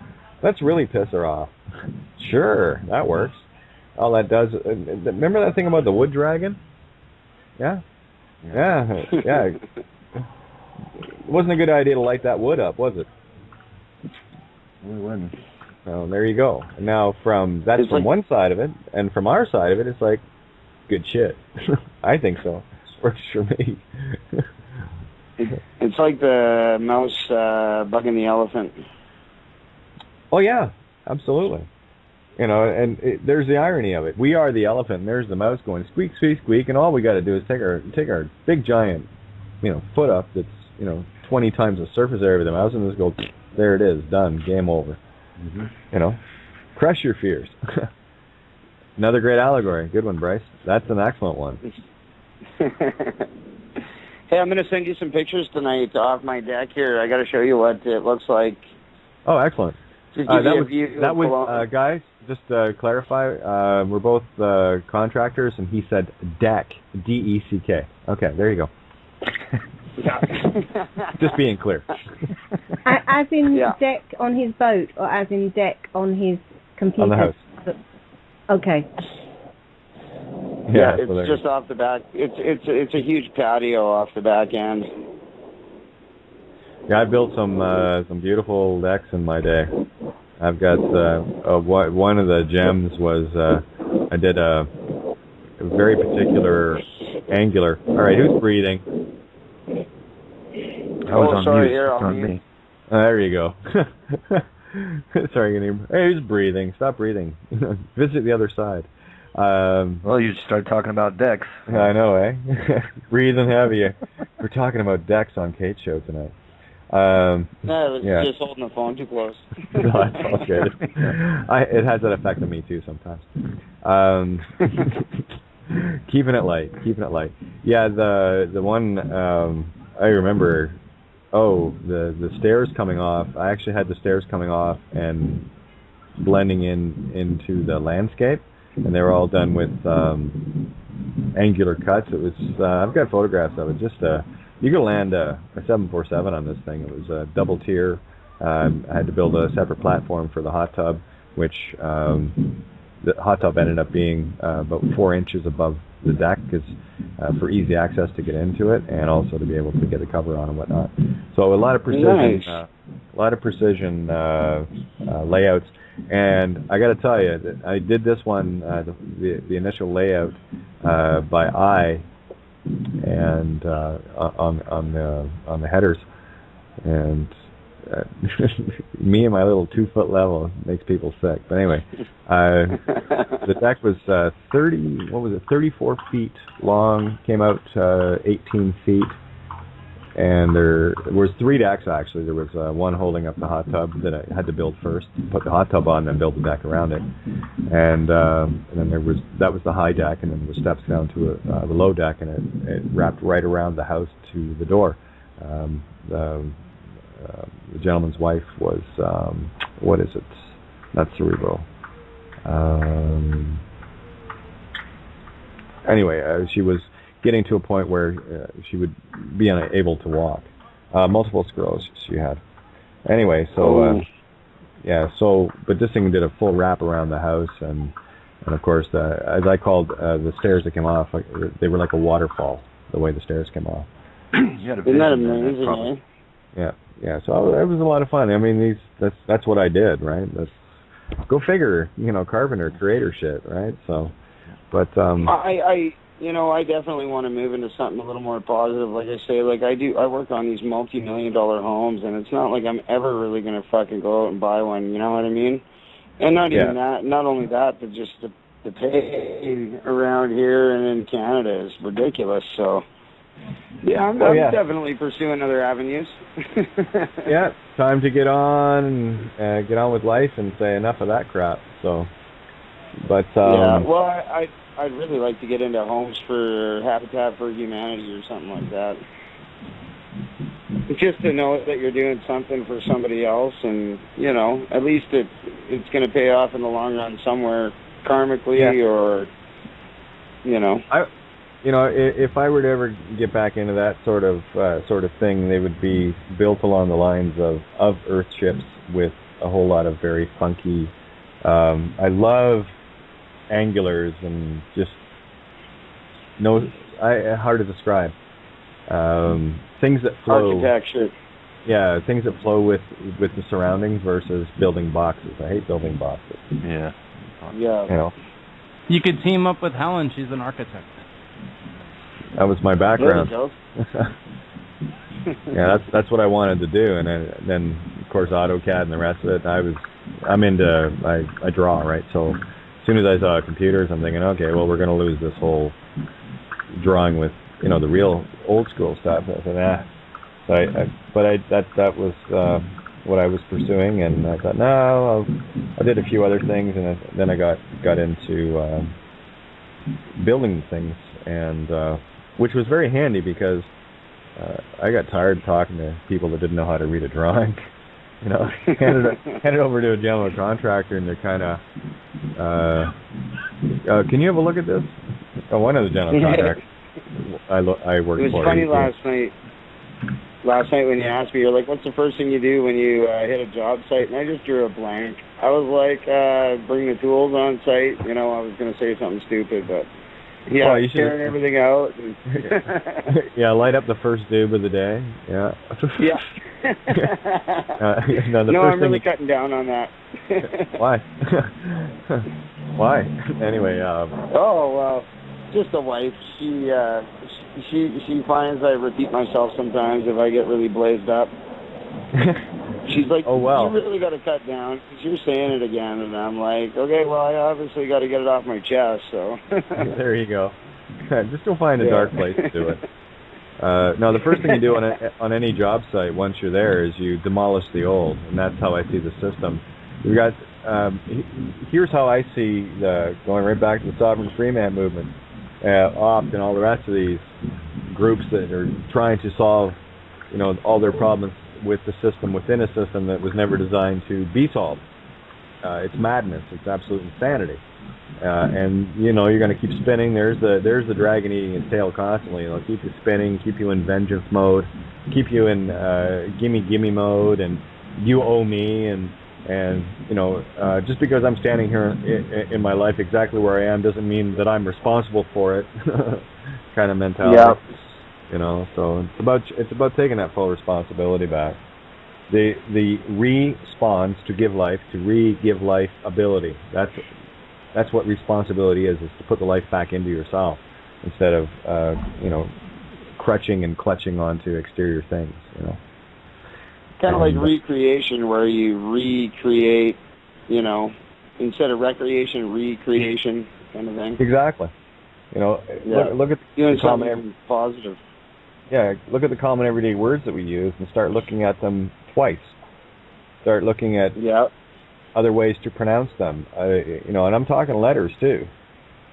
let's really piss her off. Sure, that works. All that does... remember that thing about the wood dragon? Yeah. It wasn't a good idea to light that wood up, was it? It wasn't. Well, there you go. Now, from one side of it, and from our side of it, it's like, good shit. I think so. Works for me. It's like the mouse bugging the elephant. Oh, yeah, absolutely. And there's the irony of it. We are the elephant, and there's the mouse going squeak, squeak, squeak, and all we got to do is take our big giant, foot up that's, 20 times the surface area of the mouse, and just go, there it is, done, game over. Mm-hmm. Crush your fears. Another great allegory. Good one, Bryce. That's an excellent one. Hey, I'm going to send you some pictures tonight off my deck here. I got to show you what it looks like. Oh, excellent. That was guys, just to clarify, we're both contractors, and he said deck, D-E-C-K. Okay, there you go. Just being clear. As in deck on his boat, or as in deck on his computer? On the house. Okay. Yeah, it's just off the back. It's a huge patio off the back end. Yeah, I built some beautiful decks in my day. I've got one of the gems was I did a very particular angular. All right, who's breathing? I was on mute. Here, on me. There you go. Sorry, hey, who's breathing? Stop breathing. Visit the other side. Well, you started talking about decks. I know, eh? Breathing heavy. We're talking about decks on Kate's show tonight. No, I was just holding the phone too close. No, that's all good. It has that effect on me too sometimes. Keeping it light. Yeah, the one I remember. Oh, the stairs coming off. I actually had the stairs coming off and blending into the landscape, and they were all done with angular cuts. It was. I've got photographs of it. Just you could land a 747 on this thing. It was a double tier. I had to build a separate platform for the hot tub, which the hot tub ended up being about 4 inches above the deck, because for easy access to get into it, and also to be able to get a cover on and whatnot. So a lot of precision, layouts. And I got to tell you, that I did this one, the initial layout by eye, and on the headers, and me and my little 2-foot level makes people sick. But anyway, the deck was 34 feet long, came out 18 feet, and there was 3 decks actually. There was one holding up the hot tub that I had to build first, put the hot tub on, then build the deck around it, and then that was the high deck, and then there were steps down to the low deck, and it wrapped right around the house to the door. The gentleman's wife was, what is it? Not cerebral. Anyway, she was getting to a point where she would be unable to walk. Multiple sclerosis she had. Anyway, so but this thing did a full wrap around the house, and of course, as I called the stairs that came off, they were like a waterfall. The way the stairs came off. Isn't that amazing? Yeah. So it was a lot of fun. I mean, that's what I did, right? Go figure, carpenter, creator shit, right? So, but I definitely want to move into something a little more positive. Like I say, I work on these multi-million-dollar homes, and it's not like I'm ever really going to fucking go out and buy one. You know what I mean? And not even that. Not only that, but just the pay around here and in Canada is ridiculous. So. Yeah, I'm definitely pursuing other avenues. Yeah, time to get on with life and say enough of that crap. So, but I'd really like to get into homes for Habitat for Humanity or something like that. Just to know that you're doing something for somebody else, and at least it's going to pay off in the long run somewhere, karmically or. If I were to ever get back into that sort of thing, they would be built along the lines of Earth ships with a whole lot of very funky. I love angulars and just hard to describe. Things that flow. Architecture. Yeah, things that flow with the surroundings versus building boxes. I hate building boxes. Yeah. Yeah. You could team up with Helen. She's an architect. That was my background. There you go. Yeah, that's what I wanted to do, and then of course AutoCAD and the rest of it. I draw, right? So as soon as I saw computers, I'm thinking, okay, well, we're going to lose this whole drawing with the real old school stuff. I said, So that was what I was pursuing, and I thought, no, I did a few other things, and then I got into building things, and which was very handy because I got tired talking to people that didn't know how to read a drawing. Hand it over to a general contractor, and they're kind of, can you have a look at this? Oh, one of the general contractors I worked for. It was funny last night when you asked me, you're like, what's the first thing you do when you hit a job site? And I just drew a blank. I was like, bring the tools on site. I was going to say something stupid, but yeah, tearing everything out. And yeah, light up the first doob of the day. Yeah. Yeah. No, I'm really cutting down on that. Why? Why? Anyway. Just a wife. She finds I repeat myself sometimes if I get really blazed up. She's like, oh, well. You really got to cut down because you're saying it again. And I'm like, okay, well, I obviously got to get it off my chest, so. There you go. Just go find a dark place to do it. No, the first thing you do on any job site once you're there is you demolish the old, and that's how I see the system. We've got, here's how I see going right back to the sovereign free man movement, OPT and all the rest of these groups that are trying to solve, all their problems with the system within a system that was never designed to be solved. It's madness. It's absolute insanity. And you're going to keep spinning. There's the dragon eating its tail constantly. It'll keep you spinning, keep you in vengeance mode, keep you in gimme mode, and you owe me, and just because I'm standing here in my life exactly where I am doesn't mean that I'm responsible for it. Kind of mentality. Yeah. So it's about taking that full responsibility back. The response to give life, to re-give life ability. That's what responsibility is to put the life back into yourself instead of crutching and clutching onto exterior things. Kind of like recreation, where you recreate, instead of recreation, recreation kind of thing. Exactly. Look at the common positive. Yeah, look at the common everyday words that we use and start looking at them twice. Start looking at other ways to pronounce them. And I'm talking letters too.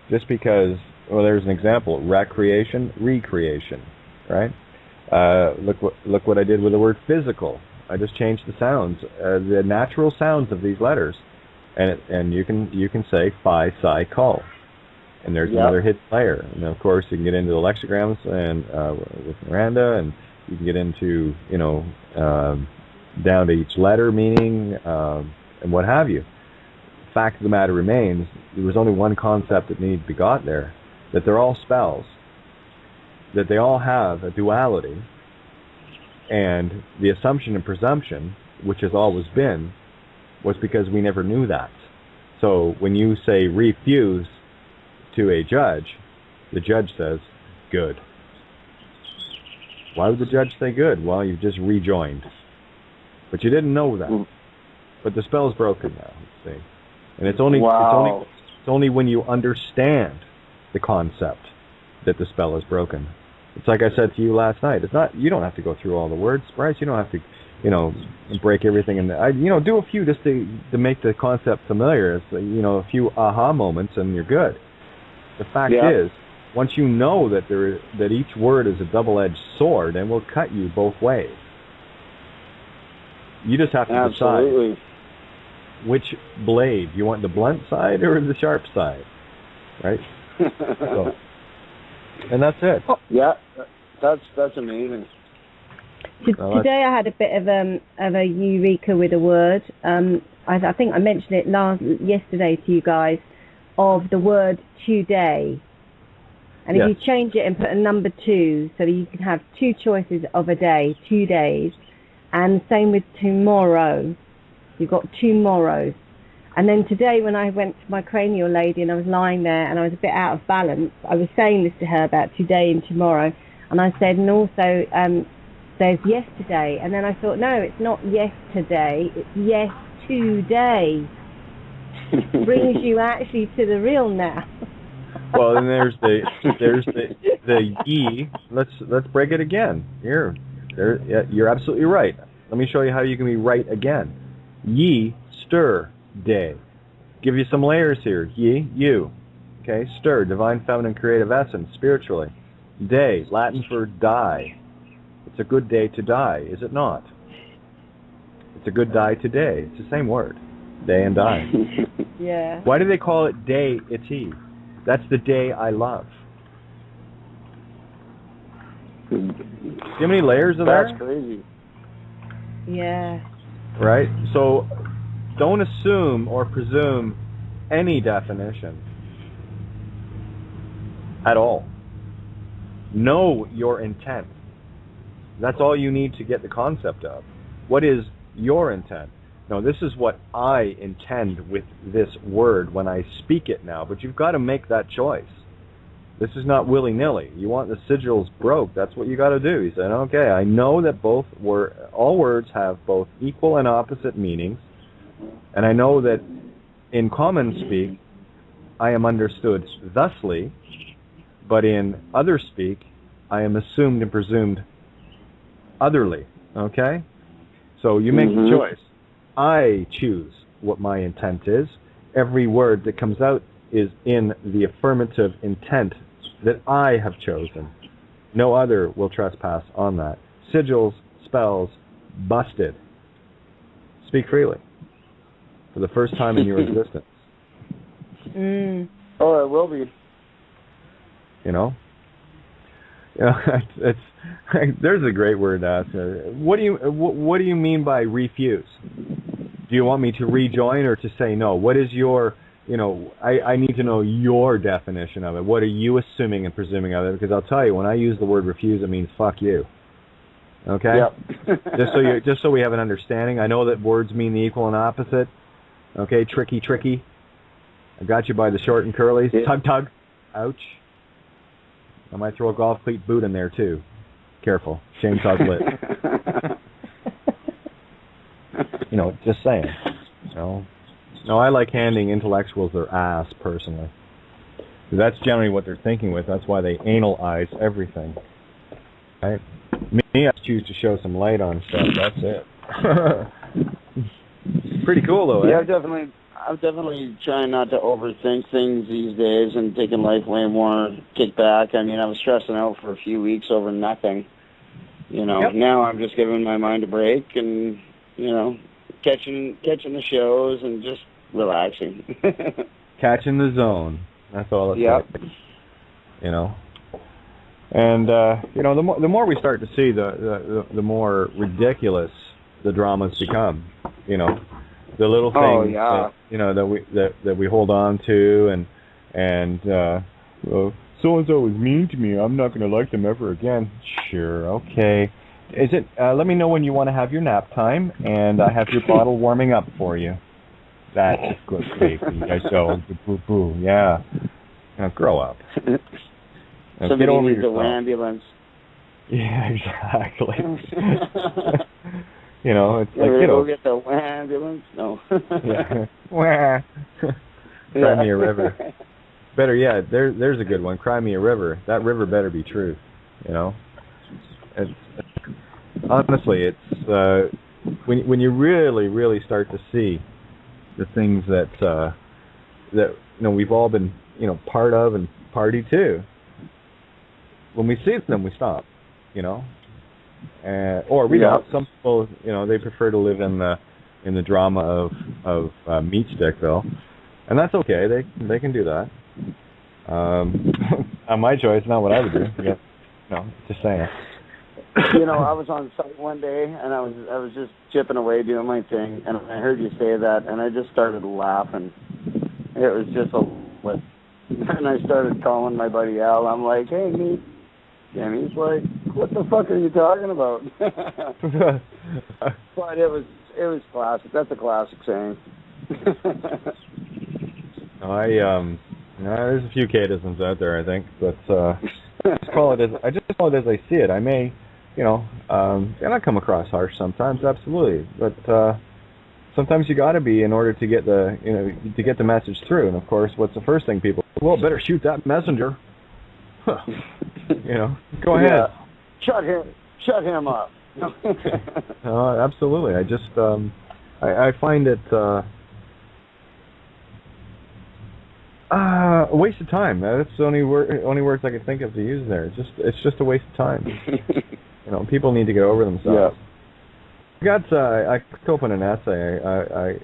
Just because, there's an example: recreation, recreation, right? Look what I did with the word physical. I just changed the sounds, the natural sounds of these letters, and you can say phi, psi, col. And there's another hidden layer. And of course, you can get into the lexigrams and with Miranda, and you can get into down to each letter meaning and what have you. The fact of the matter remains, there was only one concept that needed to be got there: that they're all spells, that they all have a duality, and the assumption and presumption, which has always been, was because we never knew that. So when you say refuse to a judge, the judge says, good. Why would the judge say good? Well, you've just rejoined. But you didn't know that. But the spell's broken now, see. And it's only when you understand the concept that the spell is broken. It's like I said to you last night. It's not, you don't have to go through all the words, Bryce. You don't have to, break everything. And do a few just to make the concept familiar. It's, a few aha moments, and you're good. The fact is, once you know that each word is a double-edged sword and will cut you both ways, you just have to decide which blade. You want the blunt side or the sharp side, right? And that's it. Yeah, that's amazing. Today I had a bit of a eureka with a word. I think I mentioned it yesterday to you guys, of the word today. And if you change it and put a number 2, so that you can have 2 choices of a day, 2 days, and same with tomorrow. You've got tomorrows. And then today, when I went to my cranial lady and I was lying there and I was a bit out of balance, I was saying this to her about today and tomorrow. And I said, and also there's yesterday. And then I thought, no, it's not yesterday, it's yes today. Brings you actually to the real now. Well, and there's the ye. Let's break it again. You're absolutely right. Let me show you how you can be right again. Ye stir day. Give you some layers here. Ye, you. Okay, stir, divine feminine creative essence, spiritually. Day, Latin for die. It's a good day to die, is it not? It's a good die today. It's the same word. Day and die. Yeah. Why do they call it day iti? That's the day I love. See how many layers are there? That's crazy. Yeah. Right? So don't assume or presume any definition at all. Know your intent. That's all you need to get the concept of. What is your intent? No, this is what I intend with this word when I speak it now, but you've got to make that choice. This is not willy-nilly. You want the sigils broke, that's what you got to do. He said, okay, I know that all words have both equal and opposite meanings, and I know that in common speak, I am understood thusly, but in other speak, I am assumed and presumed otherly, okay? So you make the choice. I choose what my intent is. Every word that comes out is in the affirmative intent that I have chosen. No other will trespass on that. Sigils, spells, busted. Speak freely. For the first time in your existence. Oh, it will be. You know? There's a great word to ask. What do you mean by refuse? Do you want me to rejoin or to say no? What is your, I need to know your definition of it. What are you assuming and presuming of it? Because I'll tell you, when I use the word refuse, it means fuck you. Okay? Yep. just so we have an understanding. I know that words mean the equal and opposite. Okay, tricky. I got you by the short and curlies. Yeah. Tug. Ouch. I might throw a golf cleat boot in there too. Careful. Chainsaw's lit. Just saying. No, I like handing intellectuals their ass, personally. That's generally what they're thinking with. That's why they analyze everything. Right? Me, I choose to show some light on stuff. That's it. Pretty cool, though. Yeah, I'm definitely trying not to overthink things these days and taking life way more kick back. I mean, I was stressing out for a few weeks over nothing. Yep. Now I'm just giving my mind a break and, catching the shows and just relaxing. Catching the zone. That's all it's like. And the more we start to see, the more ridiculous the dramas become. The little things that we hold on to, and so and so is mean to me. I'm not going to like them ever again. Sure, okay. Is it? Let me know when you want to have your nap time, and I have your bottle warming up for you. That's a good baby. So boo. Yeah. Now grow up. Somebody needs a ambulance. Yeah, exactly. It's like, go get the ambulance? No. Yeah. Cry me a river. Better yet, there's a good one. Cry me a river. That river better be true. Honestly, it's when you really, really start to see the things that we've all been part of and party to. When we see them, we stop. Or we don't. Some people, they prefer to live in the drama of Meat Stickville, and that's okay. They can do that. My choice, not what I would do. Yeah. Just saying. I was on site one day, and I was just chipping away doing my thing, and I heard you say that, and I just started laughing. It was just and I started calling my buddy Al. I'm like, hey, Meat. And he's like, what the fuck are you talking about? But it was classic. That's a classic saying. There's a few Catisms out there, I think, but I just call it as I see it. I may, and I come across harsh sometimes, absolutely, but sometimes you got to be in order to get the message through. And of course, what's the first thing people? Well, better shoot that messenger. Go ahead. Shut him up. Absolutely. I just I find it a waste of time. That's the only words I can think of to use there. It's just a waste of time. People need to get over themselves. Yeah. I could open an essay.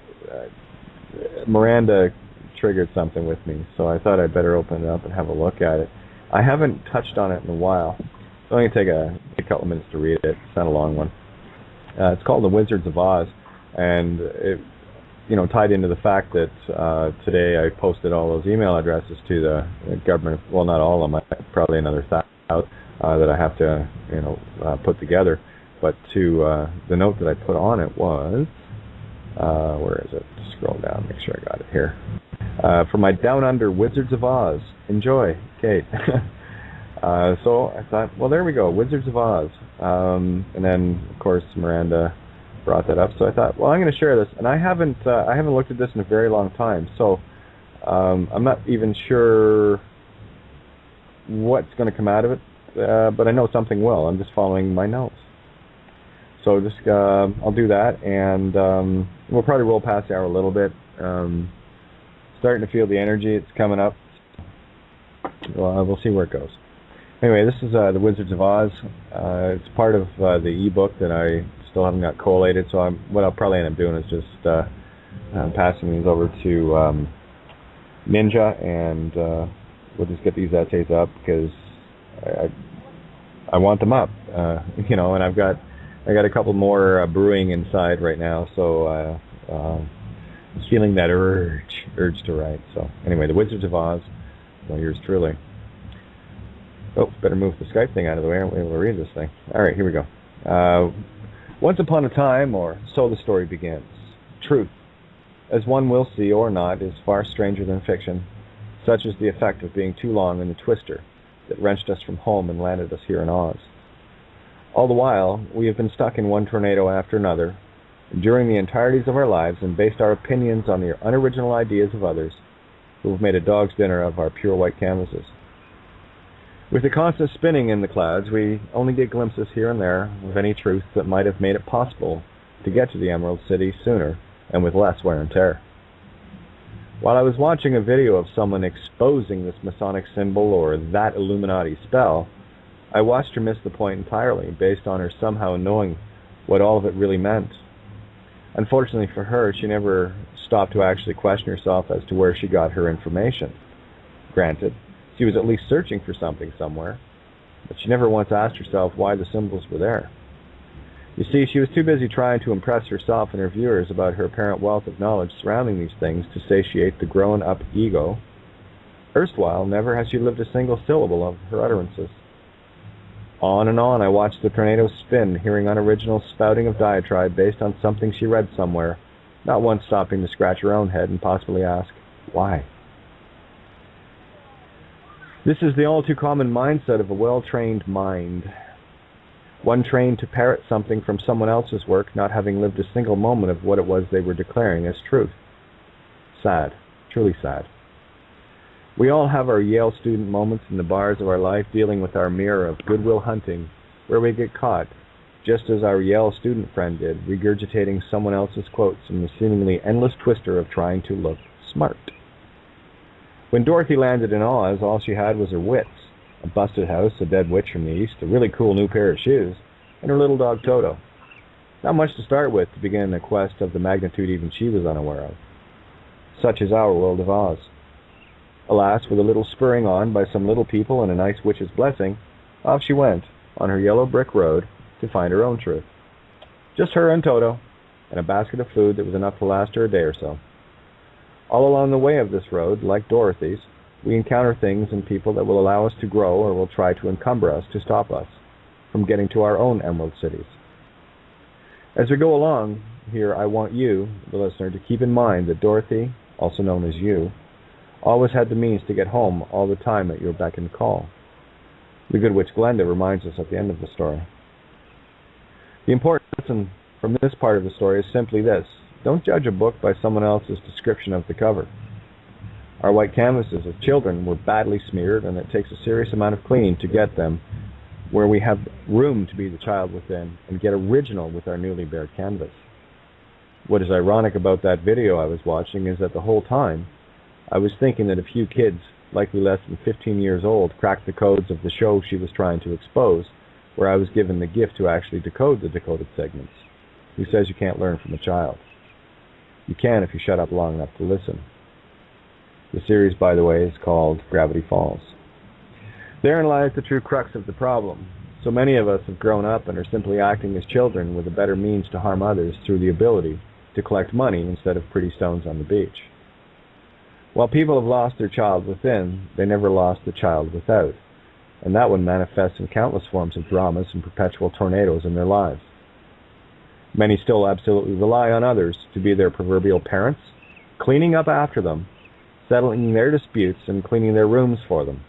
Miranda triggered something with me, so I thought I'd better open it up and have a look at it. I haven't touched on it in a while. It's only going to take a couple minutes to read it. It's not a long one. It's called The Wizards of Oz, and it, tied into the fact that today I posted all those email addresses to the government. Well, not all of them. Probably another 1,000 that I have to, put together. But to the note that I put on it was, where is it? Scroll down, make sure I got it here. For my Down Under Wizards of Oz. Enjoy, Kate. So I thought, well, there we go, Wizards of Oz. And then, of course, Miranda brought that up. So I thought, well, I'm going to share this. And I haven't looked at this in a very long time. So I'm not even sure what's going to come out of it. But I know something will. I'm just following my notes. So just I'll do that, and we'll probably roll past the hour a little bit. Starting to feel the energy. It's coming up. Well, we'll see where it goes. Anyway, this is the Wizards of Oz. It's part of the e-book that I still haven't got collated, so what I'll probably end up doing is just passing these over to Ninja, and we'll just get these essays up, because I want them up, and I got a couple more brewing inside right now, so feeling that urge to write. So anyway, the Wizards of Oz, well, yours truly. Oh, better move the Skype thing out of the way. I won't be able to read this thing. All right, here we go. Once upon a time, or so the story begins. Truth, as one will see or not, is far stranger than fiction. Such is the effect of being too long in the twister that wrenched us from home and landed us here in Oz. All the while, we have been stuck in one tornado after another, during the entireties of our lives, and based our opinions on the unoriginal ideas of others, who have made a dog's dinner of our pure white canvases. With the constant spinning in the clouds, we only get glimpses here and there of any truth that might have made it possible to get to the Emerald City sooner and with less wear and tear. While I was watching a video of someone exposing this Masonic symbol or that Illuminati spell, I watched her miss the point entirely, based on her somehow knowing what all of it really meant. Unfortunately for her, she never stopped to actually question herself as to where she got her information. Granted, she was at least searching for something somewhere, but she never once asked herself why the symbols were there. You see, she was too busy trying to impress herself and her viewers about her apparent wealth of knowledge surrounding these things to satiate the grown-up ego. Erstwhile, never has she lived a single syllable of her utterances. On and on I watched the tornado spin, hearing unoriginal spouting of diatribe based on something she read somewhere, not once stopping to scratch her own head and possibly ask, why? This is the all-too-common mindset of a well-trained mind. One trained to parrot something from someone else's work, not having lived a single moment of what it was they were declaring as truth. Sad. Truly sad. We all have our Yale student moments in the bars of our life, dealing with our mirror of Goodwill Hunting, where we get caught, just as our Yale student friend did, regurgitating someone else's quotes in the seemingly endless twister of trying to look smart. When Dorothy landed in Oz, all she had was her wits, a busted house, a dead witch from the east, a really cool new pair of shoes, and her little dog Toto. Not much to start with to begin a quest of the magnitude even she was unaware of. Such is our world of Oz. Alas, with a little spurring on by some little people and a nice witch's blessing, off she went, on her yellow brick road, to find her own truth. Just her and Toto, and a basket of food that was enough to last her a day or so. All along the way of this road, like Dorothy's, we encounter things and people that will allow us to grow or will try to encumber us to stop us from getting to our own emerald cities. As we go along here, I want you, the listener, to keep in mind that Dorothy, also known as you, always had the means to get home all the time at your beck and call. The good witch Glenda reminds us at the end of the story. The important lesson from this part of the story is simply this: don't judge a book by someone else's description of the cover. Our white canvases as children were badly smeared, and it takes a serious amount of cleaning to get them where we have room to be the child within and get original with our newly bared canvas. What is ironic about that video I was watching is that the whole time I was thinking that a few kids, likely less than 15 years old, cracked the codes of the show she was trying to expose, where I was given the gift to actually decode the decoded segments. Who says you can't learn from a child? You can if you shut up long enough to listen. The series, by the way, is called Gravity Falls. Therein lies the true crux of the problem. So many of us have grown up and are simply acting as children with a better means to harm others through the ability to collect money instead of pretty stones on the beach. While people have lost their child within, they never lost the child without, and that one manifests in countless forms of dramas and perpetual tornadoes in their lives. Many still absolutely rely on others to be their proverbial parents, cleaning up after them, settling their disputes and cleaning their rooms for them.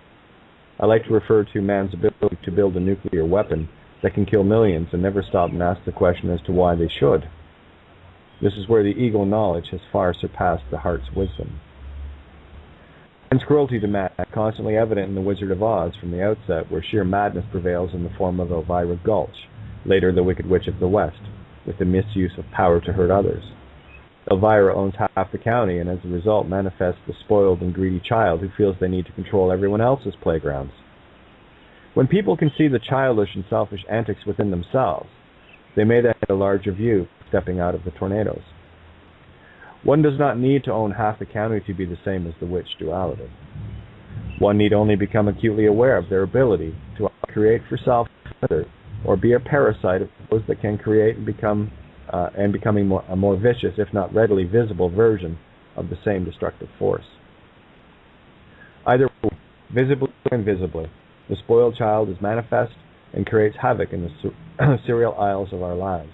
I like to refer to man's ability to build a nuclear weapon that can kill millions and never stop and ask the question as to why they should. This is where the ego knowledge has far surpassed the heart's wisdom. Man's cruelty to man is constantly evident in The Wizard of Oz from the outset, where sheer madness prevails in the form of Elvira Gulch, later the Wicked Witch of the West, with the misuse of power to hurt others. Elvira owns half the county and as a result manifests the spoiled and greedy child who feels they need to control everyone else's playgrounds. When people can see the childish and selfish antics within themselves, they may then have a larger view stepping out of the tornadoes. One does not need to own half the county to be the same as the witch duality. One need only become acutely aware of their ability to create for self or be a parasite of those that can create and becoming a more vicious, if not readily visible, version of the same destructive force. Either way, visibly or invisibly, the spoiled child is manifest and creates havoc in the cereal aisles of our lives.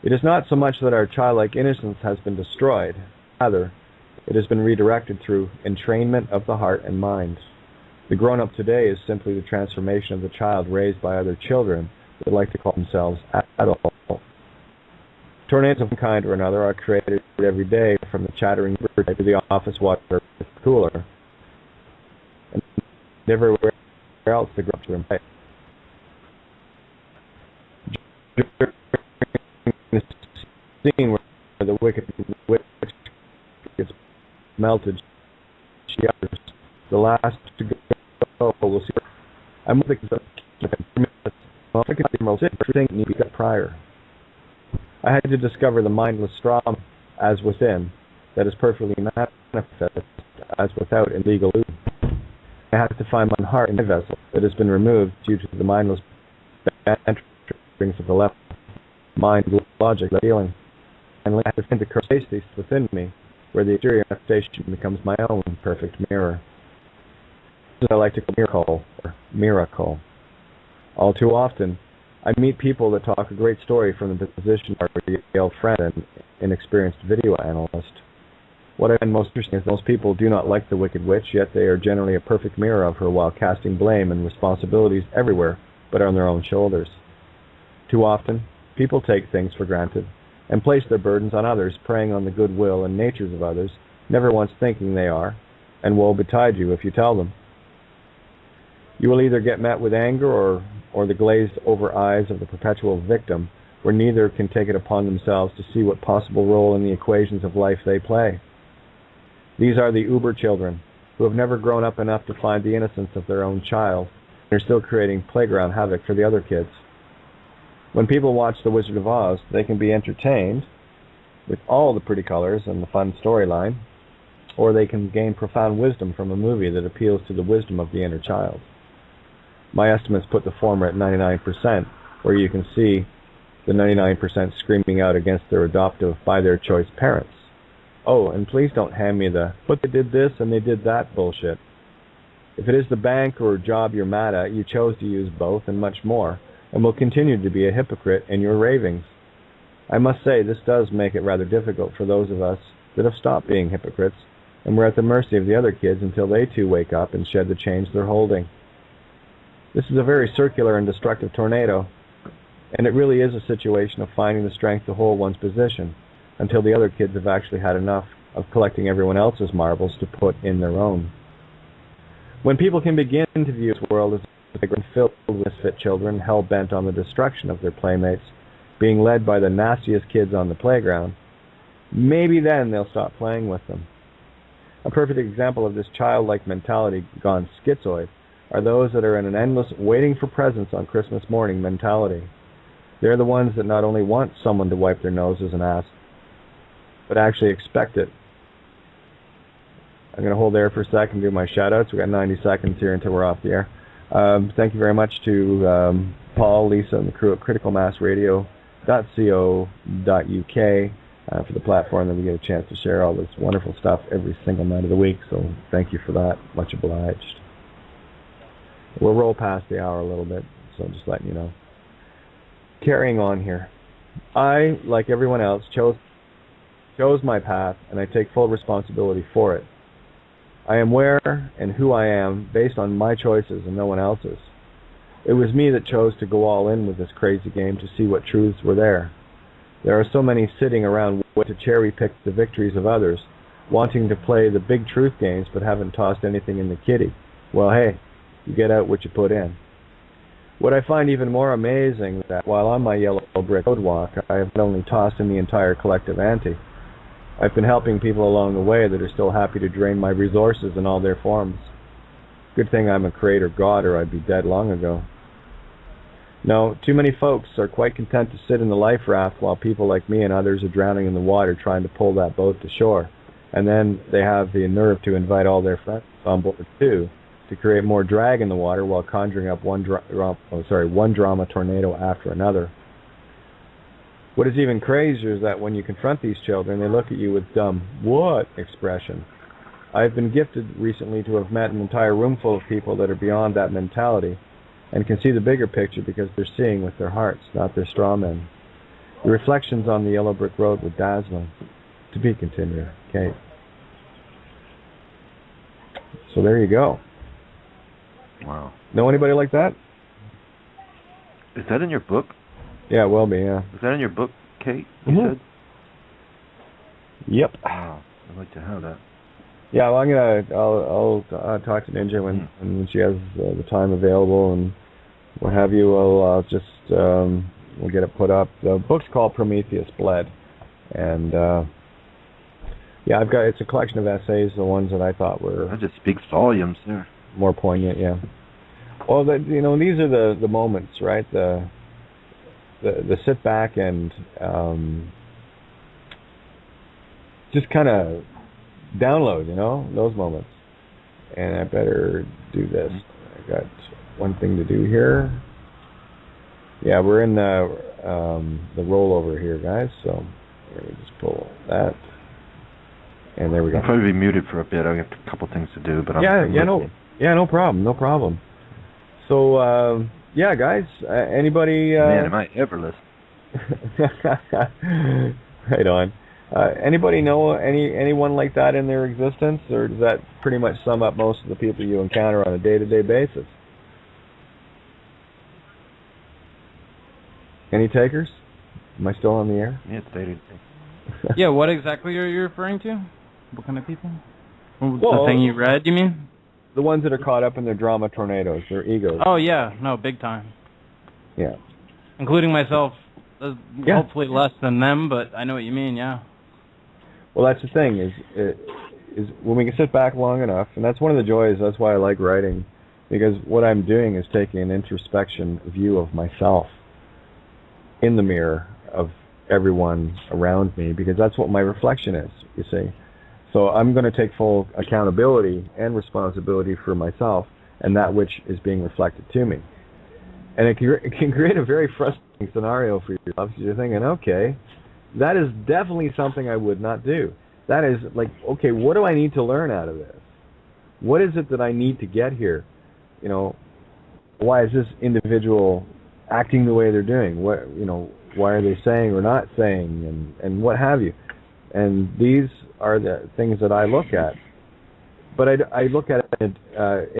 It is not so much that our childlike innocence has been destroyed, rather, it has been redirected through entrainment of the heart and mind. The grown-up today is simply the transformation of the child raised by other children that like to call themselves adults. Tornadoes of one kind or another are created every day, from the chattering bird to the office water cooler, and everywhere else the grown-ups are in play. During the scene where the wicked witch gets melted, she utters, "The last to go will see her." I'm with the everything need to be prior. I had to discover the mindless straw as within that is perfectly manifest as without in legal illusion. I had to find my heart in my vessel that has been removed due to the mindless banterings of the left mind, logic, feeling, and I had to find the space within me where the exterior manifestation becomes my own perfect mirror. This is what I like to call miracle. All too often, I meet people that talk a great story from the position of a Yale friend and inexperienced video analyst. What I find most interesting is most people do not like the Wicked Witch, yet they are generally a perfect mirror of her while casting blame and responsibilities everywhere but on their own shoulders. Too often, people take things for granted and place their burdens on others, preying on the goodwill and natures of others, never once thinking they are, and woe betide you if you tell them. You will either get met with anger or the glazed-over eyes of the perpetual victim, where neither can take it upon themselves to see what possible role in the equations of life they play. These are the uber children, who have never grown up enough to find the innocence of their own child, and are still creating playground havoc for the other kids. When people watch The Wizard of Oz, they can be entertained with all the pretty colors and the fun storyline, or they can gain profound wisdom from a movie that appeals to the wisdom of the inner child. My estimates put the former at 99%, where you can see the 99% screaming out against their adoptive by their choice parents. Oh, and please don't hand me the, but they did this and they did that bullshit. If it is the bank or job you're mad at, you chose to use both and much more, and will continue to be a hypocrite in your ravings. I must say, this does make it rather difficult for those of us that have stopped being hypocrites, and we're at the mercy of the other kids until they too wake up and shed the chains they're holding. This is a very circular and destructive tornado, and it really is a situation of finding the strength to hold one's position until the other kids have actually had enough of collecting everyone else's marbles to put in their own. When people can begin to view this world as a playground filled with misfit children hell-bent on the destruction of their playmates, being led by the nastiest kids on the playground, maybe then they'll stop playing with them. A perfect example of this childlike mentality gone schizoid are those that are in an endless waiting for presents on Christmas morning mentality. They're the ones that not only want someone to wipe their noses and ass, but actually expect it. I'm going to hold there for a second and do my shout-outs. We've got 90 seconds here until we're off the air. Thank you very much to Paul, Lisa, and the crew at criticalmassradio.co.uk for the platform that we get a chance to share all this wonderful stuff every single night of the week. So thank you for that. Much obliged. We'll roll past the hour a little bit, so just letting you know. Carrying on here. I, like everyone else, chose chose my path, and I take full responsibility for it. I am where and who I am based on my choices and no one else's. It was me that chose to go all in with this crazy game to see what truths were there. There are so many sitting around waiting to cherry-pick the victories of others, wanting to play the big truth games but haven't tossed anything in the kitty. Well, hey, you get out what you put in. What I find even more amazing is that while on my yellow brick road walk, I have not only tossed in the entire collective ante, I've been helping people along the way that are still happy to drain my resources in all their forms. Good thing I'm a creator god or I'd be dead long ago. No, too many folks are quite content to sit in the life raft while people like me and others are drowning in the water trying to pull that boat to shore. And then they have the nerve to invite all their friends on board too, to create more drag in the water while conjuring up one drama tornado after another. What is even crazier is that when you confront these children, they look at you with dumb, "What?" expression. I've been gifted recently to have met an entire room full of people that are beyond that mentality and can see the bigger picture because they're seeing with their hearts, not their straw men. The reflections on the yellow brick road were dazzling. To be continued, Kate. So there you go. Wow. Know anybody like that? Is that in your book? Yeah, it will be, yeah. Is that in your book, Kate, you Mm-hmm. said? Yep. Wow. I'd like to have that. Yeah, well, I'll talk to Ninja when she has the time available and what have you. We'll get it put up. The book's called Prometheus Bled, and it's a collection of essays, the ones that I thought were. That just speaks volumes there. More poignant, yeah. Well, these are the moments, right? The sit back and just kind of download, those moments. And I better do this. I got one thing to do here. Yeah, we're in the rollover here, guys. So let me just pull that, and there we go. I'll probably be muted for a bit. I have a couple things to do, but no problem. So guys, anybody? Man, am I ever listen? Right on. Anybody know anyone like that in their existence, or does that pretty much sum up most of the people you encounter on a day-to-day basis? Any takers? Am I still on the air? Yeah, it's day-to-day. Yeah, what exactly are you referring to? What kind of people? The thing you read, you mean? The ones that are caught up in their drama tornadoes, their egos. Oh, yeah. No, big time. Yeah. Including myself. Hopefully less than them, but I know what you mean, yeah. Well, that's the thing, is when we can sit back long enough, and that's one of the joys, that's why I like writing, because what I'm doing is taking an introspection view of myself in the mirror of everyone around me, because that's what my reflection is, you see. So I'm going to take full accountability and responsibility for myself and that which is being reflected to me. And it can create a very frustrating scenario for yourself, because you're thinking, okay, that is definitely something I would not do. That is like, okay, what do I need to learn out of this? What is it that I need to get here? Why is this individual acting the way they're doing? Why are they saying or not saying, and what have you? And these are the things that I look at. But I look at it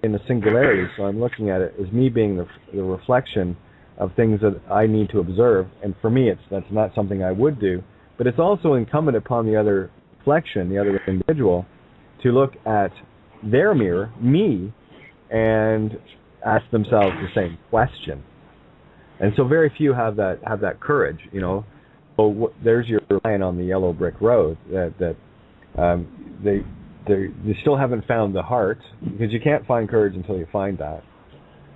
in a singularity, so I'm looking at it as me being the reflection of things that I need to observe. And for me, that's not something I would do. But it's also incumbent upon the other reflection, the other individual, to look at their mirror, me, and ask themselves the same question. And so very few have that courage, So there's your line on the yellow brick road that they still haven't found the heart, because you can't find courage until you find that.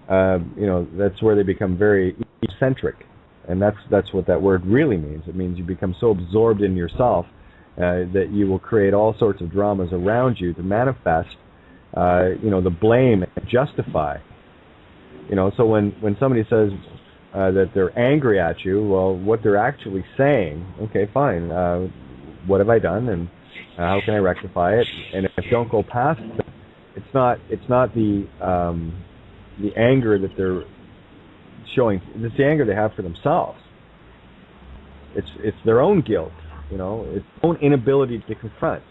That's where they become very eccentric, and that's what that word really means. It means you become so absorbed in yourself that you will create all sorts of dramas around you to manifest, the blame and justify. So when somebody says that they're angry at you, well, what they're actually saying, okay, fine, what have I done, and how can I rectify it? And if you don't go past it, it's not the anger that they're showing. It's the anger they have for themselves. It's their own guilt. You know, its own inability to confront.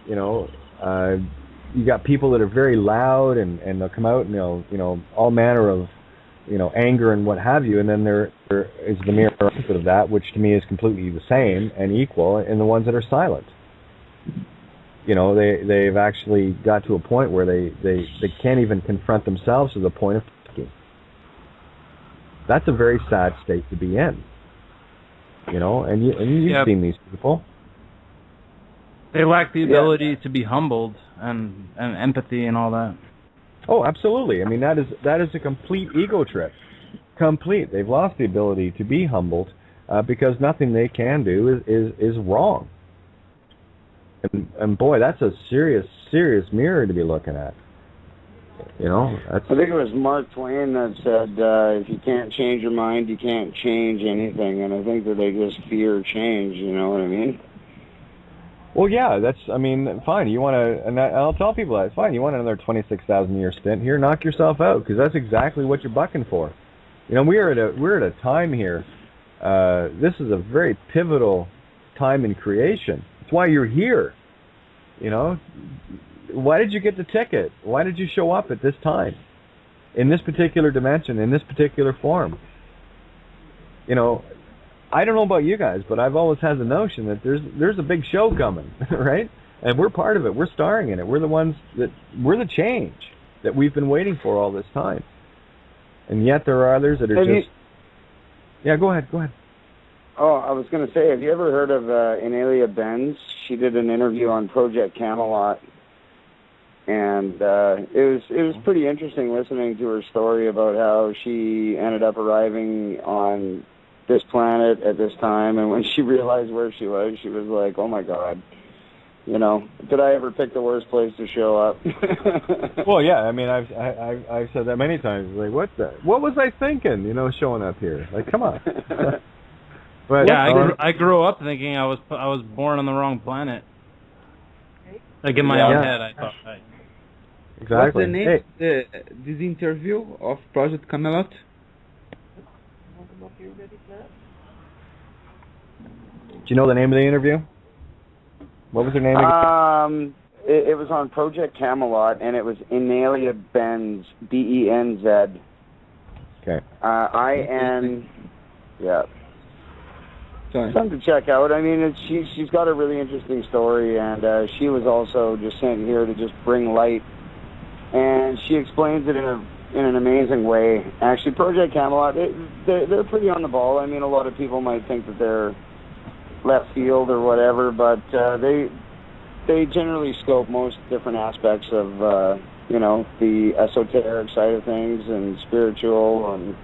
You know, you got people that are very loud and they'll come out and they'll all manner of anger and what have you, and then there is the mirror opposite of that, which to me is completely the same and equal, and the ones that are silent. You know, they've actually got to a point where they can't even confront themselves to the point of talking. That's a very sad state to be in. You know, and you've seen these people. They lack the ability to be humbled and empathy and all that. Oh, absolutely. I mean, that is a complete ego trip. Complete. They've lost the ability to be humbled because nothing they can do is wrong. And boy, that's a serious mirror to be looking at. You know, I think it was Mark Twain that said, if you can't change your mind, you can't change anything. And I think that they just fear change, you know what I mean? Well, yeah, fine. You want to, and I'll tell people that, it's fine. You want another 26,000-year stint here, knock yourself out, because that's exactly what you're bucking for. You know, we're at a time here. This is a very pivotal time in creation. It's why you're here. You know, why did you get the ticket? Why did you show up at this time, in this particular dimension, in this particular form? You know, I don't know about you guys, but I've always had the notion that there's a big show coming, right? And we're part of it. We're starring in it. We're the change that we've been waiting for all this time. And yet there are others that are just... Yeah, go ahead. Oh, I was going to say, have you ever heard of Inelia Benz? She did an interview on Project Camelot. And it was pretty interesting listening to her story about how she ended up arriving on this planet at this time, and when she realized where she was like, oh my God, you know, did I ever pick the worst place to show up? Well, yeah, I mean, I've said that many times, like, what was I thinking, you know, showing up here? Like, come on. But, yeah, I grew up thinking I was born on the wrong planet. Like in my own head, I thought. Exactly. What's the name this interview of Project Camelot? Do you know the name of the interview? What was her name again? It was on Project Camelot, and it was Inelia Benz, B-E-N-Z. Okay. I-N... Yeah. Sorry. Something to check out. I mean, she's got a really interesting story, and she was also just sent here to just bring light. And she explains it in an amazing way. Actually, Project Camelot, they're pretty on the ball. I mean, a lot of people might think that they're left field or whatever, but they generally scope most different aspects of the esoteric side of things and spiritual and.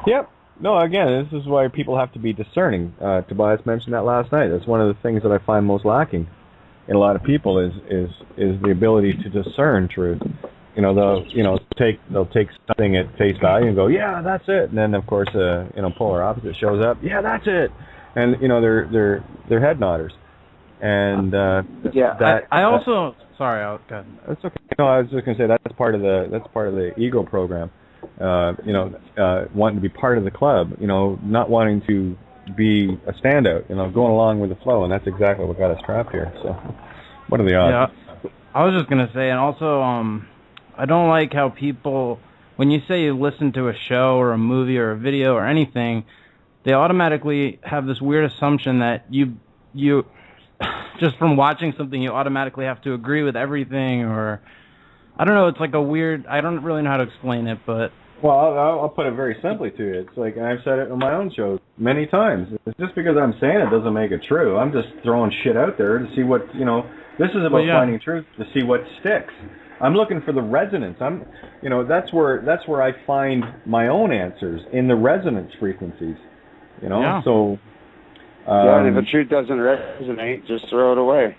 Yep. No, again, this is why people have to be discerning. Tobias mentioned that last night. That's one of the things that I find most lacking in a lot of people is the ability to discern truth. You know, they'll take something at face value and go, yeah, that's it. And then of course, polar opposite shows up. Yeah, that's it. And they're head nodders. And I also sorry, I'll go ahead. That's okay. No, I was just gonna say that's part of the ego program. Wanting to be part of the club. You know, not wanting to be a standout. You know, going along with the flow, and that's exactly what got us trapped here. So, what are the odds? Yeah, I was just gonna say, and also, I don't like how people, when you say you listen to a show or a movie or a video or anything, they automatically have this weird assumption that you just from watching something, you automatically have to agree with everything, or I don't know. It's like a weird. I don't really know how to explain it, but. Well, I'll put it very simply to you. It's like, and I've said it on my own show many times. It's just because I'm saying it doesn't make it true. I'm just throwing shit out there to see what, this is about finding truth, to see what sticks. I'm looking for the resonance. That's where I find my own answers, in the resonance frequencies, Yeah. So. If the truth doesn't resonate, just throw it away.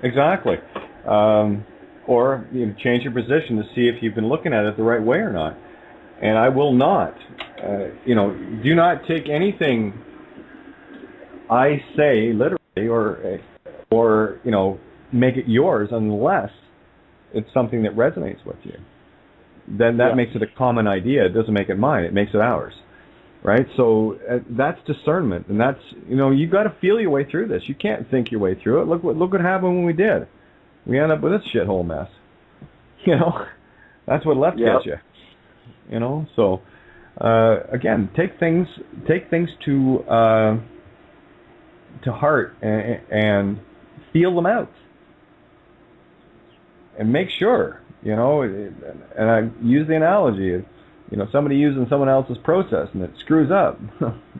Exactly. Or change your position to see if you've been looking at it the right way or not. And I will not, do not take anything I say literally or make it yours unless it's something that resonates with you. Then that makes it a common idea. It doesn't make it mine. It makes it ours. right? So that's discernment, and that's, you got to feel your way through this. You can't think your way through it. Look what happened when we did. We ended up with this shithole mess. That's what left gets you. So again, take things to heart and feel them out, and make sure, and I use the analogy of, somebody using someone else's process and it screws up.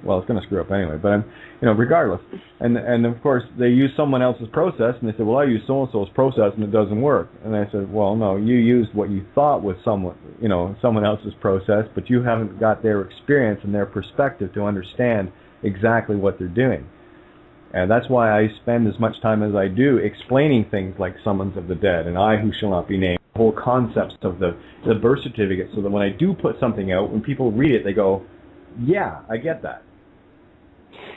Well, it's going to screw up anyway, but regardless. And of course, they use someone else's process, and they say, well, I use so-and-so's process and it doesn't work. And I said, well, no, you used what you thought was someone else's process, but you haven't got their experience and their perspective to understand exactly what they're doing. And that's why I spend as much time as I do explaining things like summons of the dead and I who shall not be named, whole concepts of the birth certificate, so that when I do put something out, when people read it, they go, yeah, I get that.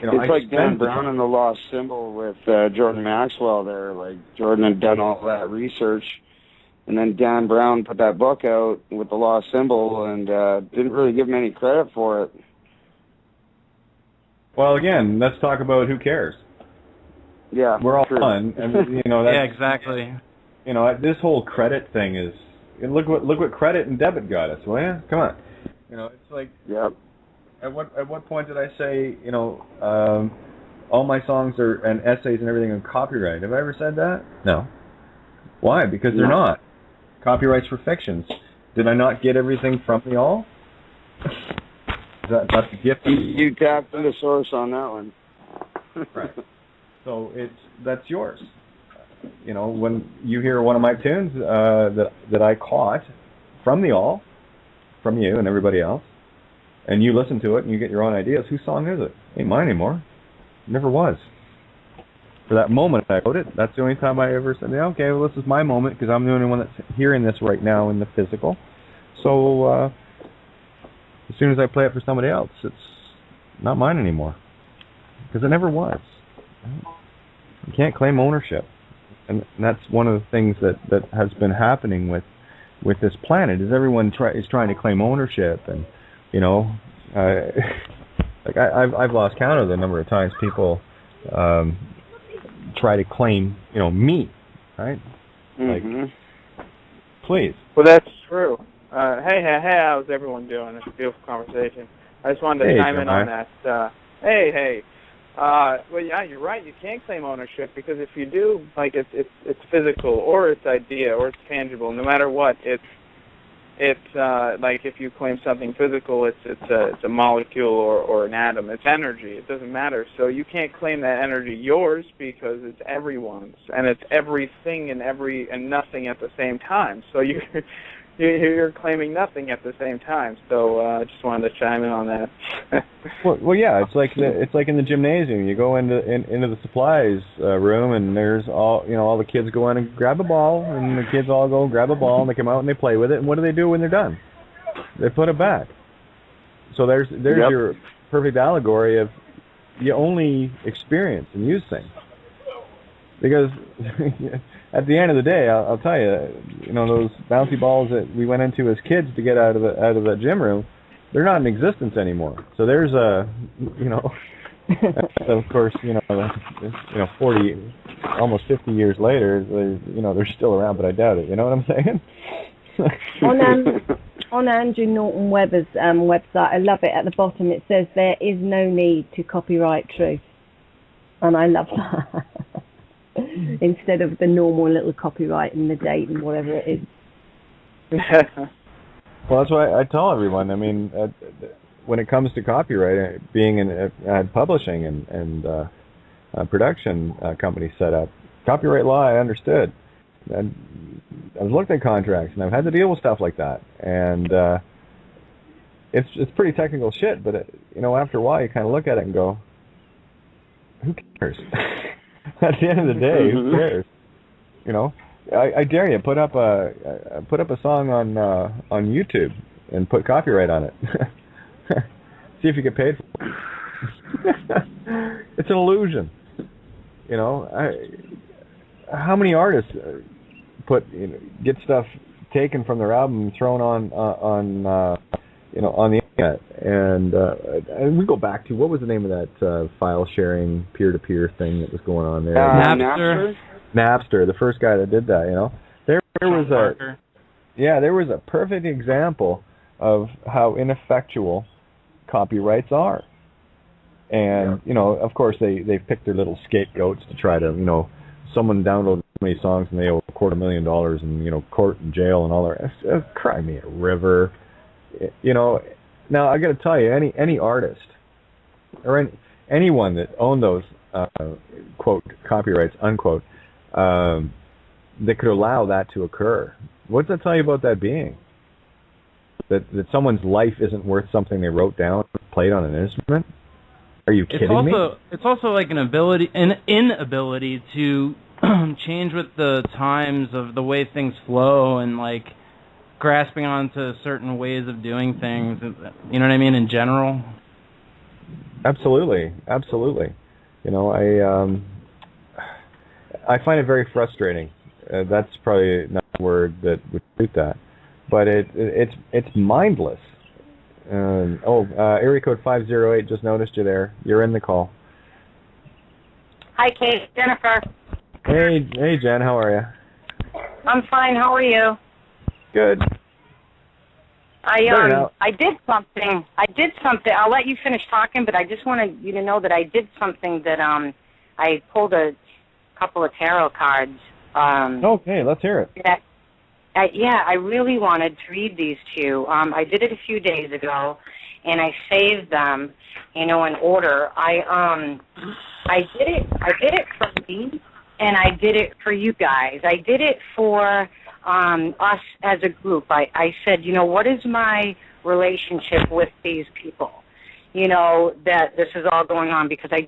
It's like Dan Brown and the Lost Symbol with Jordan Maxwell there. Like, Jordan had done all that research, and then Dan Brown put that book out with the Lost Symbol and didn't really give him any credit for it. Well, again, let's talk about who cares. Yeah, we're all true. fun. And, yeah, exactly. This whole credit thing is, look what credit and debit got us. Well, yeah, come on. It's like, yep. At what point did I say, all my songs and essays and everything are copyrighted? Have I ever said that? No. Why? Because they're not. Copyrights for fictions. Did I not get everything from the all? That's a gift. You tapped the source on that one. Right. So that's yours. When you hear one of my tunes that I caught from the all, from you and everybody else, and you listen to it and you get your own ideas, whose song is it? Ain't mine anymore. It never was. For that moment I wrote it, that's the only time I ever said, okay, well, this is my moment because I'm the only one that's hearing this right now in the physical. So as soon as I play it for somebody else, it's not mine anymore. Because it never was. You can't claim ownership. And that's one of the things that has been happening with this planet, is everyone is trying to claim ownership. And, like I've lost count of the number of times people try to claim, me, right? Mm-hmm. Like, please. Well, that's true. Hey, how's everyone doing? It's a beautiful conversation. I just wanted to chime in on that. Hey. Well, yeah, you're right. You can't claim ownership, because if you do, like, it's physical, or it's idea, or it's tangible. No matter what, it's like if you claim something physical, it's a molecule or an atom. It's energy. It doesn't matter. So you can't claim that energy yours, because it's everyone's, and it's everything and nothing at the same time. So you're claiming nothing at the same time. So I just wanted to chime in on that. well, yeah, it's like in the gymnasium. You go into the supplies room, and there's all the kids go in and grab a ball, and the kids all go grab a ball, and they come out and they play with it. And what do they do when they're done? They put it back. So there's your perfect allegory of, you only experience and use things. Because at the end of the day, I'll tell you, those bouncy balls that we went into as kids to get out of the gym room, they're not in existence anymore. So there's of course, 40, almost 50 years later, they're still around, but I doubt it. You know what I'm saying? On Andrew Norton Webber's website, I love it. At the bottom, it says there is no need to copyright truth, and I love that. Instead of the normal little copyright and the date and whatever it is. Well, that's why I tell everyone. I mean, when it comes to copyright, being in publishing and production company set up, copyright law I understood. And I've looked at contracts, and I've had to deal with stuff like that. And it's pretty technical shit, but after a while, you kind of look at it and go, who cares? At the end of the day, who cares? I dare you, put up a song on YouTube and put copyright on it. See if you get paid for it. It's an illusion. How many artists get stuff taken from their album and thrown on the at. And we go back to, what was the name of that file sharing peer-to-peer thing that was going on there? Napster. Napster, the first guy that did that, you know. There was a perfect example of how ineffectual copyrights are. And, you know, of course, they picked their little scapegoats to try to, you know, someone downloaded so many songs and they owe $250,000 and, you know, court and jail and all that. Cry me a river. You know, now I got to tell you, any artist or anyone that owned those, quote, copyrights, unquote, that could allow that to occur, what does that tell you about that being? That someone's life isn't worth something they wrote down, played on an instrument? Are you kidding me? It's also like an inability to change with the times of the way things flow and like grasping onto certain ways of doing things. You know what I mean? In general. Absolutely. You know, I find it very frustrating. That's probably not a word that would suit that, but it's mindless. Area code 508, just noticed you there. You're in the call. Hi, Kate. Jennifer. Hey, Jen. How are you? I'm fine. How are you? Good. I did something. I'll let you finish talking, but I just wanted you to know that I did something that I pulled a couple of tarot cards. Okay, let's hear it. I really wanted to read these to you. I did it a few days ago, and I saved them, you know, in order. I did it for me, and I did it for you guys. I did it for us as a group. I said, you know, what is my relationship with these people? You know, that this is all going on, because I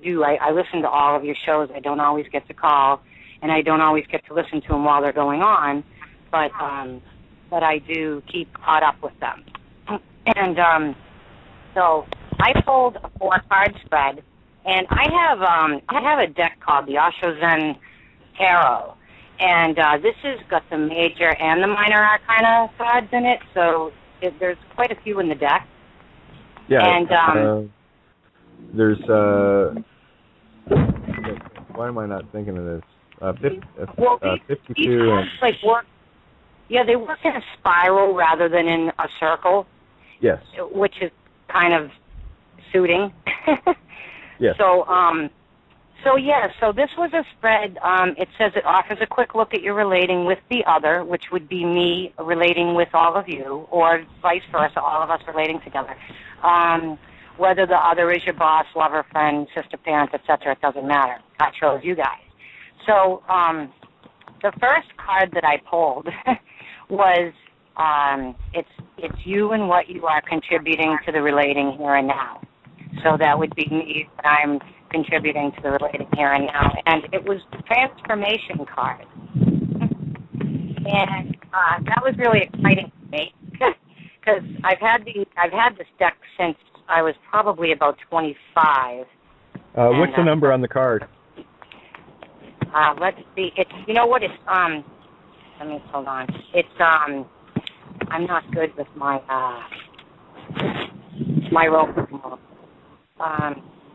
listen to all of your shows. I don't always get to call, and I don't always get to listen to them while they're going on, but I do keep caught up with them. And so I pulled a 4-card spread, and I have a deck called the Osho Zen Tarot, and this has got the major and the minor arcana cards in it, so there's quite a few in the deck. Yeah. And there's why am I not thinking of this? 52 these cards like work. Yeah, they work in a spiral rather than in a circle. Yes. Which is kind of suiting. Yes. So this was a spread. It says it offers a quick look at your relating with the other, which would be me relating with all of you, or vice versa, all of us relating together. Whether the other is your boss, lover, friend, sister, parent, etc., it doesn't matter. I chose you guys. So the first card that I pulled was it's you and what you are contributing to the relating here and now. So that would be me, that I'm contributing to the relating here and now. And it was the transformation card. And that was really exciting to me, because I've had this deck since I was probably about 25. What's the number on the card? Let's see. It's, you know what? It's let me hold on. It's I'm not good with my Roman numeral.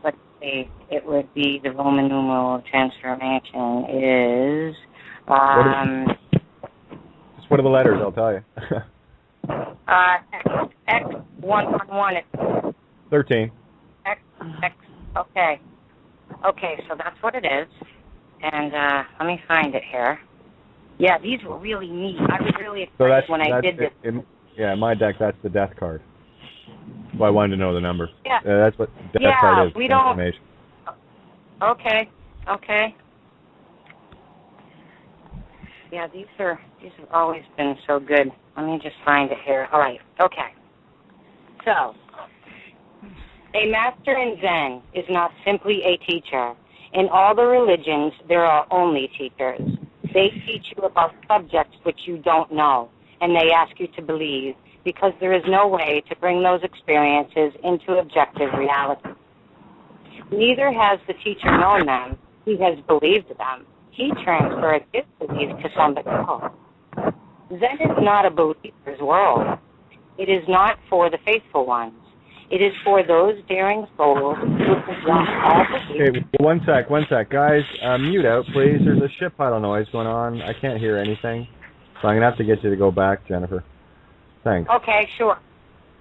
Let's see. It would be the Roman numeral transformation is what are the letters? I'll tell you. X111. 13. X. Okay. Okay, so that's what it is. And let me find it here. Yeah, these were really neat. I was really excited when I did this. In my deck, that's the death card. Well, I wanted to know the number. Yeah. That's what death card is. We don't. Okay. Yeah, these have always been so good. Let me just find it here. All right. Okay. So, a master in Zen is not simply a teacher. In all the religions, there are only teachers. They teach you about subjects which you don't know, and they ask you to believe, because there is no way to bring those experiences into objective reality. Neither has the teacher known them. He has believed them. He transferred his belief to somebody else. Zen is not a believer's world. It is not for the faithful ones. It is for those daring souls who can drop all belief. Okay, one sec. Guys, mute out, please. There's a shit pile of noise going on. I can't hear anything. So I'm going to have to get you to go back, Jennifer. Thanks. Okay, sure.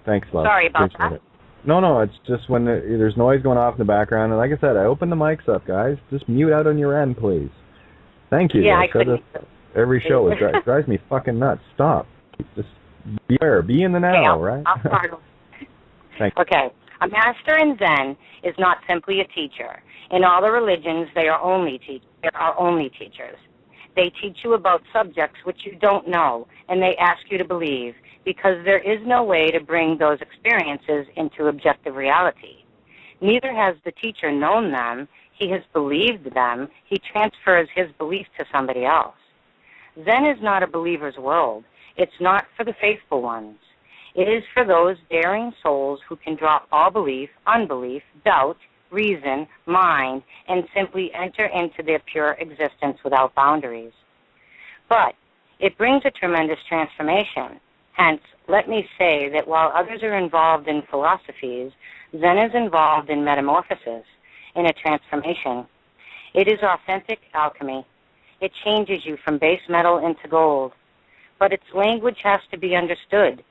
Thanks, love. Sorry about Appreciate that. it. No, it's just when there's noise going off in the background. And like I said, I opened the mics up, guys. Just mute out on your end, please. Thank you. Yeah, I said couldn't. this every show. It drives me fucking nuts. Stop. Just be aware. Be in the now, right? I'll start. Thanks. Okay. A master in Zen is not simply a teacher. In all the religions, there are only teachers. They teach you about subjects which you don't know, and they ask you to believe, because there is no way to bring those experiences into objective reality. Neither has the teacher known them. He has believed them. He transfers his belief to somebody else. Zen is not a believer's world. It's not for the faithful ones. It is for those daring souls who can drop all belief, unbelief, doubt, reason, mind, and simply enter into their pure existence without boundaries. But it brings a tremendous transformation. Hence, let me say that while others are involved in philosophies, Zen is involved in metamorphosis, in a transformation. It is authentic alchemy. It changes you from base metal into gold. But its language has to be understood,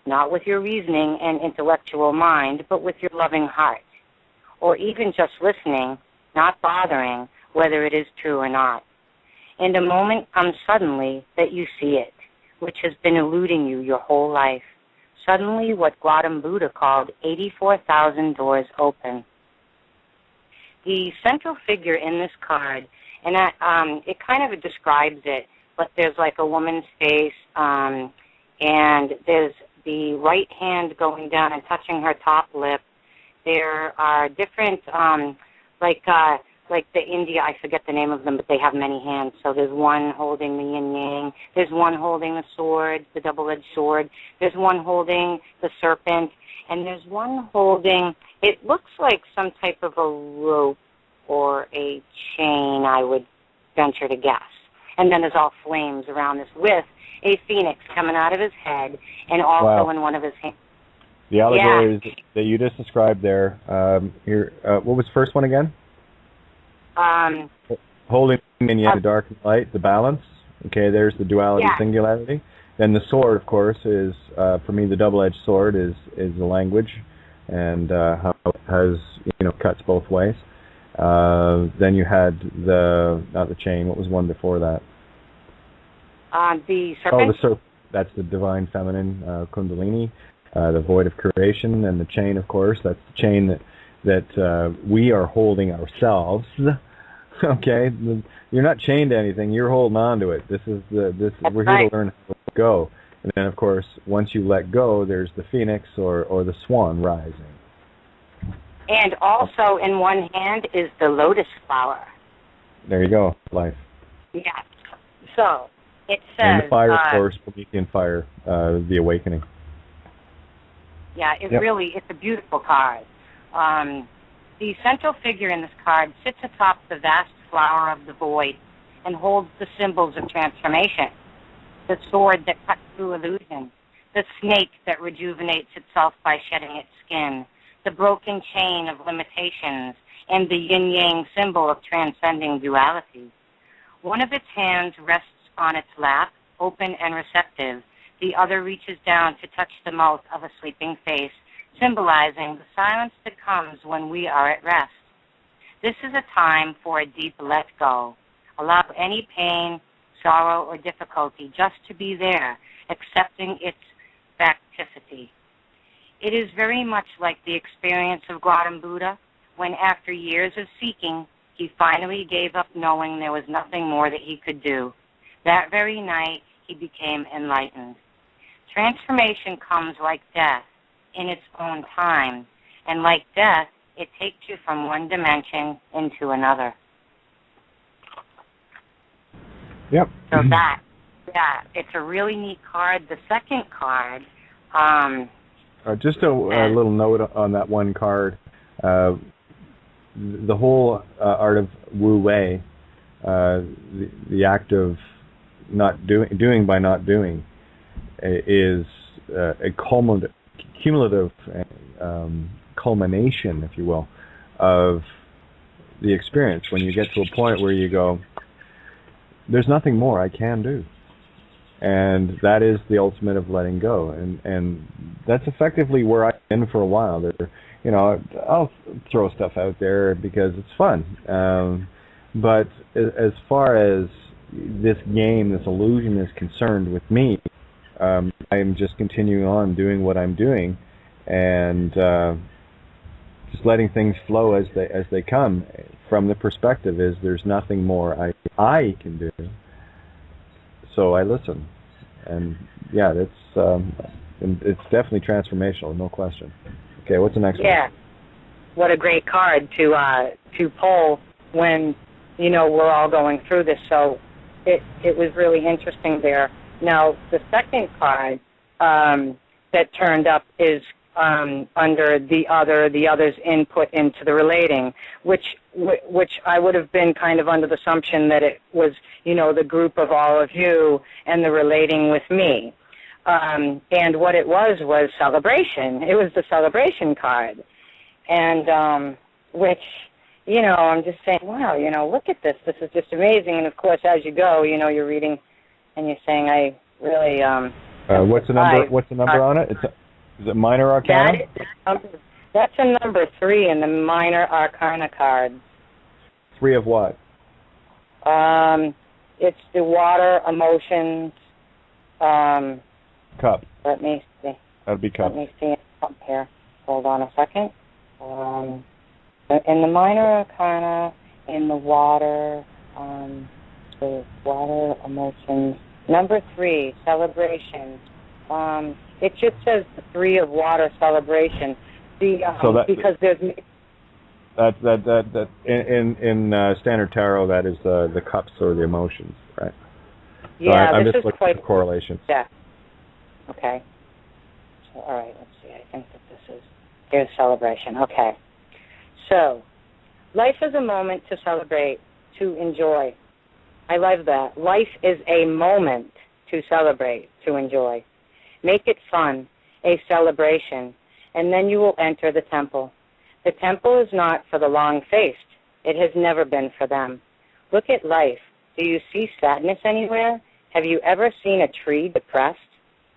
not with your reasoning and intellectual mind, but with your loving heart. Or even just listening, not bothering whether it is true or not. And a moment comes suddenly that you see it, which has been eluding you your whole life. Suddenly what Gautama Buddha called 84,000 doors open. The central figure in this card, and it kind of describes it, but there's like a woman's face, and there's the right hand going down and touching her top lip. There are different, like the India, I forget the name of them, but they have many hands. So there's one holding the yin-yang. There's one holding the sword, the double-edged sword. There's one holding the serpent. And there's one holding, it looks like some type of a rope or a chain, I would venture to guess. And then there's all flames around this with a phoenix coming out of his head and also in one of his hands. The allegories that you just described there, what was the first one again? Holding in the dark and light, the balance. Okay, there's the duality, singularity. Then the sword, of course, is, for me, the double-edged sword is the language and how it has, cuts both ways. Then you had not the chain, what was one before that? The serpent. Oh, the serpent. That's the divine feminine, Kundalini, the void of creation, and the chain, of course. That's the chain that we are holding ourselves. Okay, you're not chained to anything. You're holding on to it. We're here to learn how to go. And then, of course, once you let go, there's the phoenix or the swan rising. And also in one hand is the lotus flower. There you go, life. Yeah. So it says. And the fire, of course, Promethean fire, the awakening. Yeah, it's a beautiful card. The central figure in this card sits atop the vast flower of the void and holds the symbols of transformation. The sword that cuts through illusion, the snake that rejuvenates itself by shedding its skin, the broken chain of limitations, and the yin-yang symbol of transcending duality. One of its hands rests on its lap, open and receptive. The other reaches down to touch the mouth of a sleeping face, symbolizing the silence that comes when we are at rest. This is a time for a deep let go. Allow any pain, sorrow, or difficulty just to be there, accepting its facticity. It is very much like the experience of Gautama Buddha, when after years of seeking, he finally gave up knowing there was nothing more that he could do. That very night, he became enlightened. Transformation comes like death, in its own time, and like death, it takes you from one dimension into another. Yep. So it's a really neat card. The second card, just a little note on that one card. The whole art of Wu Wei, the act of not doing by not doing, is a cumulative culmination, if you will, of the experience. When you get to a point where you go, there's nothing more I can do. And that is the ultimate of letting go. And that's effectively where I've been for a while. I'll throw stuff out there because it's fun. But as far as this game, this illusion is concerned with me, I'm just continuing on doing what I'm doing and just letting things flow as they come. From the perspective is there's nothing more I can do. So I listen, and yeah, it's definitely transformational, no question. Okay, what's the next one? Yeah, what a great card to pull when we're all going through this. So it was really interesting there. Now the second card that turned up is under the other's input into the relating, which I would have been kind of under the assumption that it was, the group of all of you and the relating with me. And what it was celebration. It was the celebration card. And which, I'm just saying, wow, look at this. This is just amazing. And, of course, as you go, you're reading and you're saying, I really... what's the number on it? Is it minor arcana? That's a number 3 in the minor arcana card. 3 of what? It's the water, emotions. Cup. Let me see. That'd be cup. Let me see it up here. Hold on a second. In the minor arcana, in the water, emotions. Number 3, celebration. It just says the 3 of water, celebration. Because there's that in Standard Tarot, that is the cups or the emotions, right? So I'm just looking at the correlations. Yeah. Okay. So, all right, let's see. I think that here's celebration. Okay. So, life is a moment to celebrate, to enjoy. I love that. Life is a moment to celebrate, to enjoy. Make it fun, a celebration, and then you will enter the temple. The temple is not for the long-faced. It has never been for them. Look at life. Do you see sadness anywhere? Have you ever seen a tree depressed?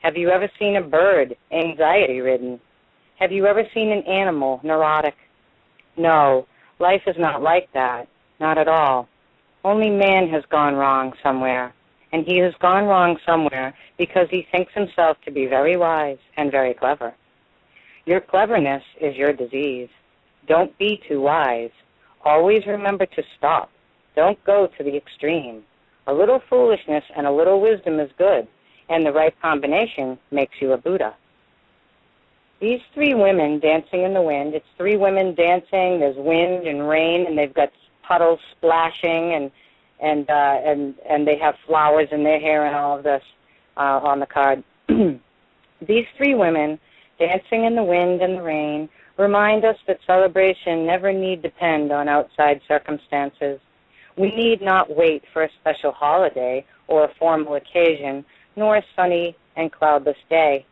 Have you ever seen a bird anxiety-ridden? Have you ever seen an animal neurotic? No, life is not like that, not at all. Only man has gone wrong somewhere, and he has gone wrong somewhere because he thinks himself to be very wise and very clever. Your cleverness is your disease. Don't be too wise. Always remember to stop. Don't go to the extreme. A little foolishness and a little wisdom is good, and the right combination makes you a Buddha. These 3 women dancing in the wind, it's 3 women dancing, there's wind and rain, and they've got puddles splashing, and they have flowers in their hair and all of this on the card. These 3 women dancing in the wind and the rain remind us that celebration never need depend on outside circumstances. We need not wait for a special holiday or a formal occasion, nor a sunny and cloudless day.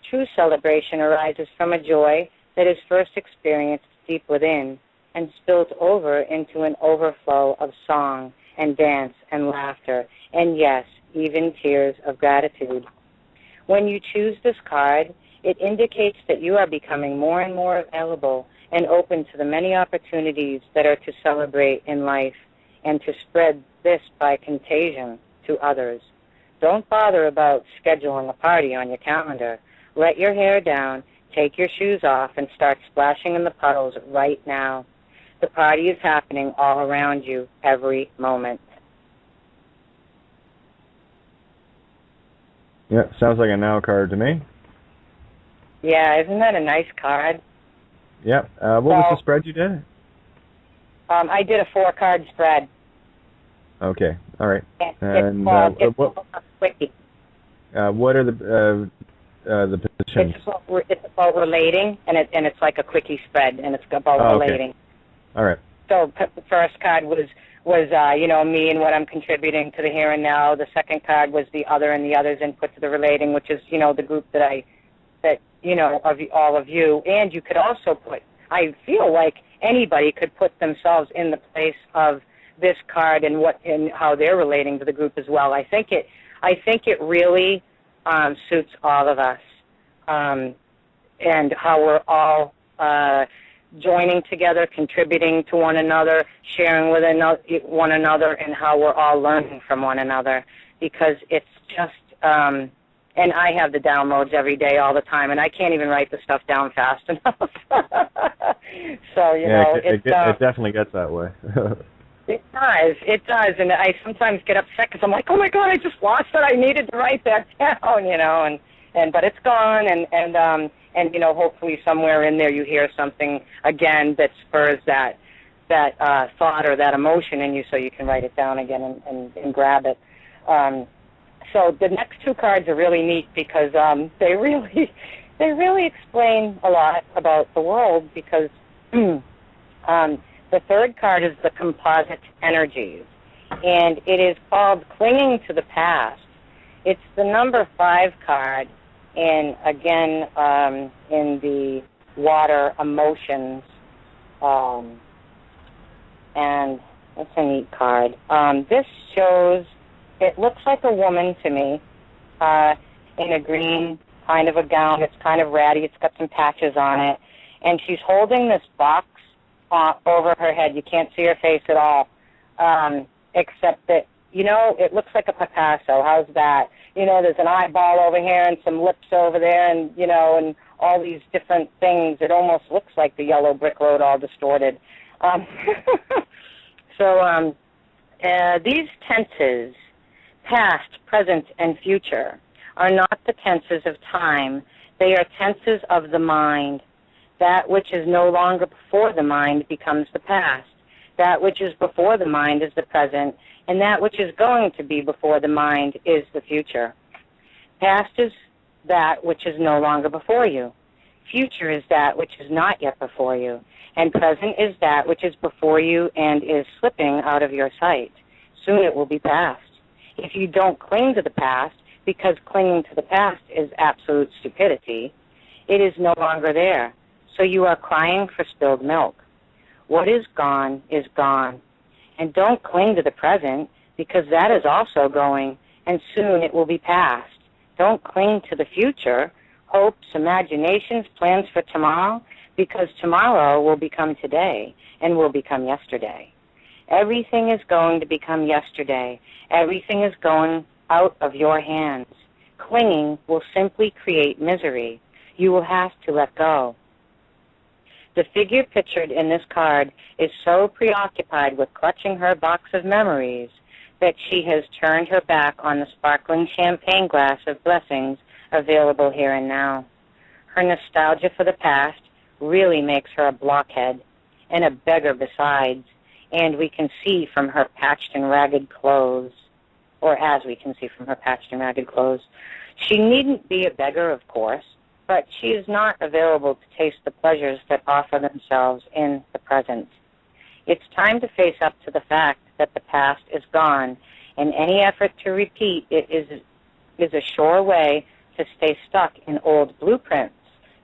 True celebration arises from a joy that is first experienced deep within and spills over into an overflow of song and dance and laughter, and yes, even tears of gratitude. When you choose this card, it indicates that you are becoming more and more available and open to the many opportunities that are to celebrate in life and to spread this by contagion to others. Don't bother about scheduling a party on your calendar. Let your hair down, take your shoes off, and start splashing in the puddles right now. The party is happening all around you every moment. Yeah, sounds like a now card to me. Yeah, isn't that a nice card? Yeah. What was the spread you did? I did a 4-card spread. Okay. All right. And what are the positions? It's about relating, and it's like a quickie spread, and it's about relating. All right. So the first card was me and what I'm contributing to the here and now. The second card was the other and the other's input to the relating, which is the group that of all of you. And you could also I feel like anybody could put themselves in the place of this card and how they're relating to the group as well. I think it really suits all of us, and how we're all joining together, contributing to one another, sharing with one another, and how we're all learning from one another. Because it's just, and I have the downloads every day, all the time, and I can't even write the stuff down fast enough. So, it definitely gets that way. It does, and I sometimes get upset because I'm like, oh my God, I just lost it. I needed to write that down, but it's gone, and hopefully somewhere in there you hear something again that spurs that thought or that emotion in you, so you can write it down again and grab it. So the next two cards are really neat because they really explain a lot about the world, because the third card is the composite energies, and it is called Clinging to the Past. It's the number 5 card, and again, in the water emotions, and it's a neat card. This shows, it looks like a woman to me, in a green kind of a gown. It's kind of ratty. It's got some patches on it, and she's holding this box over her head. You can't see her face at all, except that, it looks like a Picasso. How's that? There's an eyeball over here and some lips over there, and, and all these different things. It almost looks like the yellow brick road all distorted. So these tenses, past, present, and future, are not the tenses of time. They are tenses of the mind. That which is no longer before the mind becomes the past. That which is before the mind is the present, and that which is going to be before the mind is the future. Past is that which is no longer before you. Future is that which is not yet before you. And present is that which is before you and is slipping out of your sight. Soon it will be past. If you don't cling to the past, because clinging to the past is absolute stupidity, it is no longer there. So you are crying for spilled milk. What is gone is gone. And don't cling to the present, because that is also going, and soon it will be past. Don't cling to the future, hopes, imaginations, plans for tomorrow, because tomorrow will become today and will become yesterday. Everything is going to become yesterday. Everything is going out of your hands. Clinging will simply create misery. You will have to let go. The figure pictured in this card is so preoccupied with clutching her box of memories that she has turned her back on the sparkling champagne glass of blessings available here and now. Her nostalgia for the past really makes her a blockhead, and a beggar besides, and we can see from her patched and ragged clothes, or as we can see from her patched and ragged clothes. She needn't be a beggar, of course, but she is not available to taste the pleasures that offer themselves in the present. It's time to face up to the fact that the past is gone, and any effort to repeat it is a sure way to stay stuck in old blueprints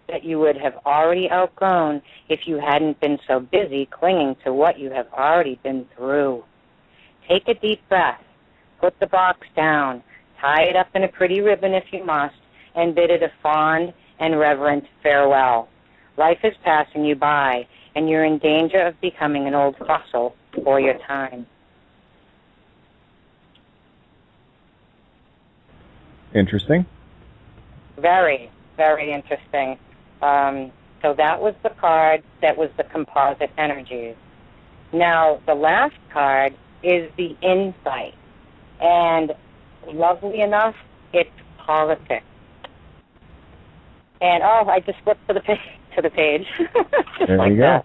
that you would have already outgrown if you hadn't been so busy clinging to what you have already been through. Take a deep breath, put the box down, tie it up in a pretty ribbon if you must, and bid it a fond and reverent farewell. Life is passing you by, and you're in danger of becoming an old fossil before your time. Interesting. Very, very interesting. So that was the card that was the composite energies. Now, the last card is the insight. And lovely enough, it's politics. And, I just flipped to the page. Just there like you go.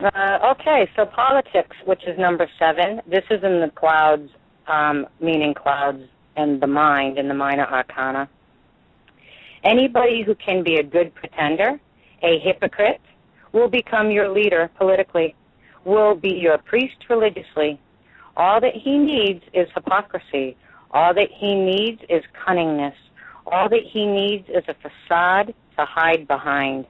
that. Okay, so politics, which is number 7. This is in the clouds, meaning clouds and the mind in the minor arcana. Anybody who can be a good pretender, a hypocrite, will become your leader politically, will be your priest religiously. All that he needs is hypocrisy. All that he needs is cunningness. All that he needs is a facade to hide behind.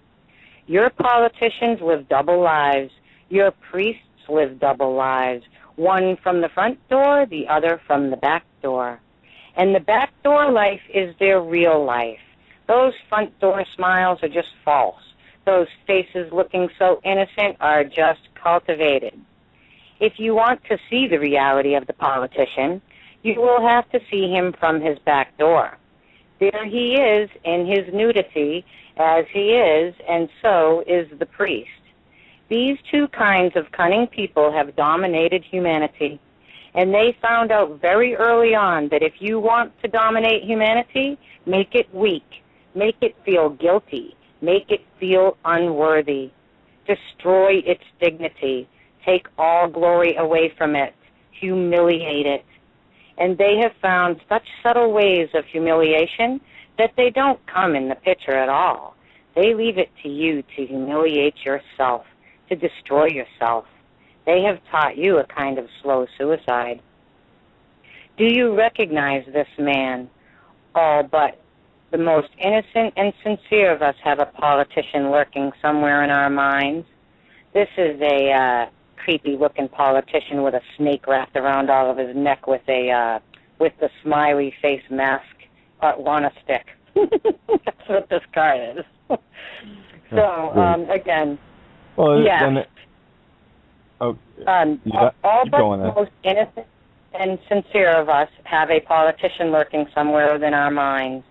Your politicians live double lives. Your priests live double lives. One from the front door, the other from the back door. And the back door life is their real life. Those front door smiles are just false. Those faces looking so innocent are just cultivated. If you want to see the reality of the politician, you will have to see him from his back door. There he is in his nudity, as he is, and so is the priest. These two kinds of cunning people have dominated humanity, and they found out very early on that if you want to dominate humanity, make it weak, make it feel guilty, make it feel unworthy, destroy its dignity, take all glory away from it, humiliate it. And they have found such subtle ways of humiliation that they don't come in the picture at all. They leave it to you to humiliate yourself, to destroy yourself. They have taught you a kind of slow suicide. Do you recognize this man? All but the most innocent and sincere of us have a politician lurking somewhere in our minds. This is a creepy-looking politician with a snake wrapped around all of his neck with the smiley face mask on a stick. That's what this card is. So again, well, yeah. All but the most innocent and sincere of us have a politician lurking somewhere within our minds.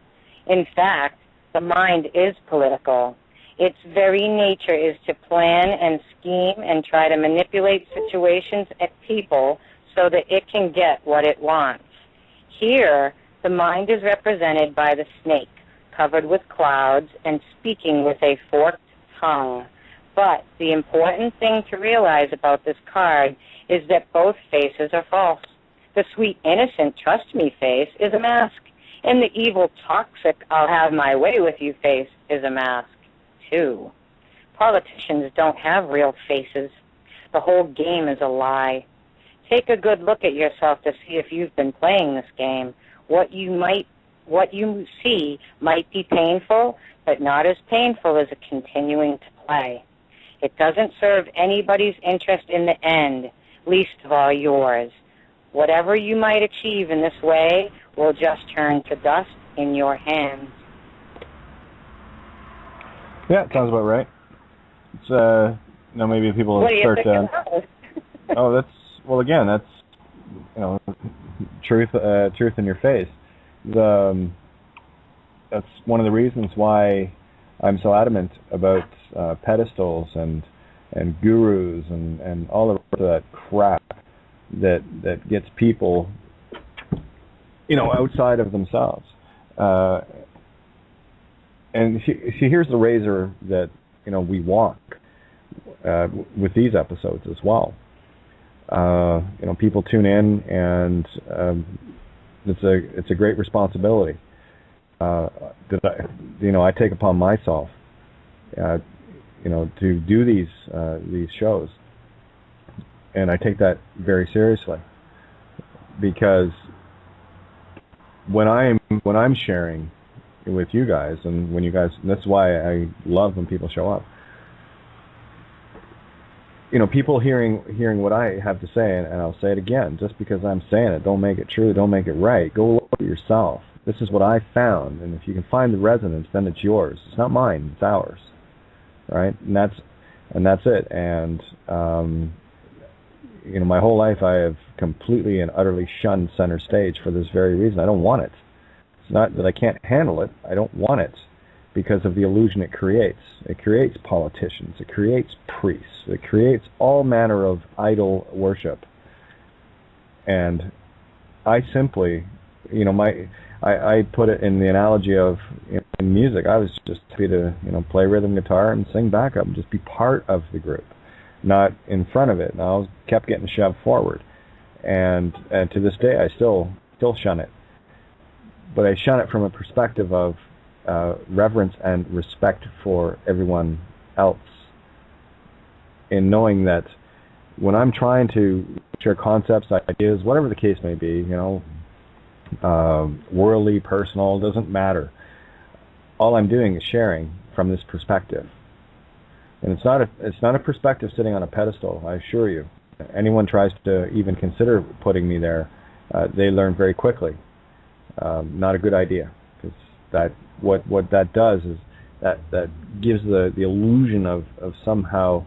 In fact, the mind is political. Its very nature is to plan and scheme and try to manipulate situations and people so that it can get what it wants. Here, the mind is represented by the snake, covered with clouds and speaking with a forked tongue. But the important thing to realize about this card is that both faces are false. The sweet, innocent, trust me face is a mask, and the evil, toxic, I'll have my way with you face is a mask. Too. Politicians don't have real faces. The whole game is a lie. Take a good look at yourself to see if you've been playing this game. What you see might be painful, but not as painful as continuing to play. It doesn't serve anybody's interest in the end, least of all yours. Whatever you might achieve in this way will just turn to dust in your hands. Yeah, it sounds about right. It's maybe people start to. Oh, that's truth in your face. That's one of the reasons why I'm so adamant about pedestals and gurus and all the rest of that crap that gets people, outside of themselves. And see, here's the razor that we walk with these episodes as well. People tune in, and it's a great responsibility that I take upon myself. To do these shows, and I take that very seriously, because when I'm sharing with you guys, and that's why I love when people show up. People hearing what I have to say, and I'll say it again, just because I'm saying it, don't make it true, don't make it right. Go look at yourself. This is what I found, and if you can find the resonance, then it's yours. It's not mine, it's ours, right? And that's it. And my whole life I have completely and utterly shunned center stage for this very reason. I don't want it. It's not that I can't handle it. I don't want it because of the illusion it creates. It creates politicians. It creates priests. It creates all manner of idol worship. And I simply, I put it in the analogy of in music. I was just happy to play rhythm guitar and sing backup and just be part of the group, not in front of it. And I kept getting shoved forward, and to this day I still shun it. But I shun it from a perspective of reverence and respect for everyone else, in knowing that when I'm trying to share concepts, ideas, whatever the case may be, worldly, personal, doesn't matter. All I'm doing is sharing from this perspective. And it's not a perspective sitting on a pedestal, I assure you. Anyone tries to even consider putting me there, they learn very quickly. Not a good idea, because what that does is that gives the illusion of somehow,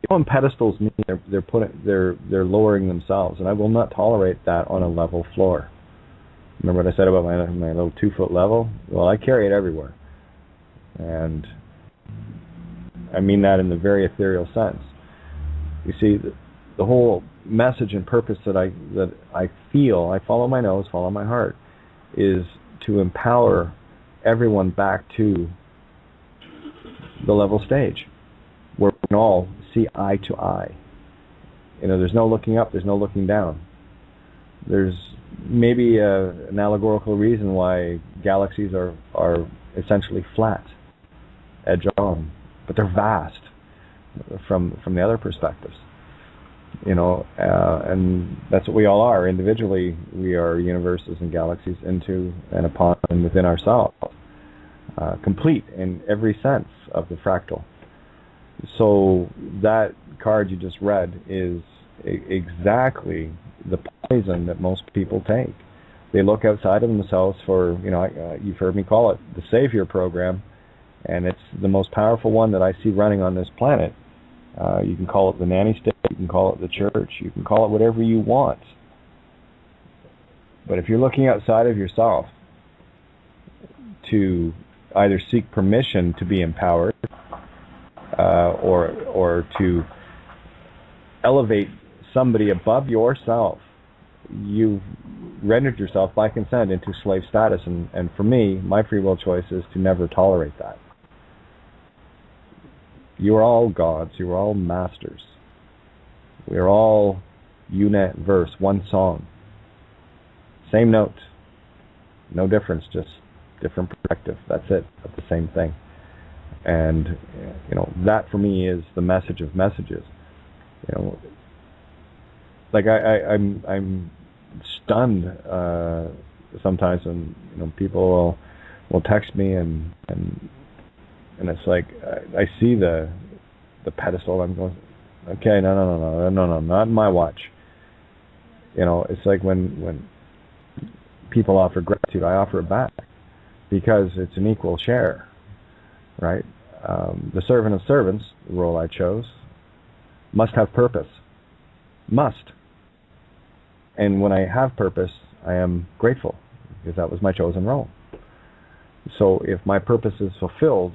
on pedestals mean they're lowering themselves, and I will not tolerate that on a level floor. Remember what I said about my little 2-foot level? Well, I carry it everywhere, and I mean that in the very ethereal sense. You see, the whole message and purpose that I feel, I follow my nose, follow my heart, is to empower everyone back to the level stage, where we can all see eye to eye. There's no looking up, there's no looking down. There's maybe an allegorical reason why galaxies are essentially flat, edge on, but they're vast from the other perspectives. And that's what we all are. Individually, we are universes and galaxies into and upon and within ourselves, complete in every sense of the fractal. So that card you just read is exactly the poison that most people take. They look outside of themselves for, you've heard me call it the Savior program, and it's the most powerful one that I see running on this planet. You can call it the nanny state, you can call it the church, you can call it whatever you want. But if you're looking outside of yourself to either seek permission to be empowered or to elevate somebody above yourself, you've rendered yourself by consent into slave status. And for me, my free will choice is to never tolerate that. You are all gods. You are all masters. We are all unit verse, one song. Same note. No difference, just different perspective. That's it. That's the same thing. And, that for me is the message of messages. Like I'm stunned sometimes when people will text me and it's like I see the pedestal. I'm going, okay, no, not in my watch. It's like when people offer gratitude, I offer it back because it's an equal share, right? The servant of servants, the role I chose, must have purpose. Must. And when I have purpose, I am grateful because that was my chosen role. So if my purpose is fulfilled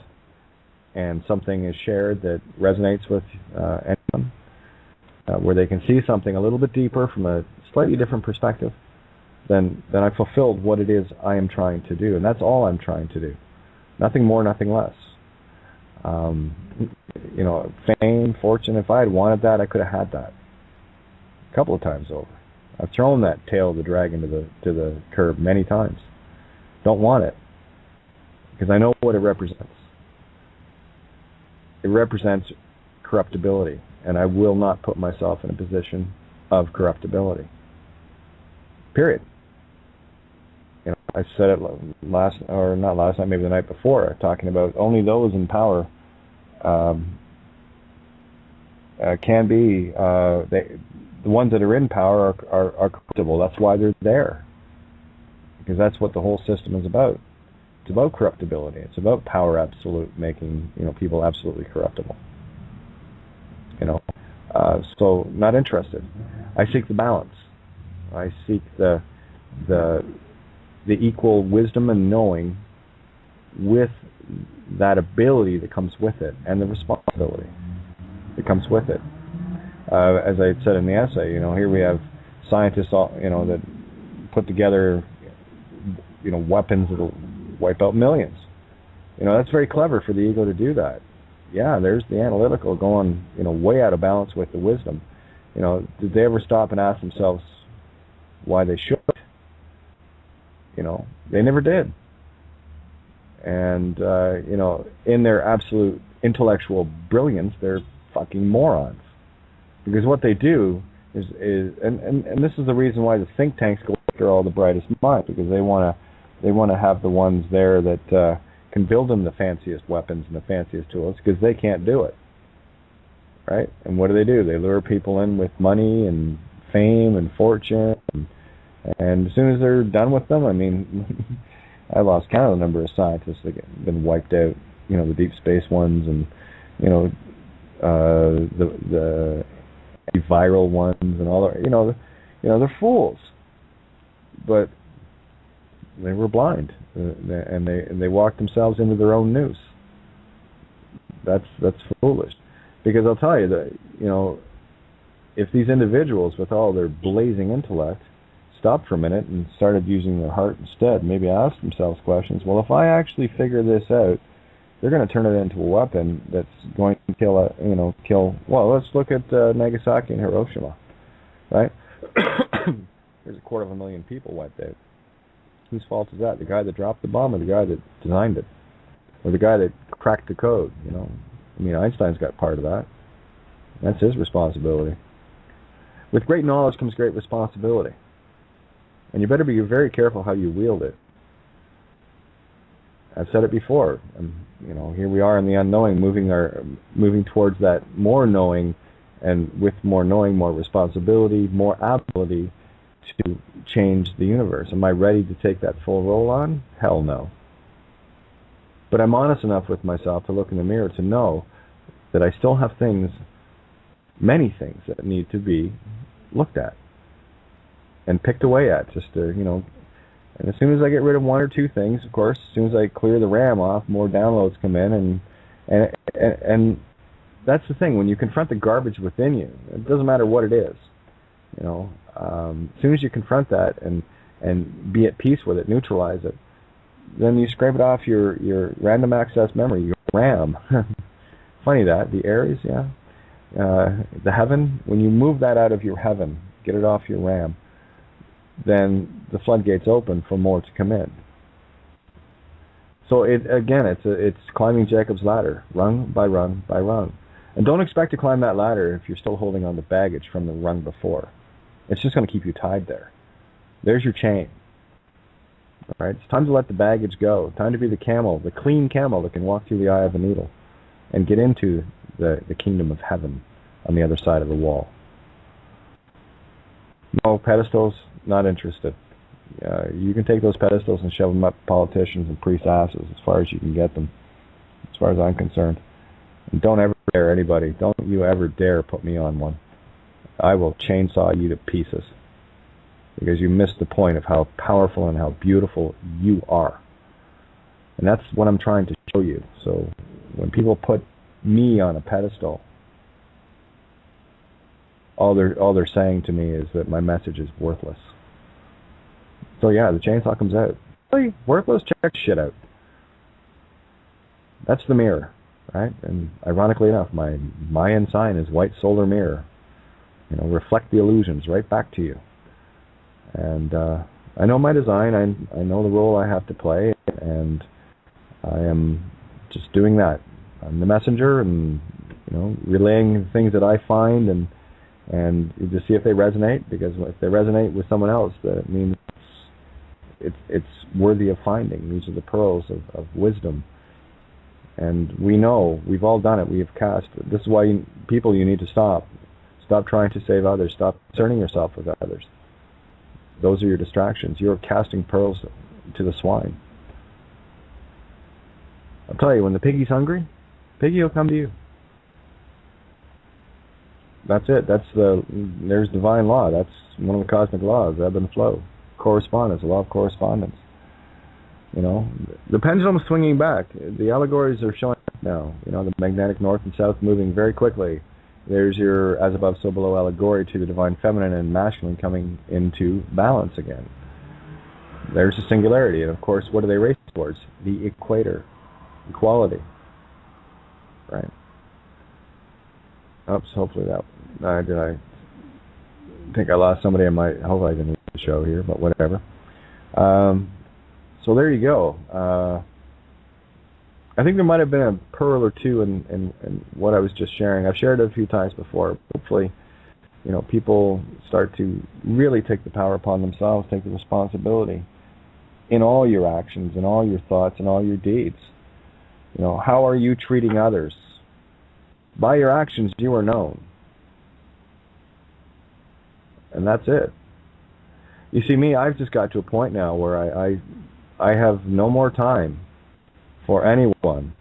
and something is shared that resonates with anyone, where they can see something a little bit deeper from a slightly different perspective, then I fulfilled what it is I am trying to do. And that's all I'm trying to do. Nothing more, nothing less. Fame, fortune, if I had wanted that, I could have had that a couple of times over. I've thrown that tail of the dragon to the curb many times. Don't want it because I know what it represents. It represents corruptibility, and I will not put myself in a position of corruptibility. Period. I said it not last night, maybe the night before, talking about only those in power can be the ones that are in power are corruptible. That's why they're there, because that's what the whole system is about. It's about corruptibility. It's about power absolute, making people absolutely corruptible. So not interested. I seek the balance. I seek the equal wisdom and knowing with that ability that comes with it, and the responsibility that comes with it. As I said in the essay, here we have scientists, that put together, weapons that'll wipe out millions. That's very clever for the ego to do that. Yeah, there's the analytical going, way out of balance with the wisdom. Did they ever stop and ask themselves why they should? They never did. And, in their absolute intellectual brilliance, they're fucking morons. Because what they do is and this is the reason why the think tanks go after all the brightest minds because they want to have the ones there that can build them the fanciest weapons and the fanciest tools because they can't do it, right? And what do? They lure people in with money and fame and fortune, and as soon as they're done with them, I mean, I lost count of the number of scientists that have been wiped out. You know, the deep space ones, and you know, the viral ones, and all the, you know, they're fools, but they were blind, and they walked themselves into their own noose. That's foolish, because I'll tell you that, you know, if these individuals with all their blazing intellect stopped for a minute and started using their heart instead, maybe ask themselves questions. Well, if I actually figure this out, they're going to turn it into a weapon that's going to kill. Well, let's look at Nagasaki and Hiroshima, right? There's 250,000 people wiped out. Whose fault is that? The guy that dropped the bomb, or the guy that designed it, or the guy that cracked the code? You know, I mean, Einstein's got part of that. That's his responsibility. With great knowledge comes great responsibility, and you better be very careful how you wield it. I've said it before. You know, here we are in the unknowing, moving towards that more knowing, and with more knowing, more responsibility, more ability to change the universe. Am I ready to take that full role on? Hell no. But I'm honest enough with myself to look in the mirror to know that I still have things, many things, that need to be looked at and picked away at, just to, you know. And as soon as I get rid of one or two things, of course, as soon as I clear the RAM off, more downloads come in, and that's the thing. When you confront the garbage within you, it doesn't matter what it is, you know. As soon as you confront that and be at peace with it, neutralize it, then you scrape it off your random access memory, your RAM. Funny that, the Aries, yeah. The heaven, when you move that out of your heaven, get it off your RAM, then the floodgates open for more to come in. So it's climbing Jacob's ladder, rung by rung by rung. And don't expect to climb that ladder if you're still holding on to baggage from the rung before. It's just going to keep you tied there. There's your chain. All right? It's time to let the baggage go. Time to be the camel, the clean camel that can walk through the eye of a needle and get into the kingdom of heaven on the other side of the wall. No pedestals, not interested. You can take those pedestals and shove them up politicians and priests' asses as far as you can get them, as far as I'm concerned. And don't ever dare anybody, don't you ever dare put me on one. I will chainsaw you to pieces, because you missed the point of how powerful and how beautiful you are. And that's what I'm trying to show you. So when people put me on a pedestal, all they're saying to me is that my message is worthless. So yeah, the chainsaw comes out. Really? Worthless? Check shit out. That's the mirror, right? And ironically enough, my Mayan sign is white solar mirror. You know, reflect the illusions right back to you. And I know my design. I know the role I have to play, and I am just doing that. I'm the messenger, and you know, relaying things that I find, and to see if they resonate. Because if they resonate with someone else, that means it's worthy of finding. These are the pearls of wisdom. And we know, we've all done it. We have cast. This is why you need to stop. Stop trying to save others. Stop concerning yourself with others. Those are your distractions. You're casting pearls to the swine. I'll tell you, when the piggy's hungry, piggy will come to you. That's it. There's divine law. That's one of the cosmic laws, ebb and flow. Correspondence, the law of correspondence. You know, the pendulum's swinging back. The allegories are showing up now. You know, the magnetic north and south moving very quickly. There's your as above, so below allegory to the divine feminine and masculine coming into balance again. There's a singularity, and of course, what do they race towards? The equator, equality. Right. Oops, hopefully I think I lost somebody. Hopefully I didn't lose the show here, but whatever. So there you go. I think there might have been a pearl or two in what I was just sharing. I've shared it a few times before. Hopefully people start to really take the power upon themselves, take the responsibility in all your actions, in all your thoughts, in all your deeds. How are you treating others? By your actions, you are known. And that's it. You see, me, I've just got to a point now where I have no more time for anyone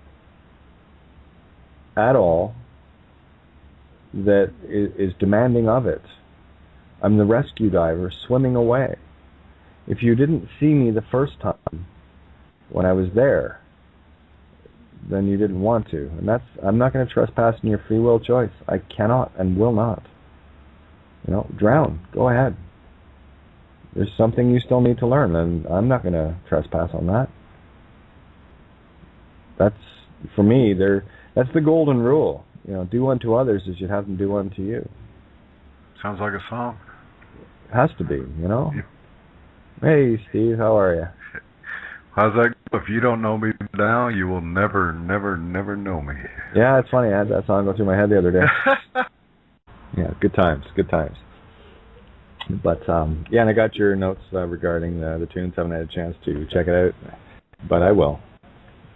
at all that is demanding of it. I'm the rescue diver swimming away. If you didn't see me the first time when I was there, then you didn't want to. And I'm not going to trespass in your free will choice. I cannot and will not. Drown. Go ahead. There's something you still need to learn, and I'm not going to trespass on that. That's, for me, that's the golden rule. Do unto others as you'd have them do unto you. Sounds like a song. It has to be, Yeah. Hey, Steve, how are you? How's that go? If you don't know me now, you will never, never, never know me. Yeah, it's funny. I had that song go through my head the other day. Yeah, good times. But, and I got your notes regarding the tunes. Haven't had a chance to check it out, but I will.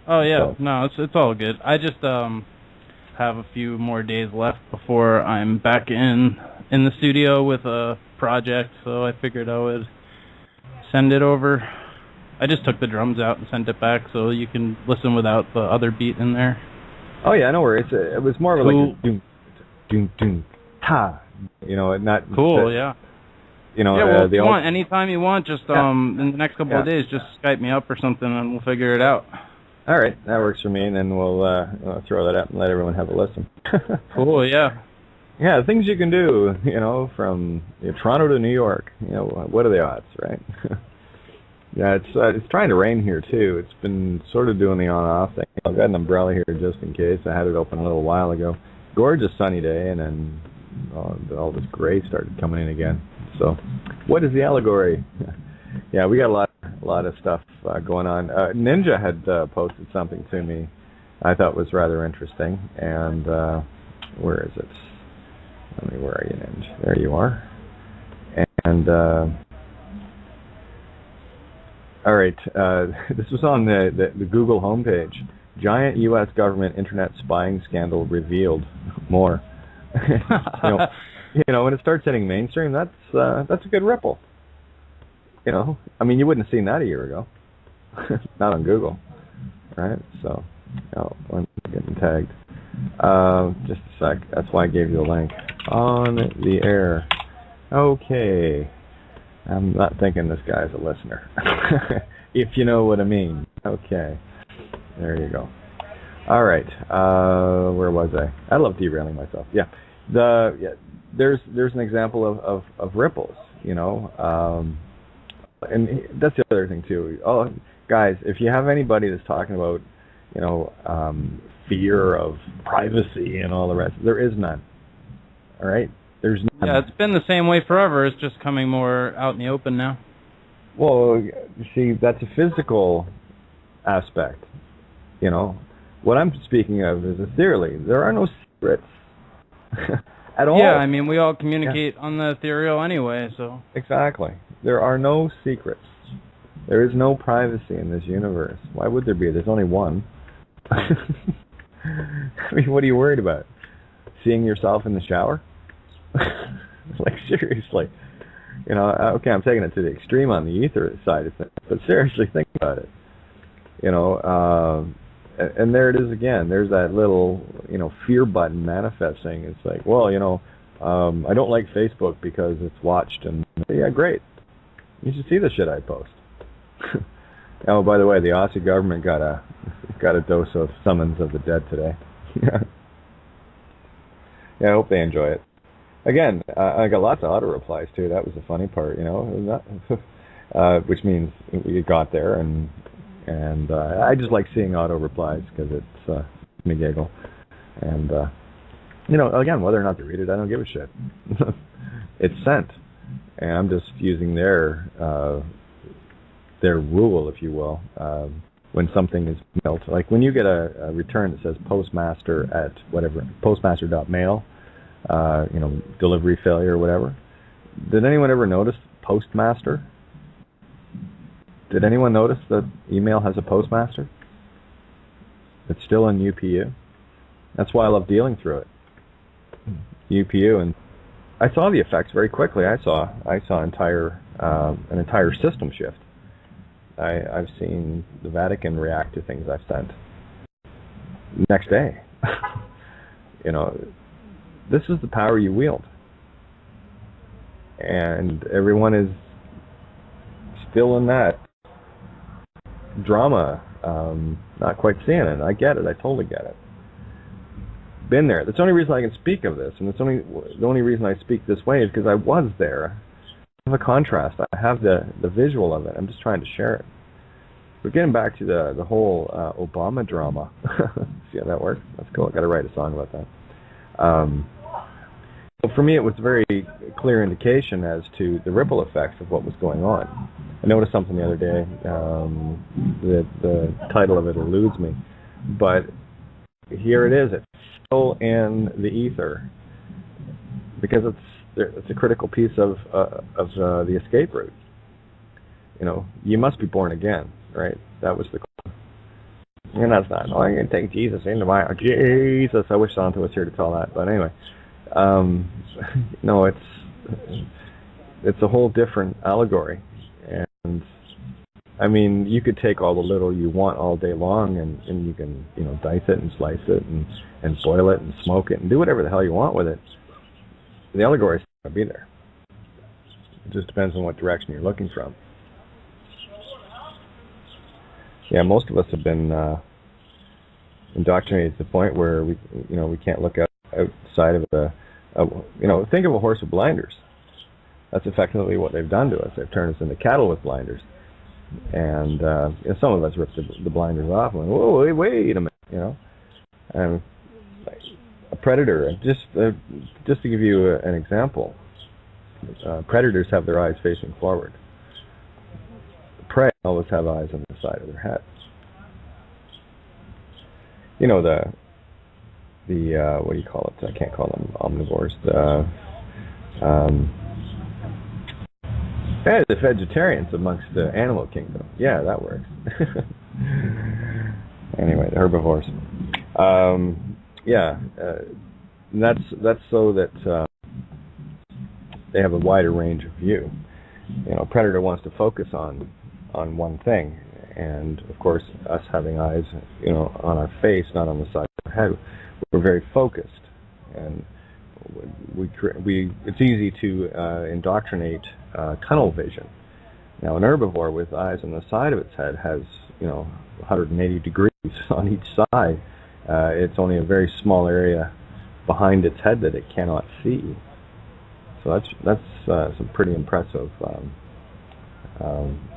Oh, yeah. So. No, it's all good. I just have a few more days left before I'm back in the studio with a project, so I figured I would send it over. I just took the drums out and sent it back so you can listen without the other beat in there. Oh, yeah, no worries. It was more of like a doom, doom, doom, ta. Not... Cool, yeah. Well, if you want, anytime you want, just in the next couple of days, just Skype me up or something and we'll figure it out. All right, that works for me, and then we'll throw that up and let everyone have a listen. Cool, yeah. Yeah, things you can do, from Toronto to New York. What are the odds, right? Yeah, it's trying to rain here too. It's been sort of doing the on-off thing. I've got an umbrella here just in case. I had it open a little while ago. Gorgeous sunny day, and then all this gray started coming in again. So, what is the allegory? Yeah, we got a lot of stuff going on. Ninja had posted something to me I thought was rather interesting, and where is it? Where are you, Ninja? There you are. And all right, this was on the Google homepage. Giant U.S. government internet spying scandal revealed. More. When it starts hitting mainstream, that's a good ripple. You wouldn't have seen that a year ago. Not on Google, right? So, I'm getting tagged. Just a sec. That's why I gave you the link. On the air. Okay. I'm not thinking this guy's a listener. If you know what I mean. Okay. There you go. All right. Where was I? I love derailing myself. Yeah. There's an example of ripples, and that's the other thing too. Oh, guys, if you have anybody that's talking about, fear of privacy and all the rest, there is none. All right, there's none. Yeah, it's been the same way forever. It's just coming more out in the open now. Well, you see, that's a physical aspect. What I'm speaking of is ethereally. There are no secrets at all. Yeah, we all communicate on the ethereal anyway, so. Exactly. There are no secrets. There is no privacy in this universe. Why would there be? There's only one. What are you worried about? Seeing yourself in the shower? Like, seriously. Okay, I'm taking it to the extreme on the ether side of things, but seriously, think about it. And there it is again. There's that little, fear button manifesting. It's like, well, I don't like Facebook because it's watched, and yeah, great. You should see the shit I post. Oh, by the way, the Aussie government got a dose of Summons of the Dead today. Yeah, I hope they enjoy it. Again, I got lots of auto replies too. That was the funny part, which means we got there, and I just like seeing auto replies because it's me giggle. And again, whether or not they read it, I don't give a shit. It's sent, and I'm just using their rule, if you will, when something is mailed. Like when you get a return that says postmaster at whatever, postmaster.mail, delivery failure or whatever. Did anyone ever notice postmaster? Did anyone notice that email has a postmaster? It's still in UPU. That's why I love dealing through it. UPU, and I saw the effects very quickly. I saw an entire system shift. I've seen the Vatican react to things I've sent next day. This is the power you wield, and everyone is still in that drama, not quite seeing it. I get it. I totally get it. Been there. That's the only reason I can speak of this, and the only reason I speak this way is because I was there. I have a contrast. I have the visual of it. I'm just trying to share it. We're getting back to the whole Obama drama. See how that works? That's cool. I got to write a song about that. So for me, it was a very clear indication as to the ripple effects of what was going on. I noticed something the other day. The title of it eludes me, but here it is. It's still in the ether because it's a critical piece of the escape route. You must be born again, right? That was the. And that's not. I'm going to take Jesus into my Jesus. I wish Santa was here to tell that, but anyway. No, it's a whole different allegory, and I mean, you could take all the little you want all day long, and you can dice it and slice it and boil it and smoke it and do whatever the hell you want with it. The allegory is going to be there. It just depends on what direction you're looking from. Yeah, most of us have been indoctrinated to the point where we can't look outside of think of a horse with blinders. That's effectively what they've done to us. They've turned us into cattle with blinders, and some of us ripped the blinders off and went, "Whoa, wait a minute," a predator. Just to give you an example, predators have their eyes facing forward. Prey always have eyes on the side of their head. The what do you call it? I can't call them omnivores. The vegetarians amongst the animal kingdom. Yeah, that works. Anyway, the herbivores. That's so that they have a wider range of view. A predator wants to focus on one thing, and of course, us having eyes, on our face, not on the side of our head. We're very focused, and it's easy to indoctrinate tunnel vision. Now, an herbivore with eyes on the side of its head has 180 degrees on each side. It's only a very small area behind its head that it cannot see. So that's some pretty impressive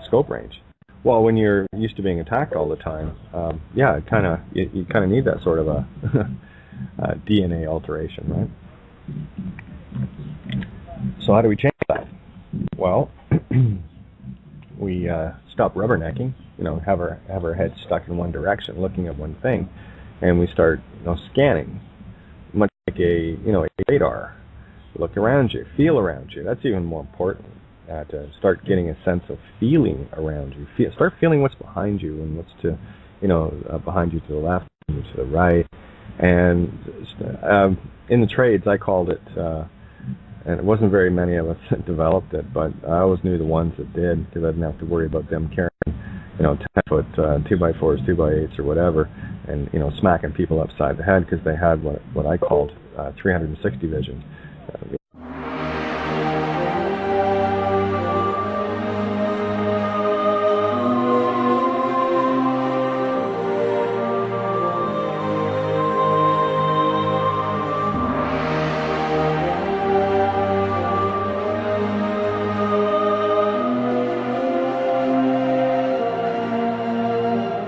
scope range. Well, when you're used to being attacked all the time, you kind of need that sort of a DNA alteration, right? So how do we change that? Well, we stop rubbernecking. Have our head stuck in one direction, looking at one thing, and we start scanning, much like a radar. Look around you, feel around you. That's even more important. To start getting a sense of feeling around you. Start feeling what's behind you and what's behind you to the left and to the right. And in the trades, I called it, and it wasn't very many of us that developed it, but I always knew the ones that did because I didn't have to worry about them carrying, 10-foot 2x4s, 2x8s, or whatever, and smacking people upside the head because they had what I called 360 vision.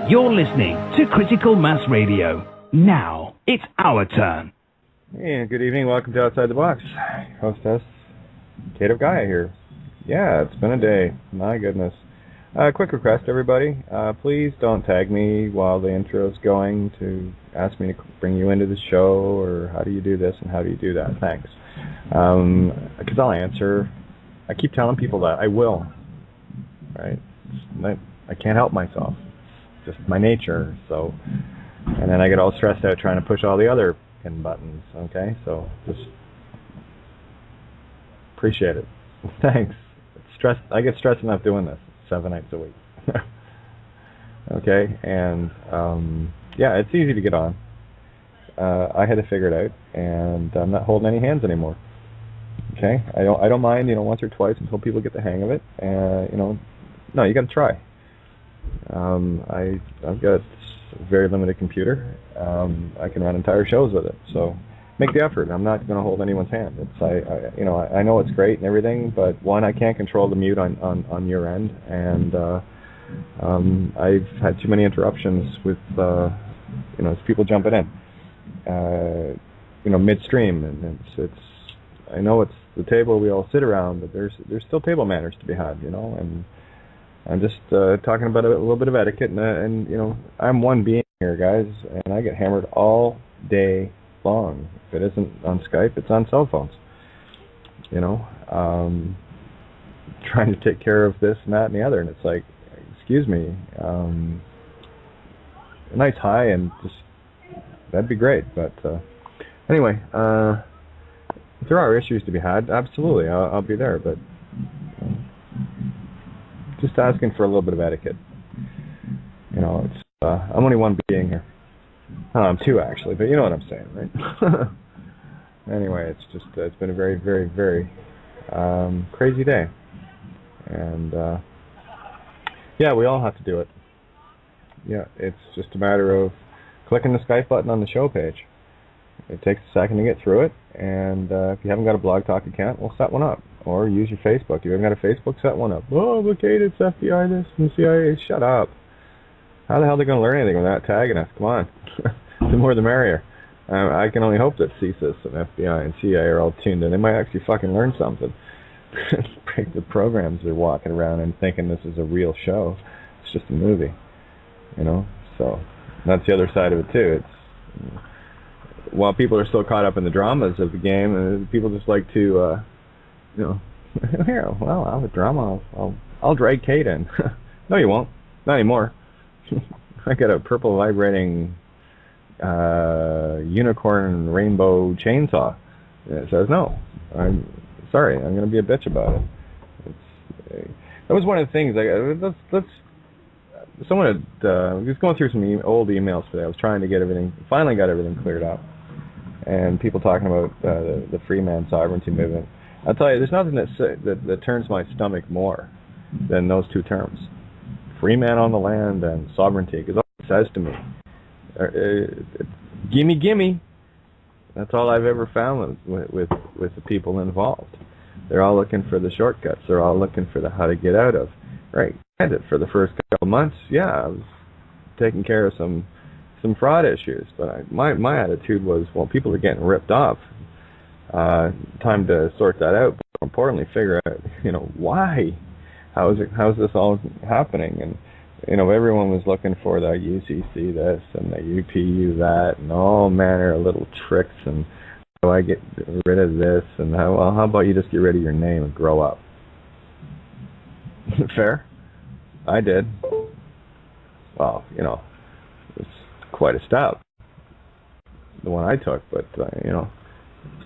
You're listening to Critical Mass Radio. Now, it's our turn. Hey, good evening. Welcome to Outside the Box. Hostess, Kate of Gaia here. Yeah, it's been a day. My goodness. Quick request, everybody. Please don't tag me while the intro's going to ask me to bring you into the show, or how do you do this and how do you do that. Thanks. Because I'll answer. I keep telling people that. I will. Right? I can't help myself. It's just my nature. So, and then I get all stressed out trying to push all the other pin buttons. Okay? So just appreciate it. Thanks. I get stressed enough doing this 7 nights a week. Okay, and yeah, it's easy to get on. I had to figure it out, and I'm not holding any hands anymore. Okay, I don't mind, once or twice until people get the hang of it. No, you got to try. I've got a very limited computer. I can run entire shows with it, so make the effort. I'm not going to hold anyone's hand. I know it's great and everything, but one, I can't control the mute on your end, and I've had too many interruptions with people jumping in, midstream, and it's. I know it's the table we all sit around, but there's still table manners to be had, and I'm just talking about a little bit of etiquette, and I'm one being here, guys, and I get hammered all day long. If it isn't on Skype, it's on cell phones. Trying to take care of this and that and the other, and it's like, excuse me, a nice hi, and just that'd be great. But anyway, if there are issues to be had, absolutely, I'll be there. But just asking for a little bit of etiquette. It's I'm only one being here. I'm two actually, but you know what I'm saying, right? Anyway, it's been a very, very, very crazy day, and yeah, we all have to do it. Yeah, it's just a matter of clicking the Skype button on the show page. It takes a second to get through it, and if you haven't got a Blog Talk account, we'll set one up, or use your Facebook. If you haven't got a Facebook, set one up. Oh, look, it's FBI this and CIA. Shut up. How the hell are they going to learn anything without tagging us? Come on. The more the merrier. I can only hope that CSIS and FBI and CIA are all tuned in. They might actually fucking learn something. Break the programs they're walking around and thinking this is a real show. It's just a movie. So that's the other side of it too. It's while people are still caught up in the dramas of the game, people just like to here, well, I'll have a drama. I'll drag Kate in. No, you won't. Not anymore. I got a purple vibrating unicorn rainbow chainsaw. And it says, no, I'm sorry, I'm going to be a bitch about it. That was one of the things. Someone had, just going through some old emails today. I was trying to finally got everything cleared up. And people talking about the free man sovereignty movement. I'll tell you, there's nothing that turns my stomach more than those two terms. Free man on the land and sovereignty, because all it says to me, gimme, gimme. That's all I've ever found with the people involved. They're all looking for the shortcuts. They're all looking for the how to get out of. Right. For the first couple of months, yeah, I was taking care of some fraud issues, but my attitude was, well, people are getting ripped off. Time to sort that out, but more importantly, figure out, why. How's this all happening? And everyone was looking for the UCC this and the UPU that, and all manner of little tricks. And how do I get rid of this? And how about you just get rid of your name and grow up? Fair. I did. Well, it's quite a step, the one I took, but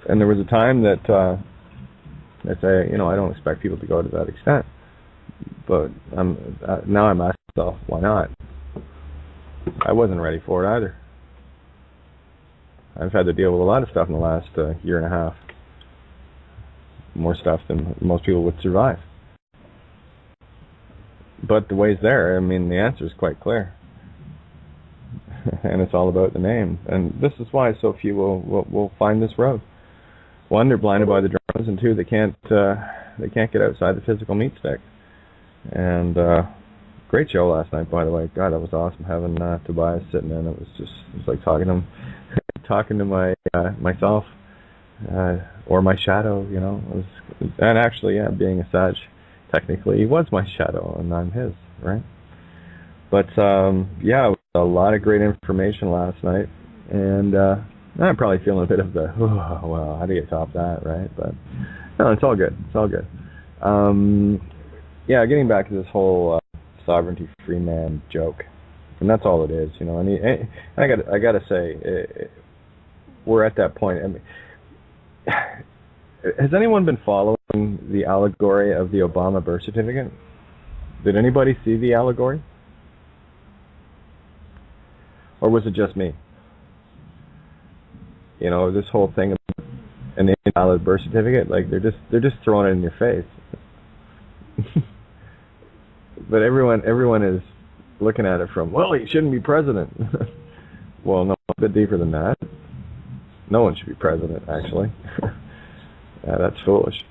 and there was a time that I say, I don't expect people to go to that extent. But now I'm asking myself, why not? I wasn't ready for it either. I've had to deal with a lot of stuff in the last year and a half. More stuff than most people would survive. But the way's there. I mean, the answer is quite clear. And it's all about the name. And this is why so few will find this road. One, they're blinded by the dramas, and two, they can't get outside the physical meat stick. And great show last night, by the way. God, that was awesome having Tobias sitting in. It was like talking to him, talking to myself or my shadow. And actually, yeah, being a Sag, technically he was my shadow, and I'm his. right? But yeah, a lot of great information last night, and I'm probably feeling a bit of the, oh, well, how do you top that, right? But no, it's all good. It's all good. Yeah, getting back to this whole sovereignty free man joke, and that's all it is, you know. And I got to say, we're at that point. I mean, has anyone been following the allegory of the Obama birth certificate? Did anybody see the allegory? Or was it just me? You know, this whole thing of an invalid birth certificate, like they're just throwing it in your face. But everyone is looking at it from, well, he shouldn't be president. Well, no, a bit deeper than that. No one should be president, actually. Yeah, that's foolish.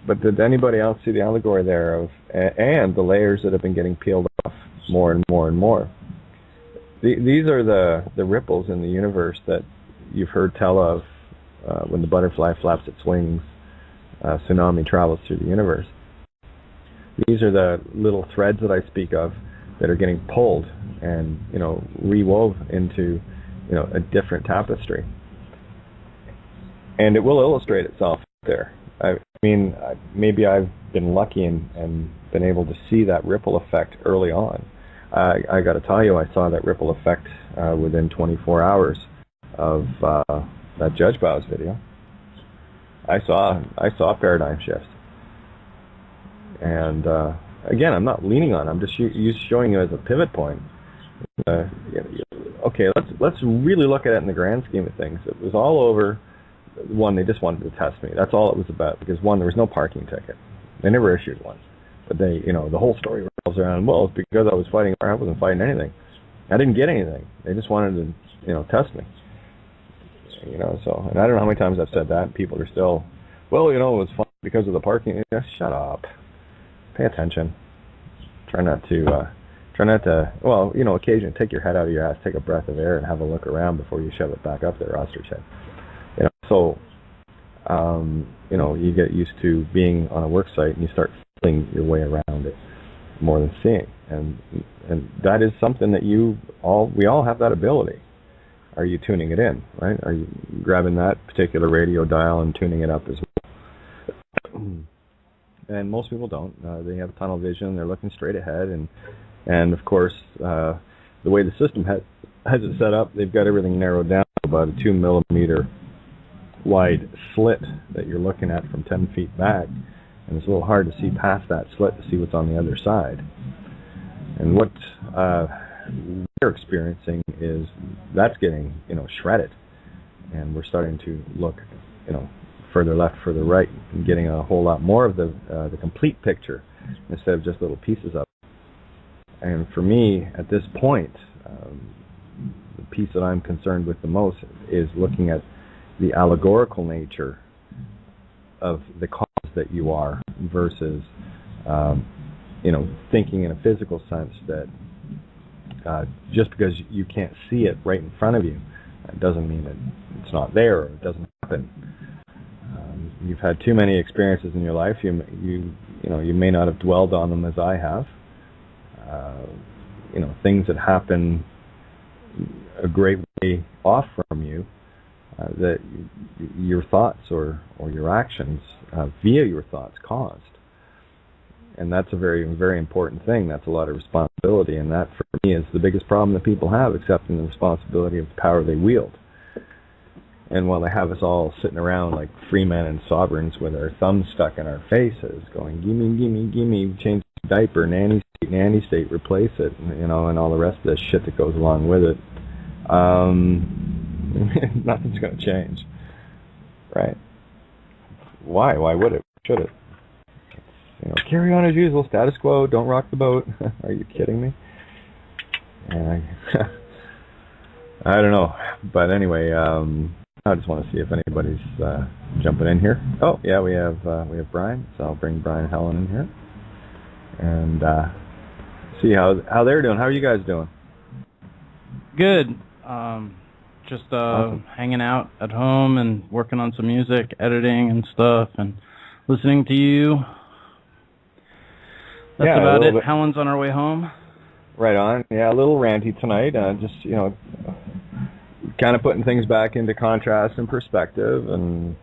But did anybody else see the allegory there of and the layers that have been getting peeled off more and more and more? These are the ripples in the universe that you've heard tell of when the butterfly flaps its wings, tsunami travels through the universe. These are the little threads that I speak of that are getting pulled and, you know, rewove into, you know, a different tapestry. And it will illustrate itself there. I mean, maybe I've been lucky and been able to see that ripple effect early on. I got to tell you, I saw that ripple effect within 24 hours of that Judge Bow's video. I saw paradigm shifts. And again, I'm not leaning on it. I'm just showing you as a pivot point. Okay, let's really look at it in the grand scheme of things. It was all over. One, they just wanted to test me. That's all it was about. Because one, there was no parking ticket. They never issued one. But they, you know, the whole story revolves around, well, it's because I was fighting. I wasn't fighting anything. I didn't get anything. They just wanted to, you know, test me. You know, so, and I don't know how many times I've said that. People are still, well, you know, it was fun because of the parking. Yeah, shut up. Pay attention. Try not to, well, you know, occasionally take your head out of your ass, take a breath of air, and have a look around before you shove it back up there, ostrich head. You know, so, you know, you get used to being on a work site and you start feeling your way around it more than seeing. And that is something that we all have that ability. Are you tuning it in, right? Are you grabbing that particular radio dial and tuning it up as well? And most people don't. They have tunnel vision. They're looking straight ahead. And of course, the way the system has it set up, they've got everything narrowed down to about a 2 millimeter wide slit that you're looking at from 10 feet back. And it's a little hard to see past that slit to see what's on the other side. And what we're experiencing is that's getting, you know, shredded. And we're starting to look, you know, further left, further right, and getting a whole lot more of the complete picture instead of just little pieces of it. And for me, at this point, the piece that I'm concerned with the most is looking at the allegorical nature of the cause that you are versus, you know, thinking in a physical sense that just because you can't see it right in front of you, it doesn't mean that it's not there or it doesn't happen. You've had too many experiences in your life. You know, you may not have dwelled on them as I have. You know, things that happen a great way off from you, that your thoughts or your actions via your thoughts caused. And that's a very, very important thing. That's a lot of responsibility. And that, for me, is the biggest problem that people have, accepting the responsibility of the power they wield. And while they have us all sitting around like free men and sovereigns with our thumbs stuck in our faces going, gimme, change the diaper, nanny state, replace it, you know, and all the rest of the shit that goes along with it, nothing's going to change, right? Why would it? Should it? You know, carry on as usual, status quo, don't rock the boat. Are you kidding me? And I don't know, but anyway, I just want to see if anybody's jumping in here. Oh, yeah, we have Brian, so I'll bring Brian and Helen in here and see how they're doing. How are you guys doing? Good. Just awesome. Hanging out at home and working on some music, editing and stuff, and listening to you. That's about it. Helen's on our way home. Right on. Yeah, a little ranty tonight. Just, kind of putting things back into contrast and perspective. And,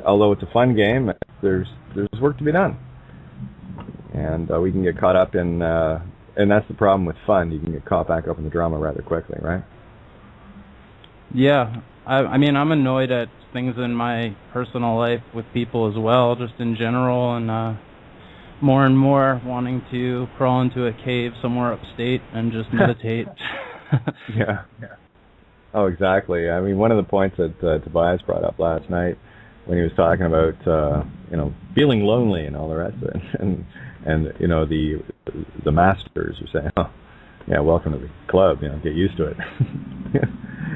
although it's a fun game, there's work to be done. And we can get caught up in, and that's the problem with fun. You can get caught back up in the drama rather quickly, right? Yeah. I mean, I'm annoyed at things in my personal life with people as well, just in general, and more and more wanting to crawl into a cave somewhere upstate and just meditate. Yeah. Oh, exactly. I mean, one of the points that Tobias brought up last night when he was talking about, feeling lonely and all the rest of it, and the masters were saying, oh, yeah, welcome to the club, get used to it.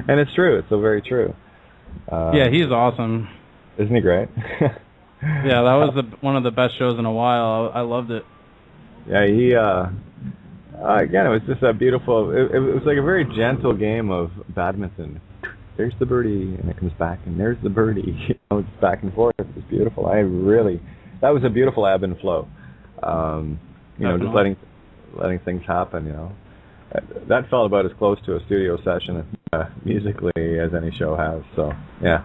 And it's true. It's so very true. Yeah, he's awesome. Isn't he great? Yeah, that was one of the best shows in a while. I loved it. Yeah, he, again, it was just a beautiful, it was like a very gentle game of badminton. There's the birdie, and it comes back, and there's the birdie. It's back and forth. It was beautiful. That was a beautiful ebb and flow. Just letting things happen, That felt about as close to a studio session musically as any show has. So, yeah.